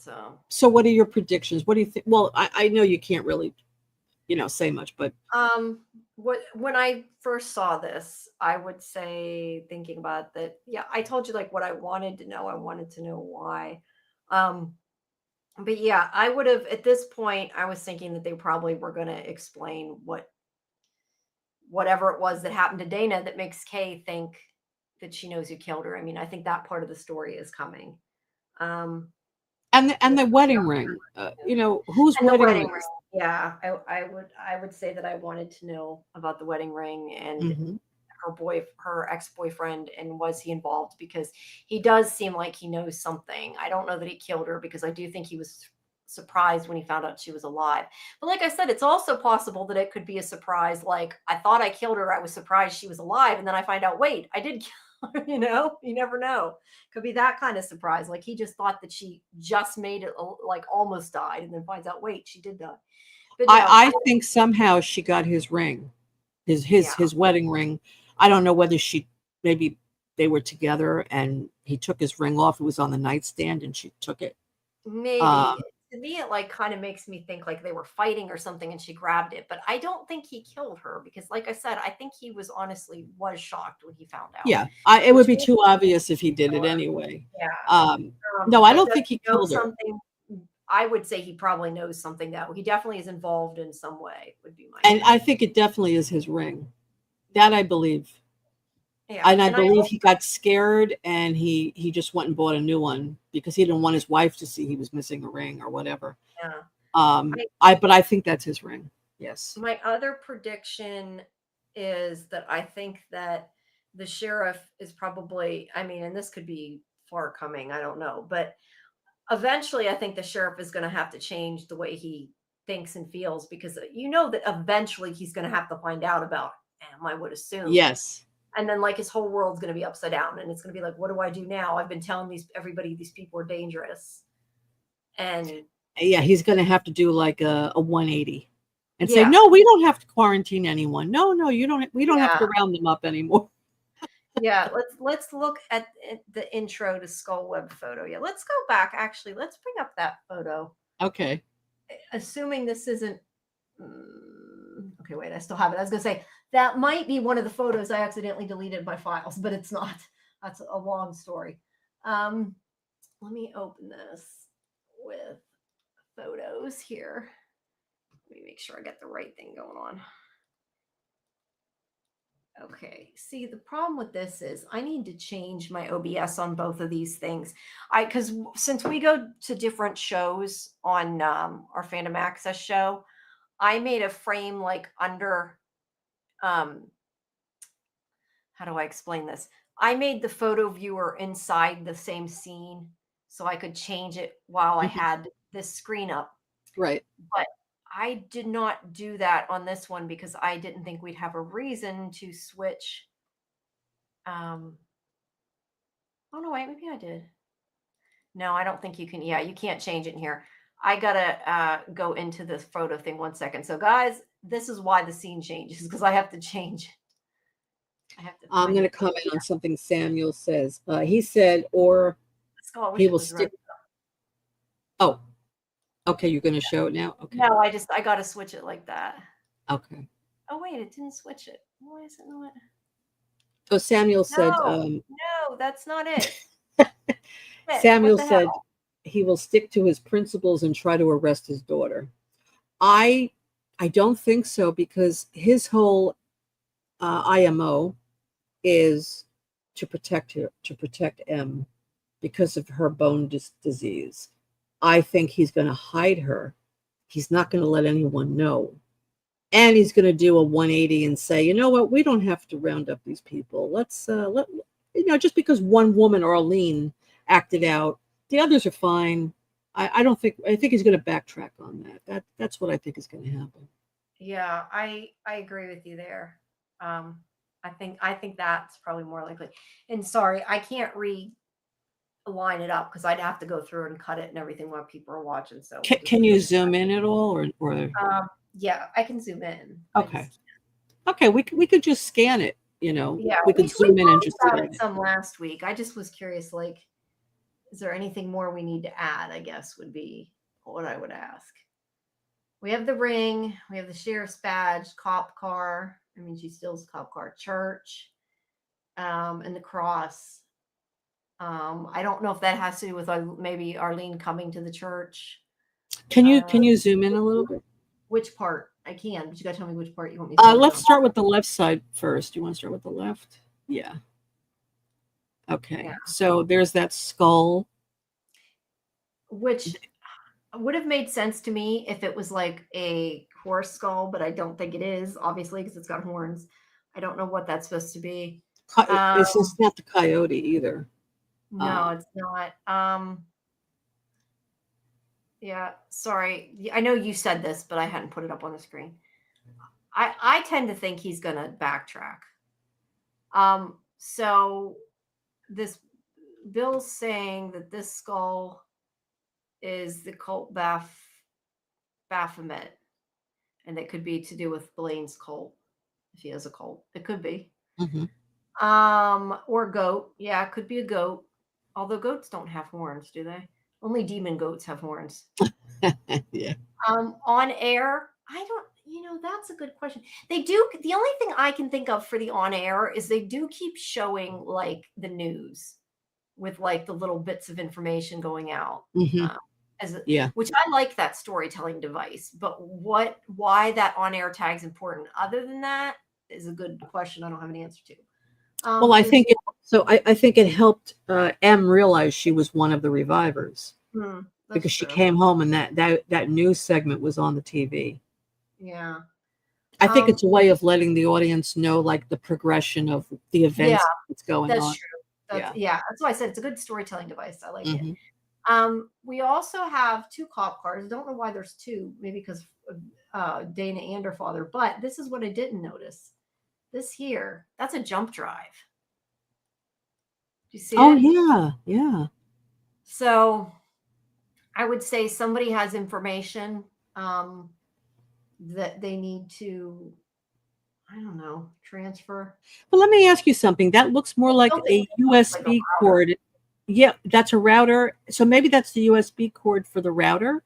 So what are your predictions? What do you think? Well, I know you can't really, say much, but um, what when I first saw this, I would say thinking about that. Yeah, I told you like what I wanted to know. I wanted to know why. Um, but yeah, I would have at this point. I was thinking that they probably were going to explain whatever it was that happened to Dana that makes Kay think that she knows who killed her. I mean, I think that part of the story is coming. Um, and yeah, the wedding ring, whose and the wedding wedding ring? ring. Yeah, I would say that I wanted to know about the wedding ring and Hmm. her ex-boyfriend, and was he involved, because he does seem like he knows something. I don't know that he killed her, because I do think he was surprised when he found out she was alive. But like I said, it's also possible that it could be a surprise, like I thought I killed her, I was surprised she was alive, and then I find out, wait, I did kill her. You never know. Could be that kind of surprise, like he just thought that she just made it, like almost died, and then finds out, wait, she did die. But no, I think somehow she got his ring, his his yeah, his wedding ring. I don't know whether maybe they were together and he took his ring off. It was on the nightstand and she took it. maybe. Um, To me, it like kind of makes me think like they were fighting or something and she grabbed it. But I don't think he killed her, because, like I said, I think he was shocked when he found out. yeah, it would Which be makes too me obvious if he did kill it her. anyway. Yeah. No, I But don't does think he he know killed her. something? I would say he probably knows something, though. He definitely is involved in some way, would be my And I guess. think it definitely is his ring. That I believe. Yeah. And I And I believe also, he got scared and he just went and bought a new one because he didn't want his wife to see he was missing a ring or whatever. yeah. But I think that's his ring. Yes. My other prediction is that I think that the sheriff is probably, I mean, and this could be far coming, I don't know, but eventually I think the sheriff is going to have to change the way he thinks and feels, because that eventually he's going to have to find out about him, I would assume. Yes. And then like his whole world's going to be upside down, and it's going to be like, what do I do now? I've been telling everybody these people are dangerous. And Yeah, he's going to have to do like a 180 and say, yeah, no, we don't have to quarantine anyone. No, no, you don't. We don't have yeah. to round them up anymore. Yeah, let's look at the intro to Skull Web photo. Yeah, let's go back. Actually, let's bring up that photo. Okay. Assuming this isn't. Okay, wait. I still have it. I was gonna say that might be one of the photos I accidentally deleted my files, but it's not. That's a long story. Um, Let me open this with photos here. Let me make sure I get the right thing going on. Okay. See, the problem with this is I need to change my OBS on both of these things. Because since we go to different shows on our Fandom Access show, I made a frame like under, um, how do I explain this? I made the photo viewer inside the same scene so I could change it while I Mhm. had this screen up. Right. But I did not do that on this one because I didn't think we'd have a reason to switch. Um, Oh no, wait, maybe I did. No, I don't think you can. Yeah, you can't change it in here. I gotta go into this photo thing 1 second. So guys, this is why the scene changes, because I have to change. I have to I'm find going to it. comment on something Samuel says. He said, or Oh, I wish he it will was red. stick. Oh, okay. You're going to show it now? Okay. No, I gotta switch it like that. Okay. Oh wait, it didn't switch it. Why is it not? So Samuel said, No, no, that's not it. What Samuel the said hell? he will stick to his principles and try to arrest his daughter. I I don't think so, because his whole IMO is to protect her, to protect M, because of her bone disease. I think he's going to hide her. He's not going to let anyone know. And he's going to do a 180 and say, you know what, we don't have to round up these people. Let's let just because one woman, Arlene, acted out, the others are fine. I think he's going to backtrack on that. That's what I think is going to happen. Yeah, I agree with you there. Um, I think that's probably more likely. And sorry, I can't line it up because I'd have to go through and cut it and everything while people are watching. So we'll just Can go. you zoom in at all, or Yeah, I can zoom in. okay, okay, we could just scan it. Yeah, we we could zoom in and talked just about scan it it. some last week. I just was curious, like, is there anything more we need to add? I guess would be what I would ask. We have the ring, we have the sheriff's badge, cop car. I mean, she steals cop car, church, and the cross. I don't know if that has to do with maybe Arlene coming to the church. Can Uh, you zoom in a little bit? which part? I can, but you gotta tell me which part you want me to zoom in Let's on. start with the left side first. You want to start with the left? Yeah. Okay. Yeah. So there's that skull. Which would have made sense to me if it was like a horse skull, but I don't think it is, obviously, because it's got horns. I don't know what that's supposed to be. It's not the coyote either. No, it's not. Yeah, sorry. I know you said this, but I hadn't put it up on the screen. I tend to think he's gonna backtrack. So this Bill's saying that this skull is the cult Baphomet, and it could be to do with Blaine's cult. If he has a cult, it could be. Mm-hmm. Or goat. Yeah, it could be a goat. Although goats don't have horns, do they? Only demon goats have horns. Yeah. On air, I don't, that's a good question. They do. The only thing I can think of for the on air is they do keep showing like the news with like the little bits of information going out. Mm-hmm. Yeah. Which I like that storytelling device, but why that on air tag's important other than that is a good question I don't have an answer to. Well, I think I think it helped M realize she was one of the revivers, because she came home and that news segment was on the TV. Yeah. I think it's a way of letting the audience know like the progression of the events that's going on. That's true. That's why I said it's a good storytelling device. I like Mm-hmm. it. We also have 2 cop cars. I don't know why there's 2, maybe because of Dana and her father, but this is what I didn't notice. This here, that's a jump drive. Do you see it? Oh yeah, yeah. So I would say somebody has information that they need to, I don't know, transfer. Well, let me ask you something. That looks more like a USB cord. Yeah, that's a router. So maybe that's the USB cord for the router.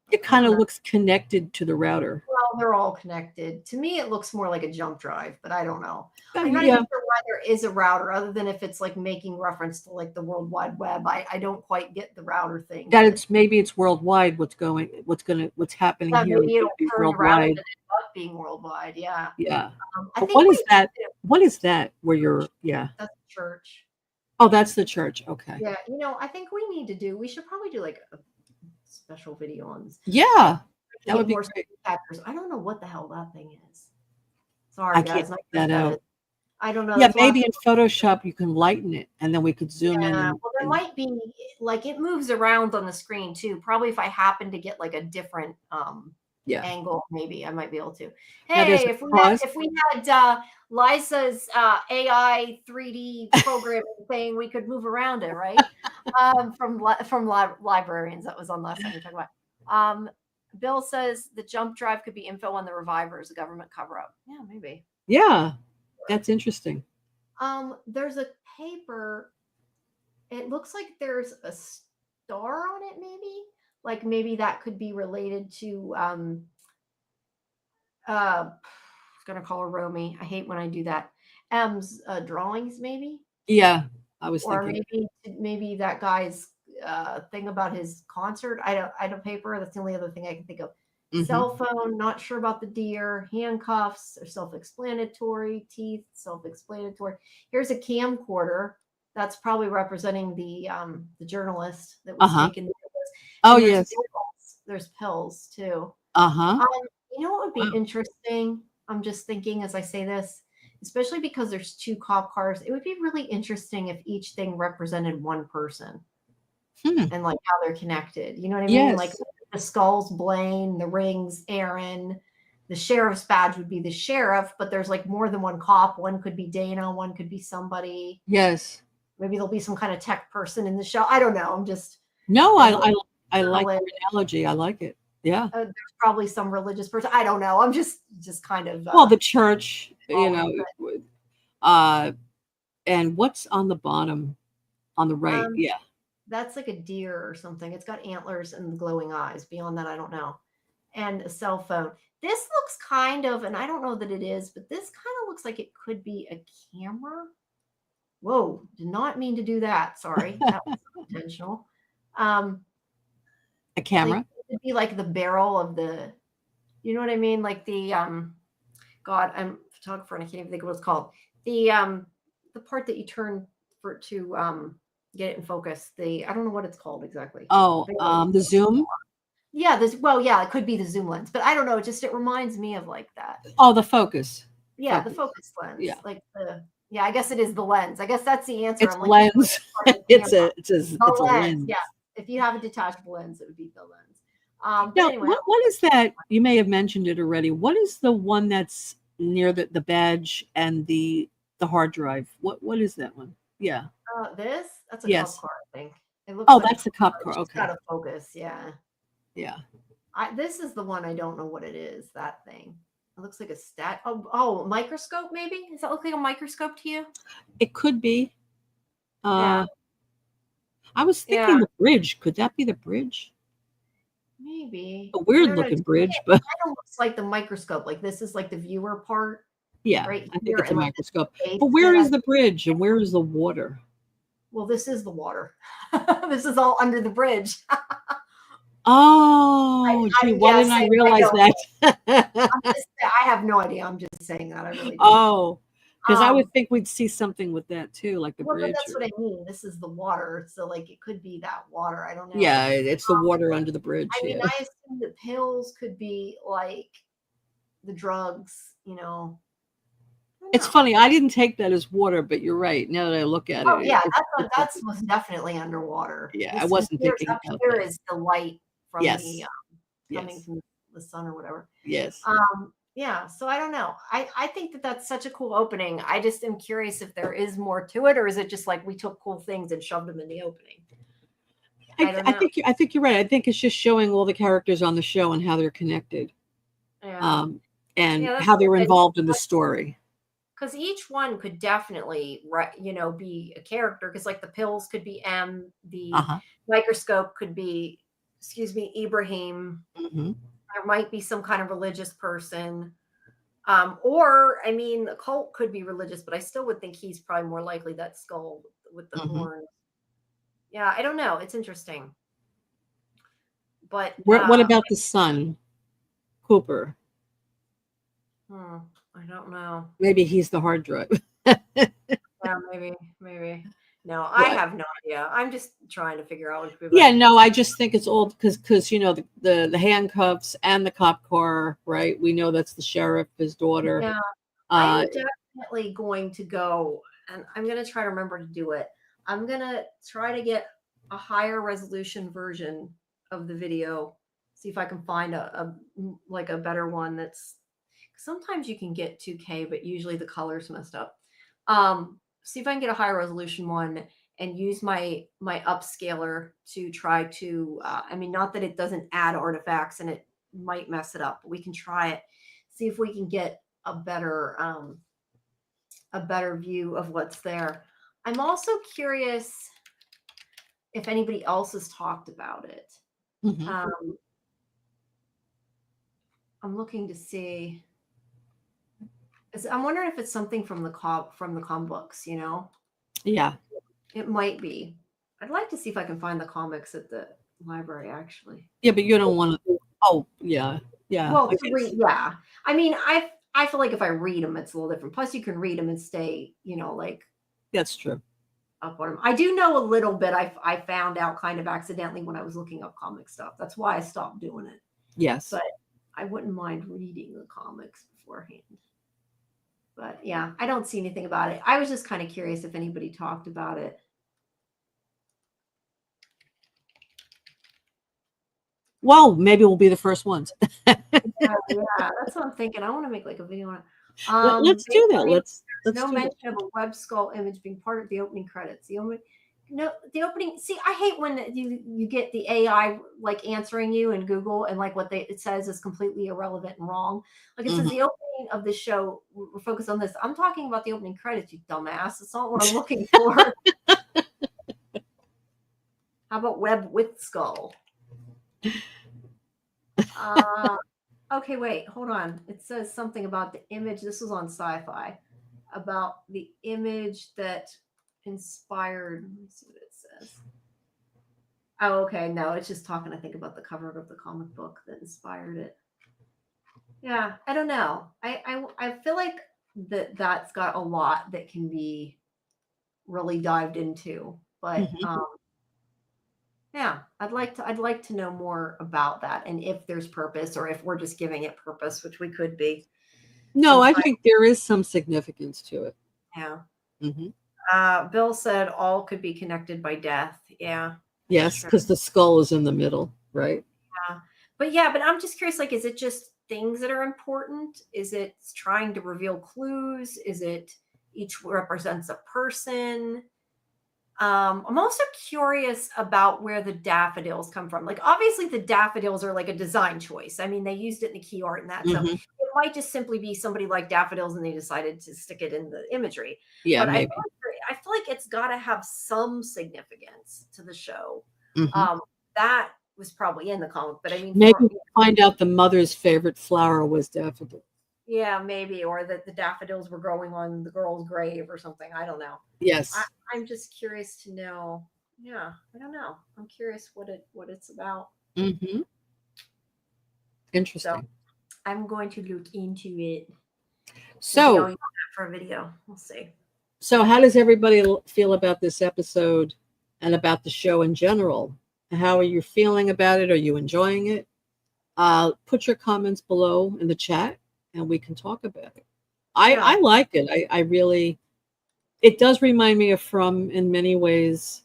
It kind of looks connected to the router. Well, they're all connected. To me, it looks more like a jump drive, but I don't know. I'm not even sure why there is a router, other than if it's like making reference to like the World Wide Web. I don't quite get the router thing. That maybe it's worldwide. What's happening here? Maybe it'll turn around and end up being worldwide. Yeah. Yeah. I think what is that? What is that? Where you're? Yeah. That's the church. Oh, that's the church. Okay. Yeah. I think we should probably do like a special video on this. Yeah. That would be great. Factors. I don't know what the hell that thing is. Sorry, guys. Can't make that out. I don't know. Yeah, maybe in Photoshop you can lighten it, and then we could zoom in. Well, there might be like it moves around on the screen too. Probably if I happen to get like a different angle, maybe I might be able to. Hey, if we had Liza's AI 3D programming thing, we could move around it, right? Librarians. That was on last time we talked about. Bill says the jump drive could be info on the revivers, a government cover up. Yeah, maybe. Yeah, that's interesting. There's a paper. It looks like there's a star on it, maybe. Like maybe that could be related to I was gonna call her Romy. I hate when I do that. M's drawings, maybe. Yeah, I was Or thinking. maybe that guy's thing about his concert. I don't paper. That's the only other thing I can think of. Hmm. Cell phone, not sure about the deer. Handcuffs are self-explanatory. Teeth, self-explanatory. Here's a camcorder. That's probably representing the journalist that was Uh-huh. taking videos. Oh, And there's yes. pills. There's pills too. Uh-huh. Um, you know what would be Wow. interesting? I'm just thinking as I say this, especially because there's two cop cars, it would be really interesting if each thing represented one person Hmm. and like how they're connected. You know what I mean? Like Yes. the skulls, Blaine, the rings, Aaron. The sheriff's badge would be the sheriff, but there's like more than one cop. One could be Dana, one could be somebody. Yes. Maybe there'll be some kind of tech person in the show. I don't know. I'm just No, as a I like journalist, your analogy. I like it. Yeah. there's probably some religious person. I don't know. I'm just kind of Well, the church, following. uh, and what's on the bottom on the right? Um, Yeah. that's like a deer or something. It's got antlers and glowing eyes. Beyond that, I don't know. And a cell phone. This looks kind of, and I don't know that it is, but this kind of looks like it could be a camera. Whoa, did not mean to do that. Sorry, that was intentional. Um, A like camera. it could be like the barrel of the, you know what I mean? Like the God, I'm a photographer and I can't even think of what it's called. The part that you turn for to get it in focus. I don't know what it's called exactly. Oh, the zoom. Yeah, this well, yeah, it could be the zoom lens, but I don't know. It reminds me of like that. Oh, the focus. Yeah, the Focus. focus lens, Yeah. like yeah, I guess it is the lens. I guess that's the answer. It's I'm a like, which one lens. is part of the It's camera? it's The a lens. lens. Yeah, if you have a detachable lens, it would be the lens. But Now, anyway, what is that? You may have mentioned it already. What is the one that's near the badge and the hard drive? What is that one? Yeah. that's a cop Yes. car, I think. It looks Oh, like a that's the cop cop car. car. It's just Okay. out of focus. Yeah. Yeah. This is the one I don't know what it is. That thing. It looks like a stat. Oh, a microscope maybe. Does that look like a microscope to you? It could be. Yeah. I was Yeah. thinking the bridge. Could that be the bridge? Maybe. A I weird don't know. To looking me, bridge, it but kind of looks like the microscope. Like this is like the viewer part yeah, right I think here, it's a and like the microscope. face But of where it. is the bridge and where is the water? Well, this is the water. This is all under the bridge. Oh, gee, I'm why didn't I guessing. I realize don't. that? I have no idea. I'm just saying that. I really don't. Oh, because I would Um, think we'd see something with that too, like the well, but bridge. that's what I mean. This is the water, so like it could be that water. I don't know. Yeah, it's the water under the bridge. I mean, Yeah. I assume that pills could be like the drugs. I don't It's know. funny. I didn't take that as water, but you're right. Now that I look at Oh it, yeah, it's that's most definitely underwater. yeah, I This wasn't here's thinking up about here that. is the light from the Yes. coming Yes. from the sun or whatever. Yes. Yeah, so I don't know. I think that that's such a cool opening. I just am curious if there is more to it, or is it just like we took cool things and shoved them in the opening? I don't know. I think you're right. I think it's just showing all the characters on the show and how they're connected, Yeah, um, and yeah, that's how they were and involved in the story. because each one could definitely be a character. Because like the pills could be M, Uh the huh. microscope could be, excuse me, Ibrahim. Hmm. There might be some kind of religious person. Or I mean, the cult could be religious, but I still would think he's probably more likely that skull with the Hmm. horn. Yeah, I don't know. It's interesting, but What about the son, Cooper? I don't know. Maybe he's the hard drive. Yeah, maybe. No, I But have no idea. I'm just trying to figure out what yeah, people. no, I just think it's old because the handcuffs and the cop car, right? We know that's the sheriff, his daughter. Yeah, I Uh, am definitely going to go, and I'm going to try to remember to do it. I'm going to try to get a higher resolution version of the video. See if I can find like a better one that's sometimes you can get 2K, but usually the color's messed up. See if I can get a higher resolution one and use my upscaler to try to. I mean, not that it doesn't add artifacts and it might mess it up, but we can try it. See if we can get a better view of what's there. I'm also curious if anybody else has talked about it. Mhm. I'm looking to see. I'm wondering if it's something from the comic books. Yeah. It might be. I'd like to see if I can find the comics at the library. Actually, Yeah, but you don't want to. Oh, yeah. Yeah. well, I to read, guess. yeah. I mean, I feel like if I read them, it's a little different. Plus, you can read them and stay, like That's true. up on them. I do know a little bit. I found out kind of accidentally when I was looking up comic stuff. That's why I stopped doing it. Yes. But I wouldn't mind reading the comics beforehand. But yeah, I don't see anything about it. I was just kind of curious if anybody talked about it. Well, maybe we'll be the first ones. Yeah, that's what I'm thinking. I want to make like a video on it. Let's do that. Let's No do mention that. of a web skull image being part of the opening credits. The opening. See, I hate when you get the AI like answering you in Google and like what it says is completely irrelevant and wrong. Like it says the opening of the show. We're focused on this. I'm talking about the opening credits, you dumbass. It's not what I'm looking for. How about web with skull? Okay, wait, hold on. It says something about the image. This was on Sci-Fi about the image that inspired. Let me see what it says. Oh, okay. No, it's just talking, I think, about the cover of the comic book that inspired it. Yeah, I don't know. I feel like that's got a lot that can be really dived into, but yeah, I'd like to know more about that and if there's purpose or if we're just giving it purpose, which we could be. No, I think there is some significance to it. Yeah. Mm-hmm. Bill said all could be connected by death. Yeah. Yes, because the skull is in the middle, right? Yeah. But I'm just curious, like, is it just things that are important? Is it trying to reveal clues? Is it each represents a person? I'm also curious about where the daffodils come from. Like, obviously, the daffodils are like a design choice. I mean, they used it in the key art and that. So it might just simply be somebody like daffodils and they decided to stick it in the imagery. Yeah, but maybe. I feel like it's got to have some significance to the show. Mm-hmm. That was probably in the comic, but I mean, Maybe we'll find out the mother's favorite flower was daffodil. yeah, maybe, or that the daffodils were growing on the girl's grave or something. I don't know. Yes. I'm just curious to know. Yeah, I don't know. I'm curious what it's about. Mm-hmm. Interesting. So I'm going to look into it. So for a video, we'll see. So how does everybody feel about this episode and about the show in general? How are you feeling about it? Are you enjoying it? Put your comments below in the chat and we can talk about it. I like it. I really, it does remind me of From in many ways.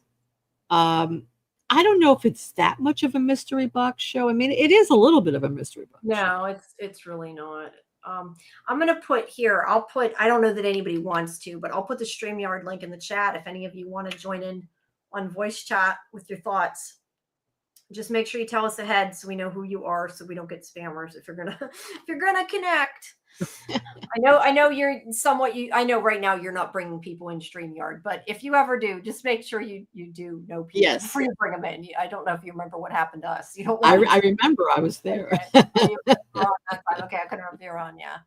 I don't know if it's that much of a mystery box show. I mean, it is a little bit of a mystery box show. No, it's really not. I'm going to put here, I don't know that anybody wants to, but I'll put the StreamYard link in the chat if any of you want to join in on voice chat with your thoughts. Just make sure you tell us ahead so we know who you are, so we don't get spammers if you're gonna connect. I know you're somewhat, I know right now you're not bringing people in StreamYard, but if you ever do, just make sure you do know people before you bring them in. I don't know if you remember what happened to us. You don't. I remember I was there. Okay, I couldn't remember if you were on. Yeah,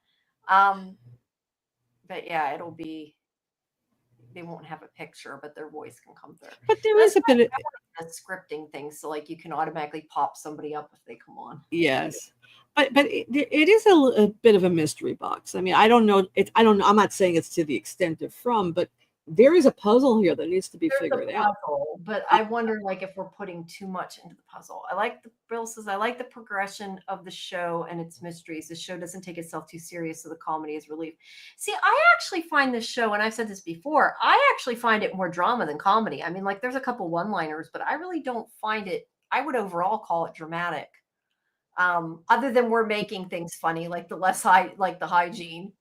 but yeah, it'll be. They won't have a picture, but their voice can come through. But there is a bit of scripting thing, so like you can automatically pop somebody up if they come on. Yes. But it is a bit of a mystery box. I mean, I don't know. I'm not saying it's to the extent of From, but there is a puzzle here that needs to be figured out. But I wonder, like, if we're putting too much into the puzzle. Bill says, I like the progression of the show and its mysteries. The show doesn't take itself too serious, so the comedy is relief. See, I actually find this show, and I've said this before, I actually find it more drama than comedy. I mean, like, there's a couple one-liners, but I really don't find it. I would overall call it dramatic. Other than we're making things funny, like the hygiene.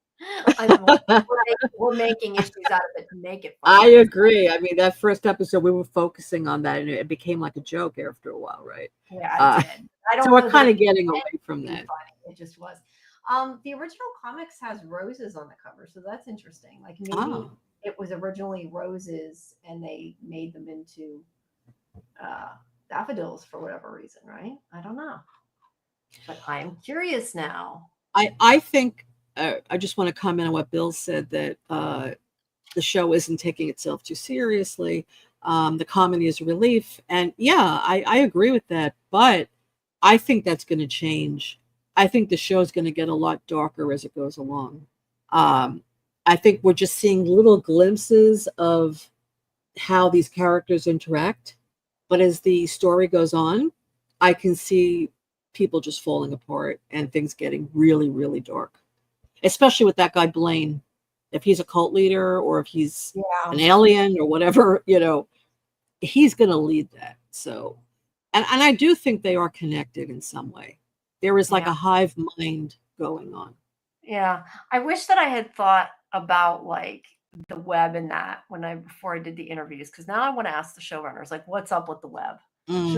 We're making issues out of it to make it I funny. agree. I mean, that first episode, we were focusing on that, and it became like a joke after a while, right? Yeah, it Uh, did. I so don't we're know that kind it of getting meant away from to be that. funny. It just was. The original comics has roses on the cover, so that's interesting. Like maybe Oh, it was originally roses and they made them into uh, daffodils for whatever reason, right? I don't know, but I'm curious now. I think I just want to comment on what Bill said, that the show isn't taking itself too seriously. The comedy is a relief, and yeah, I agree with that. But I think that's going to change. I think the show is going to get a lot darker as it goes along. Um, I think we're just seeing little glimpses of how these characters interact. But as the story goes on, I can see people just falling apart and things getting really, really dark, especially with that guy Blaine. If he's a cult leader or if he's Yeah, an alien or whatever, he's going to lead that. So, and I do think they are connected in some way. There is like yeah, a hive mind going on. yeah. I wish that I had thought about like the web and that before I did the interviews, because now I want to ask the showrunners like, what's up with the web? Mm,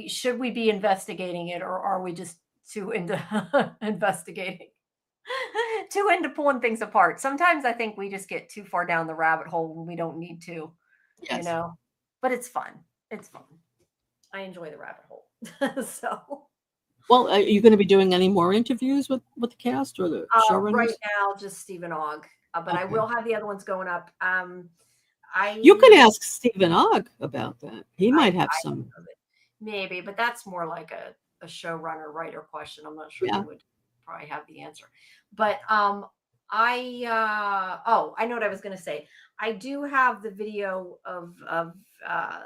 Should we be investigating it, or are we just too into investigating? Too into pulling things apart. Sometimes I think we just get too far down the rabbit hole when we don't need to, you yes. know. But it's fun. It's fun. I enjoy the rabbit hole. So Well, are you going to be doing any more interviews with the cast or the right showrunners? now, just Stephen Ogg, but I Okay. will have the other ones going up. You can I ask Stephen Ogg about that. He might have I some. maybe, but that's more like a showrunner writer question. I'm not sure he Yeah. would probably have the answer. But I know what I was gonna say. I do have the video of uh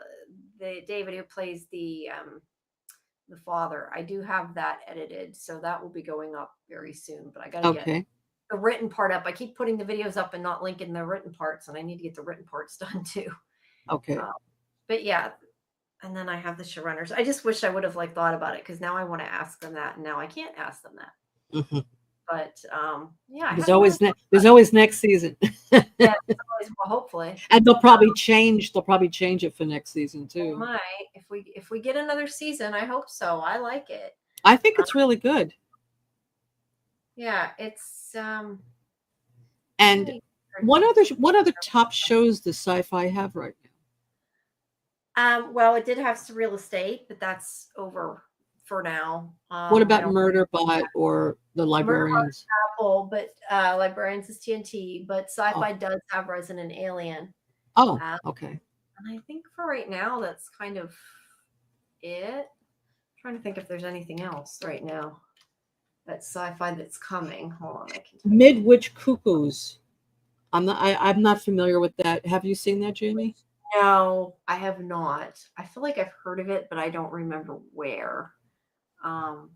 the David who plays the father. I do have that edited, so that will be going up very soon. But I gotta get Okay. the written part up. I keep putting the videos up and not linking the written parts, and I need to get the written parts done too. Okay. Uh, but yeah, and then I have the showrunners. I just wish I would have like thought about it because now I want to ask them that, and now I can't ask them that. Hmm. But yeah, I There's had a lot always of fun. there's always next season. Yeah, it's always, well, hopefully And they'll probably change. They'll probably change it for next season they too. might. If we get another season, I hope so. I like it. I think Uh, it's really good. yeah, it's And really what other top shows does Sci-Fi have right now? well, it did have Surreal Estate, but that's over for now. What I about don't Murderbot or the Murder Librarians? Apple, but Librarians is TNT, but Oh, Sci-Fi does have Resident Alien. oh, Uh, okay. and I think for right now, that's kind of it. I'm trying to think if there's anything else right now that's sci-fi that's coming. Hold on, I can tell you. Midwich Cuckoos. I'm not familiar with that. Have you seen that, Jamie? No, I have not. I feel like I've heard of it, but I don't remember where. Um,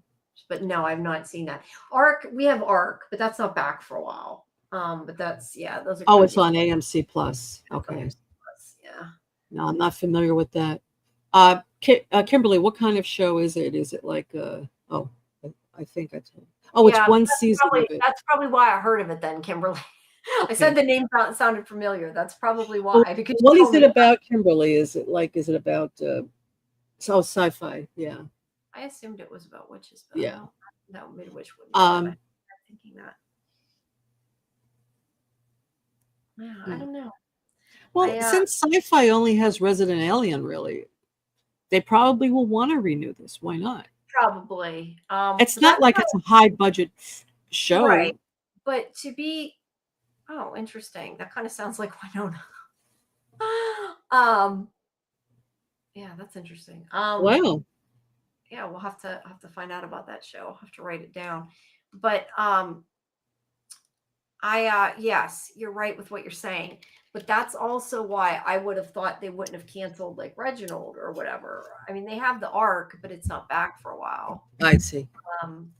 but no, I've not seen that. Arc, we have Arc, but that's not back for a while. But that's yeah, those are Oh, kind of it's the on AMC Plus. on Okay. AMC Plus. Yeah. No, I'm not familiar with that. Kimberly, what kind of show is it? Is it like oh, I think I told. Oh, it's Yeah, one season of it. that's probably why I heard of it then, Kimberly. I said Okay. the name sounded familiar. That's probably Well, why, because you what is told it me about about, Kimberly? Is it about sci-fi? Yeah. I assumed it was about witches, but I Yeah. don't know. Midwich wouldn't be, but I'm Um thinking that. Yeah, I hmm. don't know. Well, I since sci-fi only has Resident Alien, really, they probably will want to renew this. Why not? probably. It's But not that's like it's a high budget right. show. But to be interesting. That kind of sounds like Winona. um, yeah, that's interesting. Wow. Yeah, we'll have to find out about that show. I'll have to write it down. But I yes, you're right with what you're saying. But that's also why I would have thought they wouldn't have canceled like Reginald or whatever. I mean, they have the arc, but it's not back for a while. I see. Um,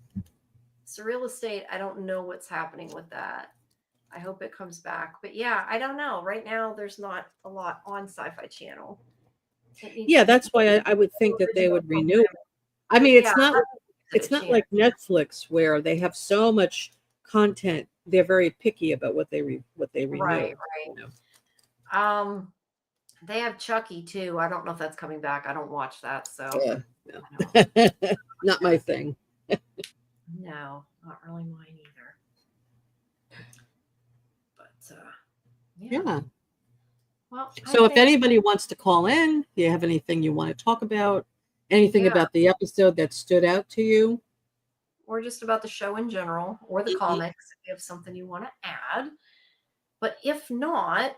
Surreal Estate, I don't know what's happening with that. I hope it comes back. But yeah, I don't know. Right now, there's not a lot on Sci-Fi Channel. It needs Yeah, to be that's why I would think that they original would renew it. programming. I But mean, yeah, it's not give it it's a not chance. like Netflix where they have so much content they're very picky about what they renew. Right, You know? right. They have Chucky too. I don't know if that's coming back. I don't watch that, so Yeah, I don't. no. Not my thing. No, not really mine either. But yeah. Yeah. Well, I So if think anybody wants to call in, do you have anything you want to talk about? Anything yeah, about the episode that stood out to you? or just about the show in general or the Mhm. comics if you have something you want to add. But if not,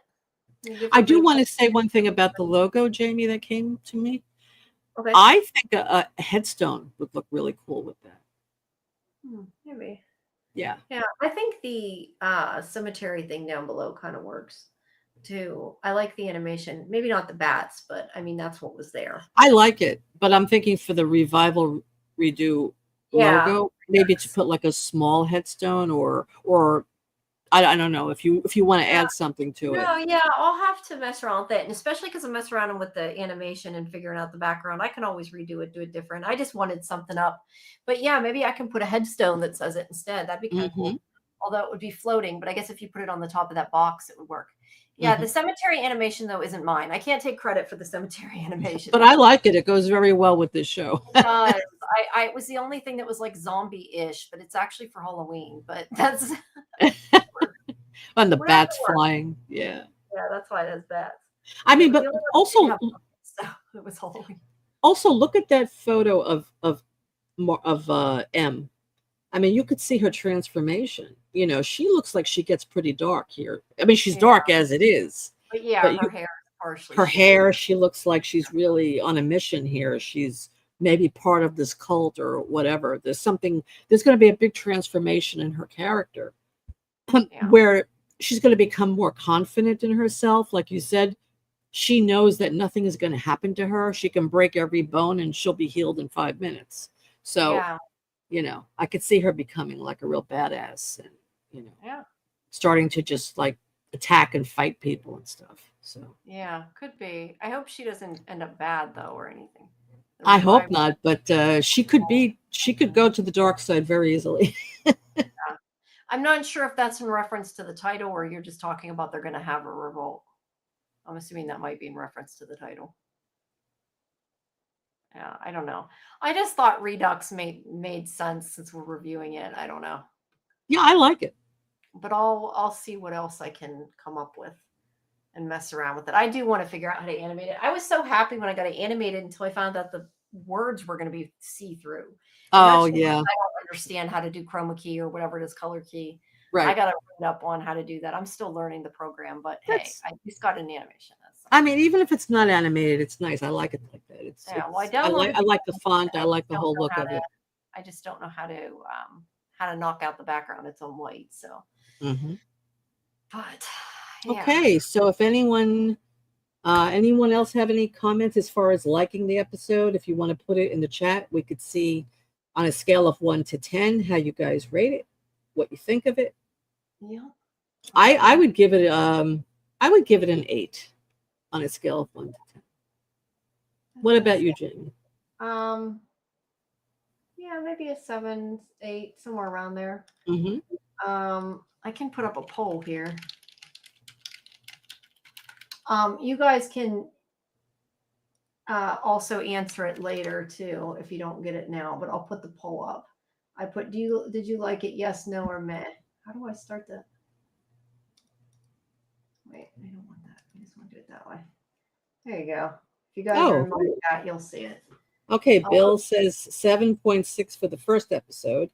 we'll give I do everybody want to say one thing about the logo, Jamie, that came to me. okay. I think a headstone would look really cool with that. Maybe. Yeah. Yeah, I think the cemetery thing down below kind of works too. I like the animation. Maybe not the bats, but I mean that's what was there. I like it, but I'm thinking for the revival redo Yeah. logo, maybe to Yes. put like a small headstone or I don't know if you want to Yeah. add something to it. No, yeah, I'll have to mess around with it, and especially because I'm messing around with the animation and figuring out the background. I can always redo it, do it different. I just wanted something up, but yeah, maybe I can put a headstone that says it instead. That'd be kind of Hmm. cool. Although it would be floating, but I guess if you put it on the top of that box, it would work. Yeah, Hmm. the cemetery animation though isn't mine. I can't take credit for the cemetery animation. But I like it. It goes very well with this show. It does. I it was the only thing that was like zombie-ish, but it's actually for Halloween. But that's And the whatever bats works. flying. Yeah. Yeah, that's why it has bats. I The mean, only but one that didn't also have pumpkins, so it was Halloween. also look at that photo of M. I mean, you could see her transformation. You know, she looks like she gets pretty dark here. I mean, she's Yeah, dark as it is, but yeah, but her hair is partially her shaded. hair, she looks like she's really on a mission here. She's maybe part of this cult or whatever. There's going to be a big transformation in her character Yeah, where she's going to become more confident in herself. Like you said, she knows that nothing is going to happen to her. She can break every bone and she'll be healed in 5 minutes. So, yeah, I could see her becoming like a real badass and, yeah, starting to just like attack and fight people and stuff. So yeah. Could be. I hope she doesn't end up bad though, or anything. The I hope revival. not, but she could go to the dark side very easily. I'm not sure if that's in reference to the title, or you're just talking about they're going to have a revolt. I'm assuming that might be in reference to the title. Yeah, I don't know. I just thought Redux made sense since we're reviewing it. I don't know, Yeah, I like it. but I'll see what else I can come up with and mess around with it. I do want to figure out how to animate it. I was so happy when I got it animated until I found out the words were going to be see through. And Oh that's just, yeah, I don't understand how to do chroma key or whatever it is, color key. I right. got to read up on how to do that. I'm still learning the program, but hey, That's. I just got an animation. That's I mean, even if it's not animated, it's nice. I like it like that. yeah. Well, I I downloaded. like the font. I like the don't whole know look how of it. I just don't know how to knock out the background. It's on white, so. Hmm. But yeah, Okay, so if anyone else have any comments as far as liking the episode, if you want to put it in the chat, we could see on a scale of 1 to 10 how you guys rate it, what you think of it. yeah. I would give it an 8 on a scale of 1 to 10. What about you, Jamie? Um, yeah, maybe a 7, 8, somewhere around there. Hmm. I can put up a poll here. You guys can also answer it later too if you don't get it now, but I'll put the poll up. I put, did you like it? Yes, no, or meh. How do I start that? Wait, I don't want that. I just want to do it that way. There you go. If you guys are in my chat, you'll see it. Okay, Bill says 7.6 for the first episode.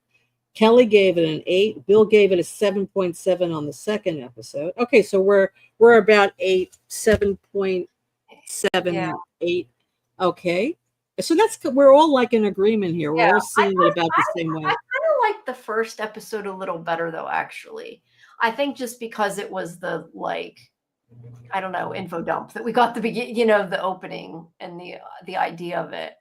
Kelly gave it an 8. Bill gave it a 7.7 on the second episode. Okay, so we're about 8, 7.7, Yeah. 8. Okay. So we're all like in agreement here. We're Yeah, all seeing it about the same way. I kind of like the first episode a little better though, actually. I think just because it was the I don't know, info dump that we got the the opening and the idea of it.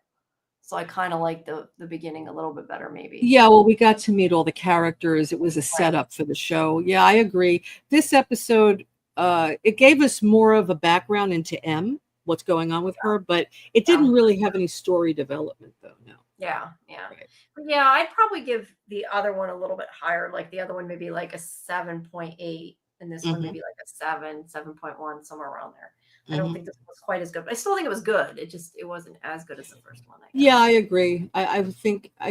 So I kind of like the beginning a little bit better, maybe. Yeah, well, we got to meet all the characters. It was a Right. setup for the show. Yeah, I agree. This episode, it gave us more of a background into M, what's going on with her, but it didn't really have any story development, though. No. Yeah, yeah. Right. But yeah, I'd probably give the other one a little bit higher. Like the other one maybe like a 7.8, and this one Hmm. maybe like a 7, 7.1, somewhere around there. I don't Hmm. think this one was quite as good, but I still think it was good. It wasn't as good as the first one, I Yeah, I guess. agree. I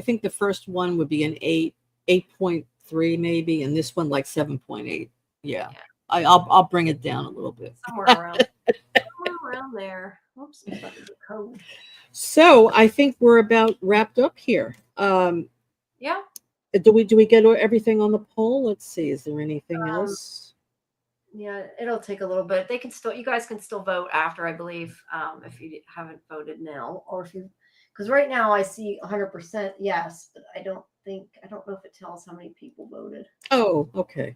think the first one would be an 8.3 maybe, and this one like 7.8. Yeah. Yeah, I'll bring it down a little bit. somewhere around there. Oops, that was a code. So I think we're about wrapped up here. Yeah. Do we get everything on the poll? Let's see. Is there anything Um, else? yeah, it'll take a little bit. You guys can still vote after, I believe, if you haven't voted now, or if you, because right now I see 100% yes, but I don't know if it tells how many people voted. Oh, okay.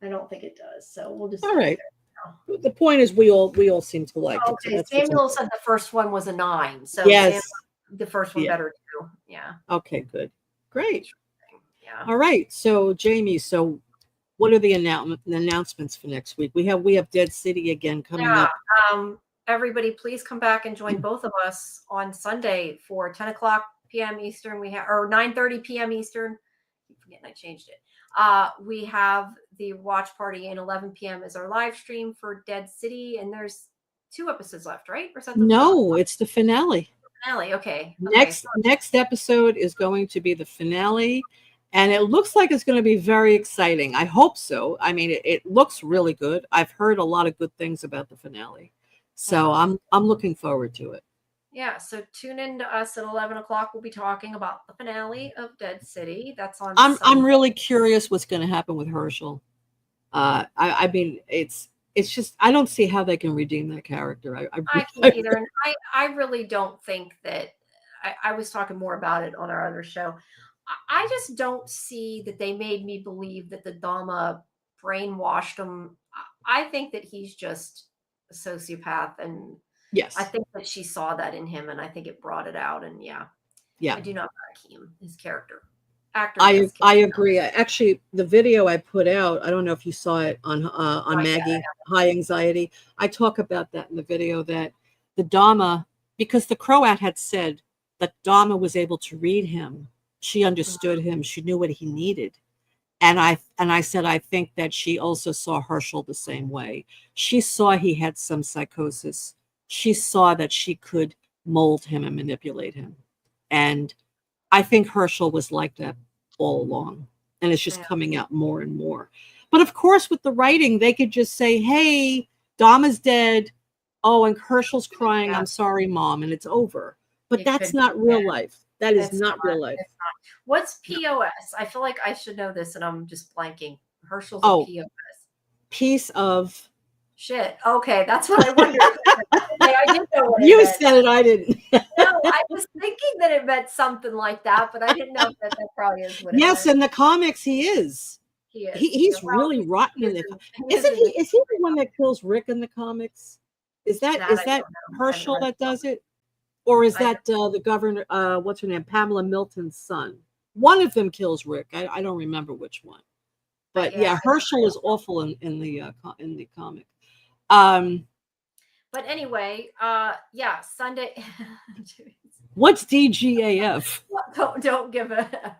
I don't think it does. So we'll just All leave it right. there now. The point is, we all seem to like it, so Okay, that's what's Samuel important. said the first one was a 9. So Sam, Yes. the first one Yeah. better too. Yeah. Okay. Good. Great. Interesting. Yeah. All right. So Jamie, what are the announcements for next week? We have Dead City again coming Yeah. up. Everybody, please come back and join both of us on Sunday for 10 o'clock p.m. Eastern. We have, or 9:30 p.m. Eastern. I keep forgetting I changed it. We have the watch party, and 11 p.m. is our live stream for Dead City. And there's 2 episodes left, right? Or is that the No, it's the finale. finale? Okay. Okay. Next episode is going to be the finale, and it looks like it's going to be very exciting. I hope so. I mean, it looks really good. I've heard a lot of good things about the finale, so Uh-huh. I'm looking forward to it. Yeah, so tune in to us at 11 o'clock. We'll be talking about the finale of Dead City. That's on I'm Sunday. really curious what's going to happen with Herschel. I mean, it's just I don't see how they can redeem that character. I can't either. And I really don't think that I was talking more about it on our other show. I just don't see that they made me believe that the Dama brainwashed him. I think that he's just a sociopath, and I Yes, think that she saw that in him, and I think it brought it out. And yeah, yeah. I do not like him, his character. Actor, I yes. I agree. Actually, the video I put out, I don't know if you saw it on Not yet. Maggie High Anxiety. I talk about that in the video that the Dama, because the Croat had said that Dama was able to read him. She understood him. She knew what he needed. And I said I think that she also saw Herschel the same way. She saw he had some psychosis. She saw that she could mold him and manipulate him. And I think Herschel was like that all along, and it's just Yeah. coming out more and more. But of course, with the writing, they could just say, "Hey, Dom is dead. Oh, and Herschel's crying. Yeah, I'm sorry, Mom," and it's over. But it that's could be. not real life. That is It's not not. real life. It's not. What's No. POS? I feel like I should know this, and I'm just blanking. Herschel's a Oh, POS. piece of. Shit. Okay, that's what I wondered. Okay, I didn't know what it You meant. said it. I didn't. No, I was thinking that it meant something like that, but I didn't know if that probably is what it Yes, meant. in the comics, he is. He is. Yeah, He's well, really rotten he in is the. he is Isn't in the he? Is he the one that kills Rick in the comics? Is that that is I that don't know. I haven't Herschel read that the does comic. it? Or is I that the governor? What's her name? Pamela Milton's son. One of them kills Rick. I don't remember which one. But yeah, yeah, I Herschel is don't know. awful in the comic. Um, But anyway, yeah, Sunday. what's DGAF? Don't give a.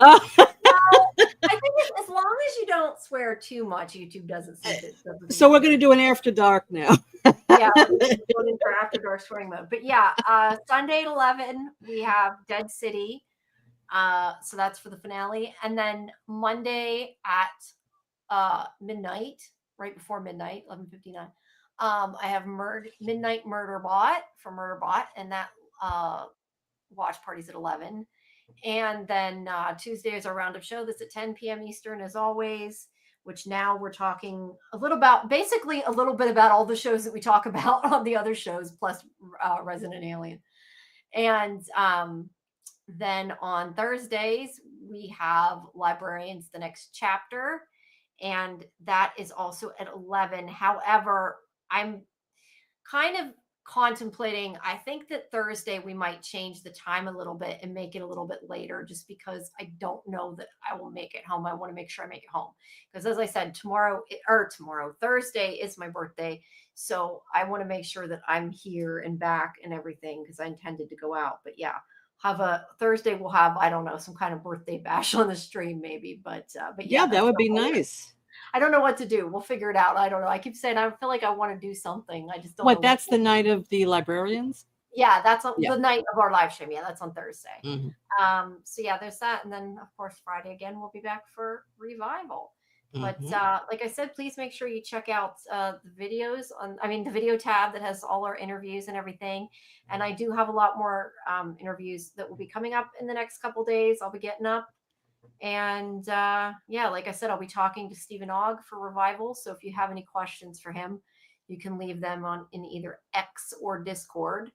Uh, Well, I think as long as you don't swear too much, YouTube doesn't seem so to we're going to care. do an after dark now. Yeah, we're going in for after dark swearing mode. But yeah, Sunday at 11 we have Dead City. So that's for the finale, and then Monday at midnight, right before midnight, 11:59. I have Midnight Murder Bot for Murderbot, and that uh watch parties at 11. And then Tuesday is our roundup show that's at 10 p.m. Eastern, as always, which now we're talking a little about basically a little bit about all the shows that we talk about on the other shows, plus Resident Alien. And then on Thursdays, we have Librarians, the next chapter. And that is also at 11. However, I'm kind of contemplating, I think that Thursday we might change the time a little bit and make it a little bit later, just because I don't know that I will make it home. I want to make sure I make it home because, as I said, Thursday is my birthday, so I want to make sure that I'm here and back and everything because I intended to go out. But yeah, have a Thursday. We'll have, I don't know, some kind of birthday bash on the stream maybe, but Yeah, yeah, that that's would the be whole. nice. I don't know what to do. We'll figure it out. I don't know. I keep saying I feel like I want to do something. I just don't know What, what. that's the night of the librarians? Yeah, that's on Yeah. the night of our live stream. Yeah, that's on Thursday. Mhm. So yeah, there's that, and then of course Friday again we'll be back for revival. But Mhm. like I said, please make sure you check out the videos on. I mean, the video tab that has all our interviews and everything. And I do have a lot more interviews that will be coming up in the next couple days. I'll be getting up, and yeah, like I said, I'll be talking to Stephen Ogg for revival. So if you have any questions for him, you can leave them on in either X or Discord.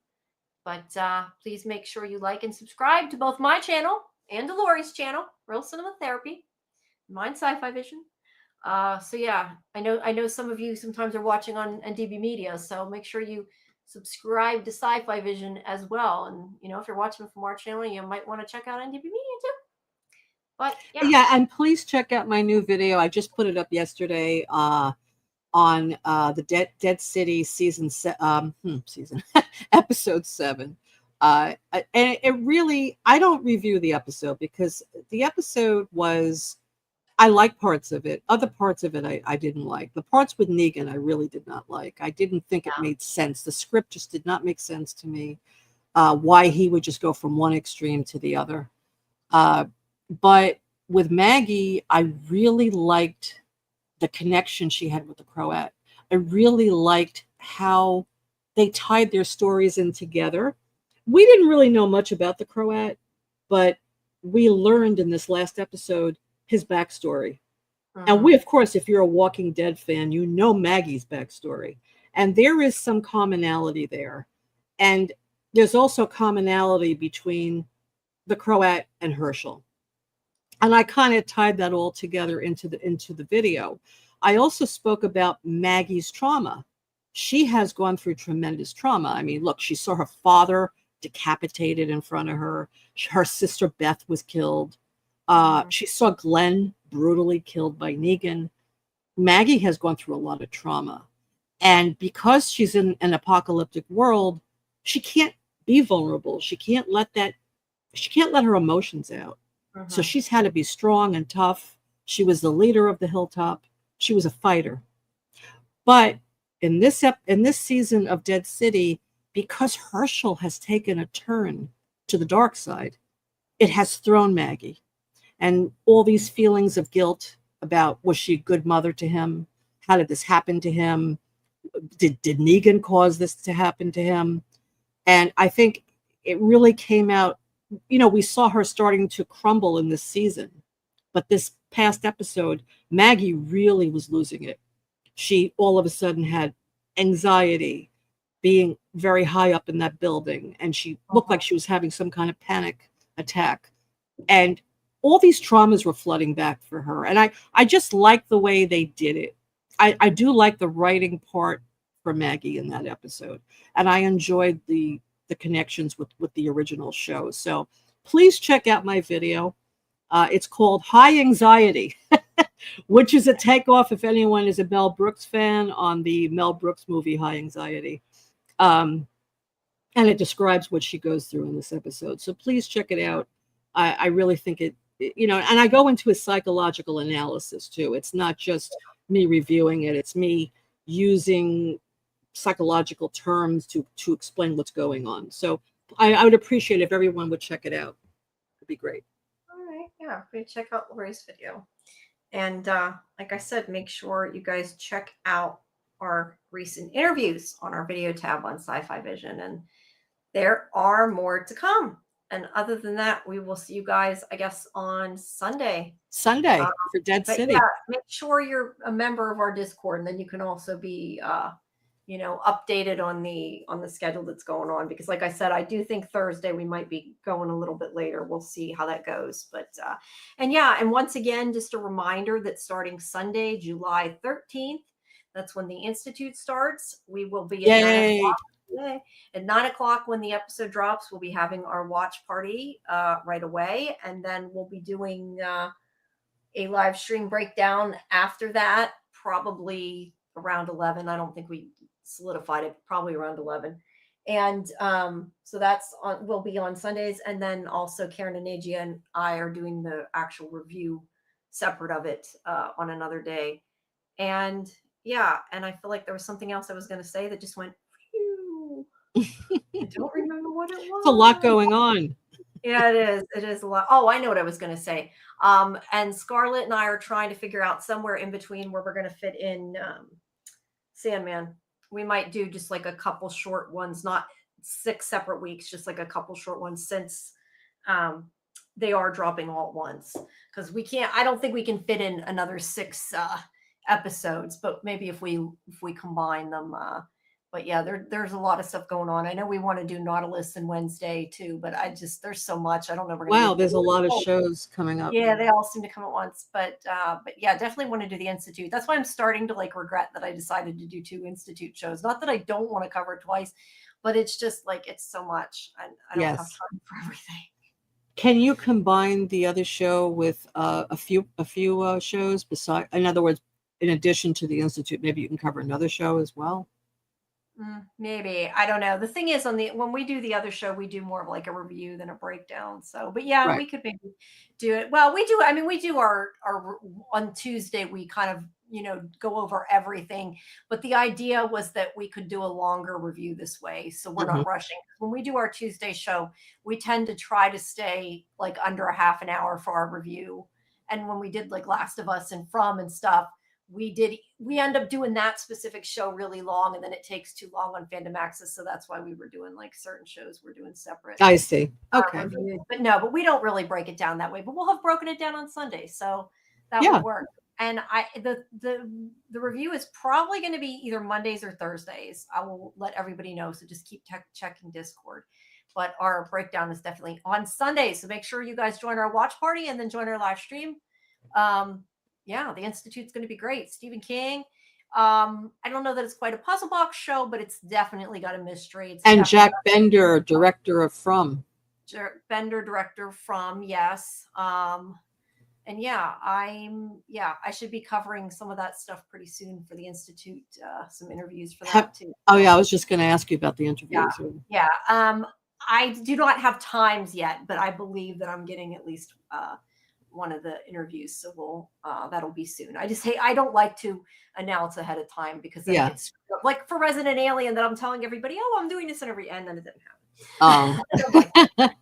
But please make sure you like and subscribe to both my channel and to Laurie's channel, Real Cinema Therapy, mine Sci-Fi Vision. So yeah, I know some of you sometimes are watching on NDB Media, so make sure you subscribe to Sci-Fi Vision as well. And if you're watching from our channel, you might want to check out NDB Media too. But yeah, Yeah, and please check out my new video. I just put it up yesterday on the Dead City season episode 7. And it really, I don't review the episode because the episode was, I like parts of it. Other parts of it I didn't like. The parts with Negan I really did not like. I didn't think it made sense. The script just did not make sense to me. Why he would just go from one extreme to the other. But with Maggie, I really liked the connection she had with the Croat. I really liked how they tied their stories in together. We didn't really know much about the Croat, but we learned in this last episode his backstory. And we, of course, if you're a Walking Dead fan, you know Maggie's backstory. And there is some commonality there. And there's also commonality between the Croat and Herschel. And I kind of tied that all together into the video. I also spoke about Maggie's trauma. She has gone through tremendous trauma. I mean, look, she saw her father decapitated in front of her. Her sister Beth was killed. She saw Glenn brutally killed by Negan. Maggie has gone through a lot of trauma. And because she's in an apocalyptic world, she can't be vulnerable. She can't let her emotions out. So she's had to be strong and tough. She was the leader of the hilltop. She was a fighter. But in this season of Dead City, because Herschel has taken a turn to the dark side, it has thrown Maggie. And all these feelings of guilt about, was she a good mother to him? How did this happen to him? Did Negan cause this to happen to him? And I think it really came out, we saw her starting to crumble in this season. But this past episode, Maggie really was losing it. She all of a sudden had anxiety, being very high up in that building, and she looked like she was having some kind of panic attack. And all these traumas were flooding back for her. And I just like the way they did it. I do like the writing part for Maggie in that episode. And I enjoyed the connections with the original show. So please check out my video. It's called High Anxiety, which is a takeoff, if anyone is a Mel Brooks fan, on the Mel Brooks movie High Anxiety. And it describes what she goes through in this episode. So please check it out. I really think it, and I go into a psychological analysis too. It's not just me reviewing it. It's me using psychological terms to explain what's going on. So I would appreciate if everyone would check it out. It'd be great. All right, yeah, please check out Laurie's video. And like I said, make sure you guys check out our recent interviews on our video tab on Sci-Fi Vision. And there are more to come. And other than that, we will see you guys, I guess, on Sunday. Sunday for Dead City. Yeah, make sure you're a member of our Discord, and then you can also be updated on the schedule that's going on, because like I said, I do think Thursday we might be going a little bit later. We'll see how that goes. But and once again, just a reminder that starting Sunday, July 13th, that's when the Institute starts. We will be at 9 o'clock. At 9 o'clock when the episode drops, we'll be having our watch party right away, and then we'll be doing a live stream breakdown after that, probably around 11. I don't think we solidified it, probably around 11. And so that's on, will be on Sundays. And then also Karen and Ajia and I are doing the actual review separate of it on another day. And yeah, and I feel like there was something else I was going to say that just went, phew. I don't remember what it It's a lot was. going on. Yeah, it is. It is a lot. Oh, I know what I was going to say. And Scarlett and I are trying to figure out somewhere in between where we're going to fit in Sandman. We might do just like a couple short ones, not 6 separate weeks, just like a couple short ones since um, they are dropping all at once. Because we can't. I don't think we can fit in another 6 episodes, but maybe if we combine them. But yeah, there's a lot of stuff going on. I know we want to do Nautilus and Wednesday too, but there's so much. I don't know if we're gonna Wow, get there's a lot of oh, shows coming up. yeah, they all seem to come at once. But yeah, definitely want to do the Institute. That's why I'm starting to like regret that I decided to do 2 Institute shows. Not that I don't want to cover it twice, but it's just like it's so much. I don't have Yes. time for everything. Can you combine the other show with a few shows beside? In other words, in addition to the Institute, maybe you can cover another show as well. Maybe I don't know. The thing is, when we do the other show, we do more of like a review than a breakdown. So, but yeah, Right. we could maybe do it. Well, we do. I mean, we do our on Tuesday. We kind of go over everything. But the idea was that we could do a longer review this way, so we're Mhm. not rushing. When we do our Tuesday show, we tend to try to stay like under a half an hour for our review. And when we did like Last of Us and From and stuff, we end up doing that specific show really long, and then it takes too long on Fandom Access, so that's why we were doing like certain shows we're doing separate I see. Okay. reviews. But no, but we don't really break it down that way, but we'll have broken it down on Sunday, so that Yeah. will work. And the review is probably going to be either Mondays or Thursdays. I will let everybody know, so just keep checking Discord. But our breakdown is definitely on Sundays, so make sure you guys join our watch party and then join our live stream. Yeah, the Institute's going to be great. Stephen King. I don't know that it's quite a puzzle box show, but it's definitely got a mystery. And Jack Bender, director of From. Bender, director From, yes. And yeah, I should be covering some of that stuff pretty soon for the Institute. Some interviews for that too. Oh yeah, I was just going to ask you about the interviews. Yeah. I do not have times yet, but I believe that I'm getting at least one of the interviews, so that'll be soon. I don't like to announce ahead of time because then it gets screwed up. Like for Resident Alien, that I'm telling everybody, oh, I'm doing this and and then it didn't happen.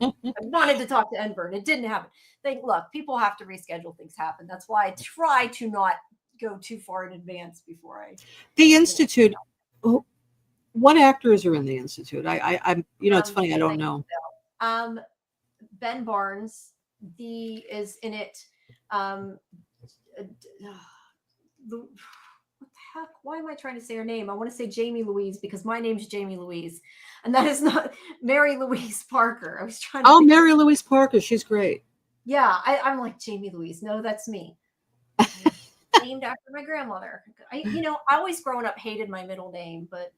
I wanted to talk to Enver and it didn't happen. Look, people have to reschedule, things happen. That's why I try to not go too far in advance before I. The Institute. What actors are in the Institute? I'm it's funny, I don't know. Ben Barnes is in it. What the heck? Why am I trying to say her name? I want to say Jamie Louise because my name's Jamie Louise, and that is not Mary Louise Parker. I was trying to. Oh, Mary Louise Parker, she's great. Yeah, I'm like Jamie Louise. No, that's me. Named after my grandmother. I always growing up hated my middle name, but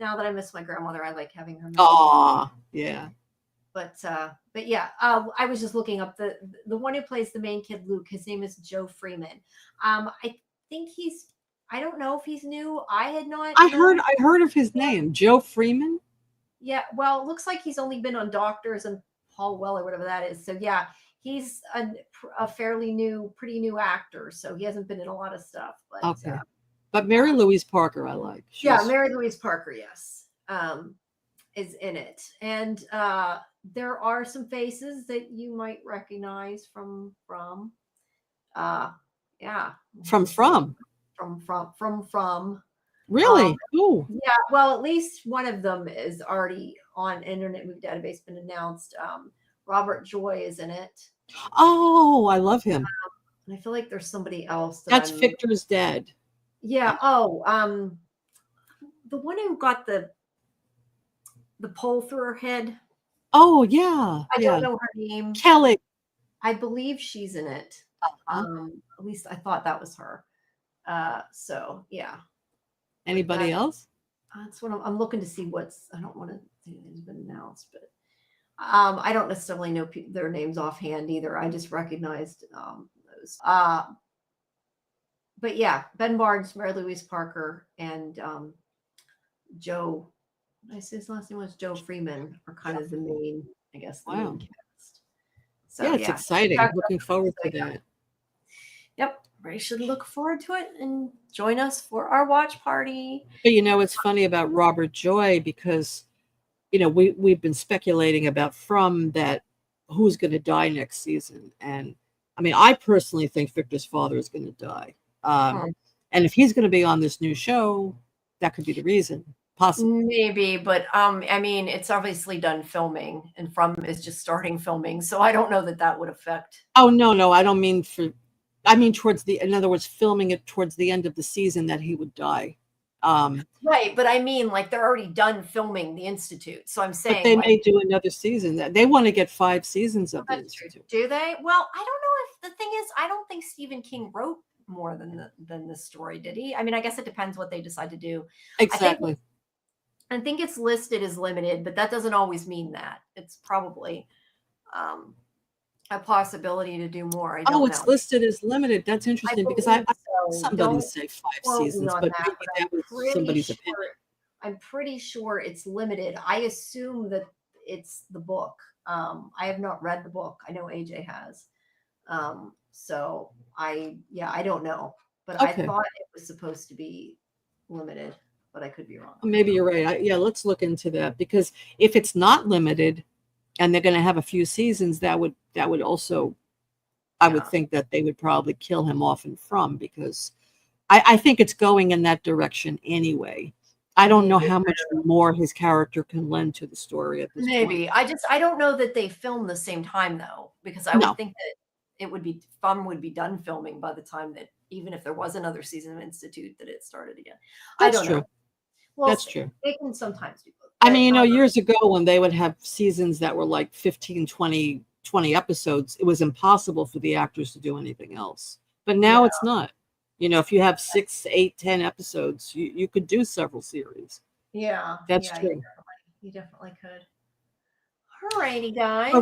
now that I miss my grandmother, I like having her. Oh, yeah. But yeah, I was just looking up the one who plays the main kid, Luke. His name is Joe Freeman. I think I don't know if he's new. I had not. I heard of his name, Joe Freeman. Yeah, well, it looks like he's only been on Doctors and Paul Well or whatever that is. So yeah, he's a fairly pretty new actor. So he hasn't been in a lot of stuff. But okay. But Mary Louise Parker, I like. Mary Louise Parker, yes, is in it, and there are some faces that you might recognize from. Yeah. From. Really? Oh. Yeah. Well, at least one of them is already on Internet Movie Database, been announced. Robert Joy is in it. Oh, I love him. And I feel like there's somebody else. That's Victor's dad. Yeah. Oh, the one who got the pole through her head. Oh yeah. I don't know her name. Kelly. I believe she's in it. At least I thought that was her. So yeah. Anybody else? That's what I'm looking to see. I don't want to say it's been announced, but I don't necessarily know their names offhand either. I just recognized those. But yeah, Ben Barnes, Mary Louise Parker, and Joe I see his last name was Joe Freeman, are kind of the main, I guess, the Wow. main cast. So Yeah, it's exciting. Looking forward to that. Yep, everybody should look forward to it and join us for our watch party. But it's funny about Robert Joy because we've been speculating about from that who's going to die next season, and I mean I personally think Victor's father is going to die, and if he's going to be on this new show, that could be the reason, possibly. Maybe, but I mean it's obviously done filming, and From is just starting filming, so I don't know that would affect. Oh no, I don't mean I mean in other words, filming it towards the end of the season that he would die. Right, but I mean, like they're already done filming the Institute, so I'm saying. But they may do another season. They want to get 5 seasons of the Institute. Do they? Well, I don't know if the thing is, I don't think Stephen King wrote more than the story, did he? I mean, I guess it depends what they decide to do. Exactly. I think it's listed as limited, but that doesn't always mean that. It's probably a possibility to do more. I don't know. It's listed as limited. That's interesting because somebody say 5 seasons, but maybe that was somebody's opinion. I'm pretty sure it's limited. I assume that it's the book. I have not read the book. I know AJ has. So I don't know, but I thought it was supposed to be limited, but I could be wrong. Maybe you're right. Let's look into that, because if it's not limited and they're going to have a few seasons, that would also, I would think that they would probably kill him off and From, because I think it's going in that direction anyway. I don't know how much more his character can lend to the story at this point. I don't know that they filmed the same time though, because I would think that From would be done filming by the time that, even if there was another season of Institute, that it started again. That's true. Well, that's true. They can sometimes do both. I mean, years ago when they would have seasons that were like 15, 20 episodes, it was impossible for the actors to do anything else. But now it's not. If you have 6, 8, 10 episodes, you could do several series. Yeah. That's true. You definitely could. All righty, guys.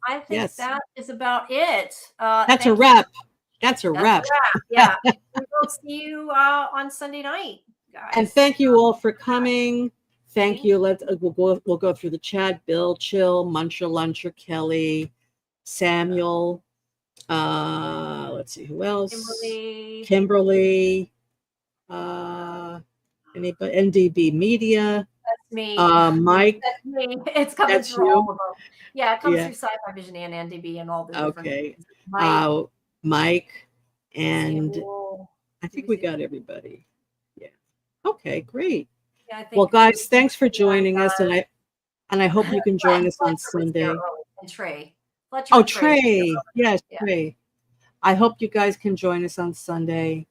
I think that is about it. That's a wrap. That's a wrap. Yeah. We'll see you on Sunday night, guys. And thank you all for coming. Thank you. We'll go through the chat. Bill, Chill, Muncher, Luncher, Kelly, Samuel. Let's see who else. Kimberly. Anybody? NDB Media. That's me. Mike. That's me. It's coming through all of them. Yeah, it comes through Sci-Fi Vision and NDB and all the different. Mike, and I think we got everybody. Yeah. Okay, great. Yeah, well, guys, thanks for joining us, and I hope you can join us on Sunday. And Trey. Trey. Yes, Trey. I hope you guys can join us on Sunday,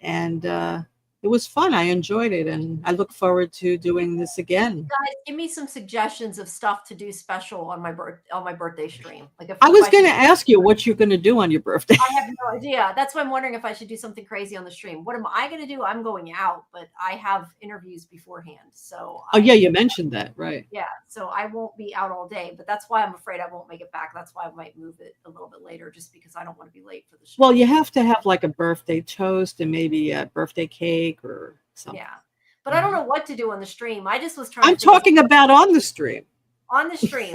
and it was fun. I enjoyed it, and I look forward to doing this again. Guys, give me some suggestions of stuff to do special on my birthday stream. I was going to ask you what you're going to do on your birthday. I have no idea. That's why I'm wondering if I should do something crazy on the stream. What am I going to do? I'm going out, but I have interviews beforehand. So. You mentioned that, right? Yeah, so I won't be out all day, but that's why I'm afraid I won't make it back. That's why I might move it a little bit later, just because I don't want to be late for the show. Well, you have to have like a birthday toast and maybe a birthday cake or something. Yeah, but I don't know what to do on the stream. I just was trying. I'm talking about on the stream. On the stream.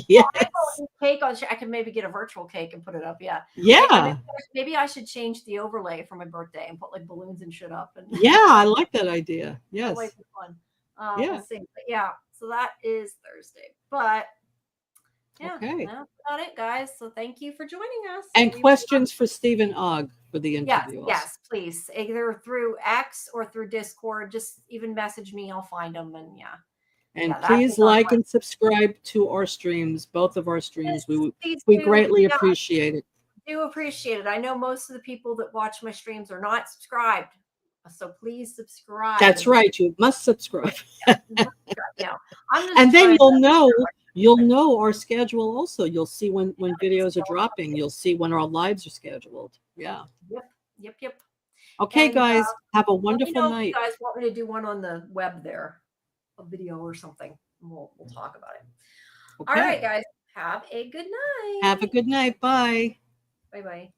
Yes. Cake on. I can maybe get a virtual cake and put it up. Yeah. Yeah. Maybe I should change the overlay for my birthday and put like balloons and shit up. And yeah, I like that idea. Yes. That might be fun. We'll see. But yeah. So that is Thursday. But yeah, that's about it, guys. So thank you for joining us. And questions for Stephen Ogg for the interview. Yes, please. Either through X or through Discord. Just even message me. I'll find them. And And please like and subscribe to our streams, both of our streams. We greatly appreciate it. I do appreciate it. I know most of the people that watch my streams are not subscribed. So please subscribe. That's right. You must subscribe. Yeah. And then you'll know our schedule also. You'll see when videos are dropping. You'll see when our lives are scheduled. Yeah. Yep. Okay, guys. Have a wonderful night. If you guys want me to do one on the web there, a video or something. We'll talk about it. Okay. All right, guys. Have a good night. Have a good night. Bye. Bye-bye.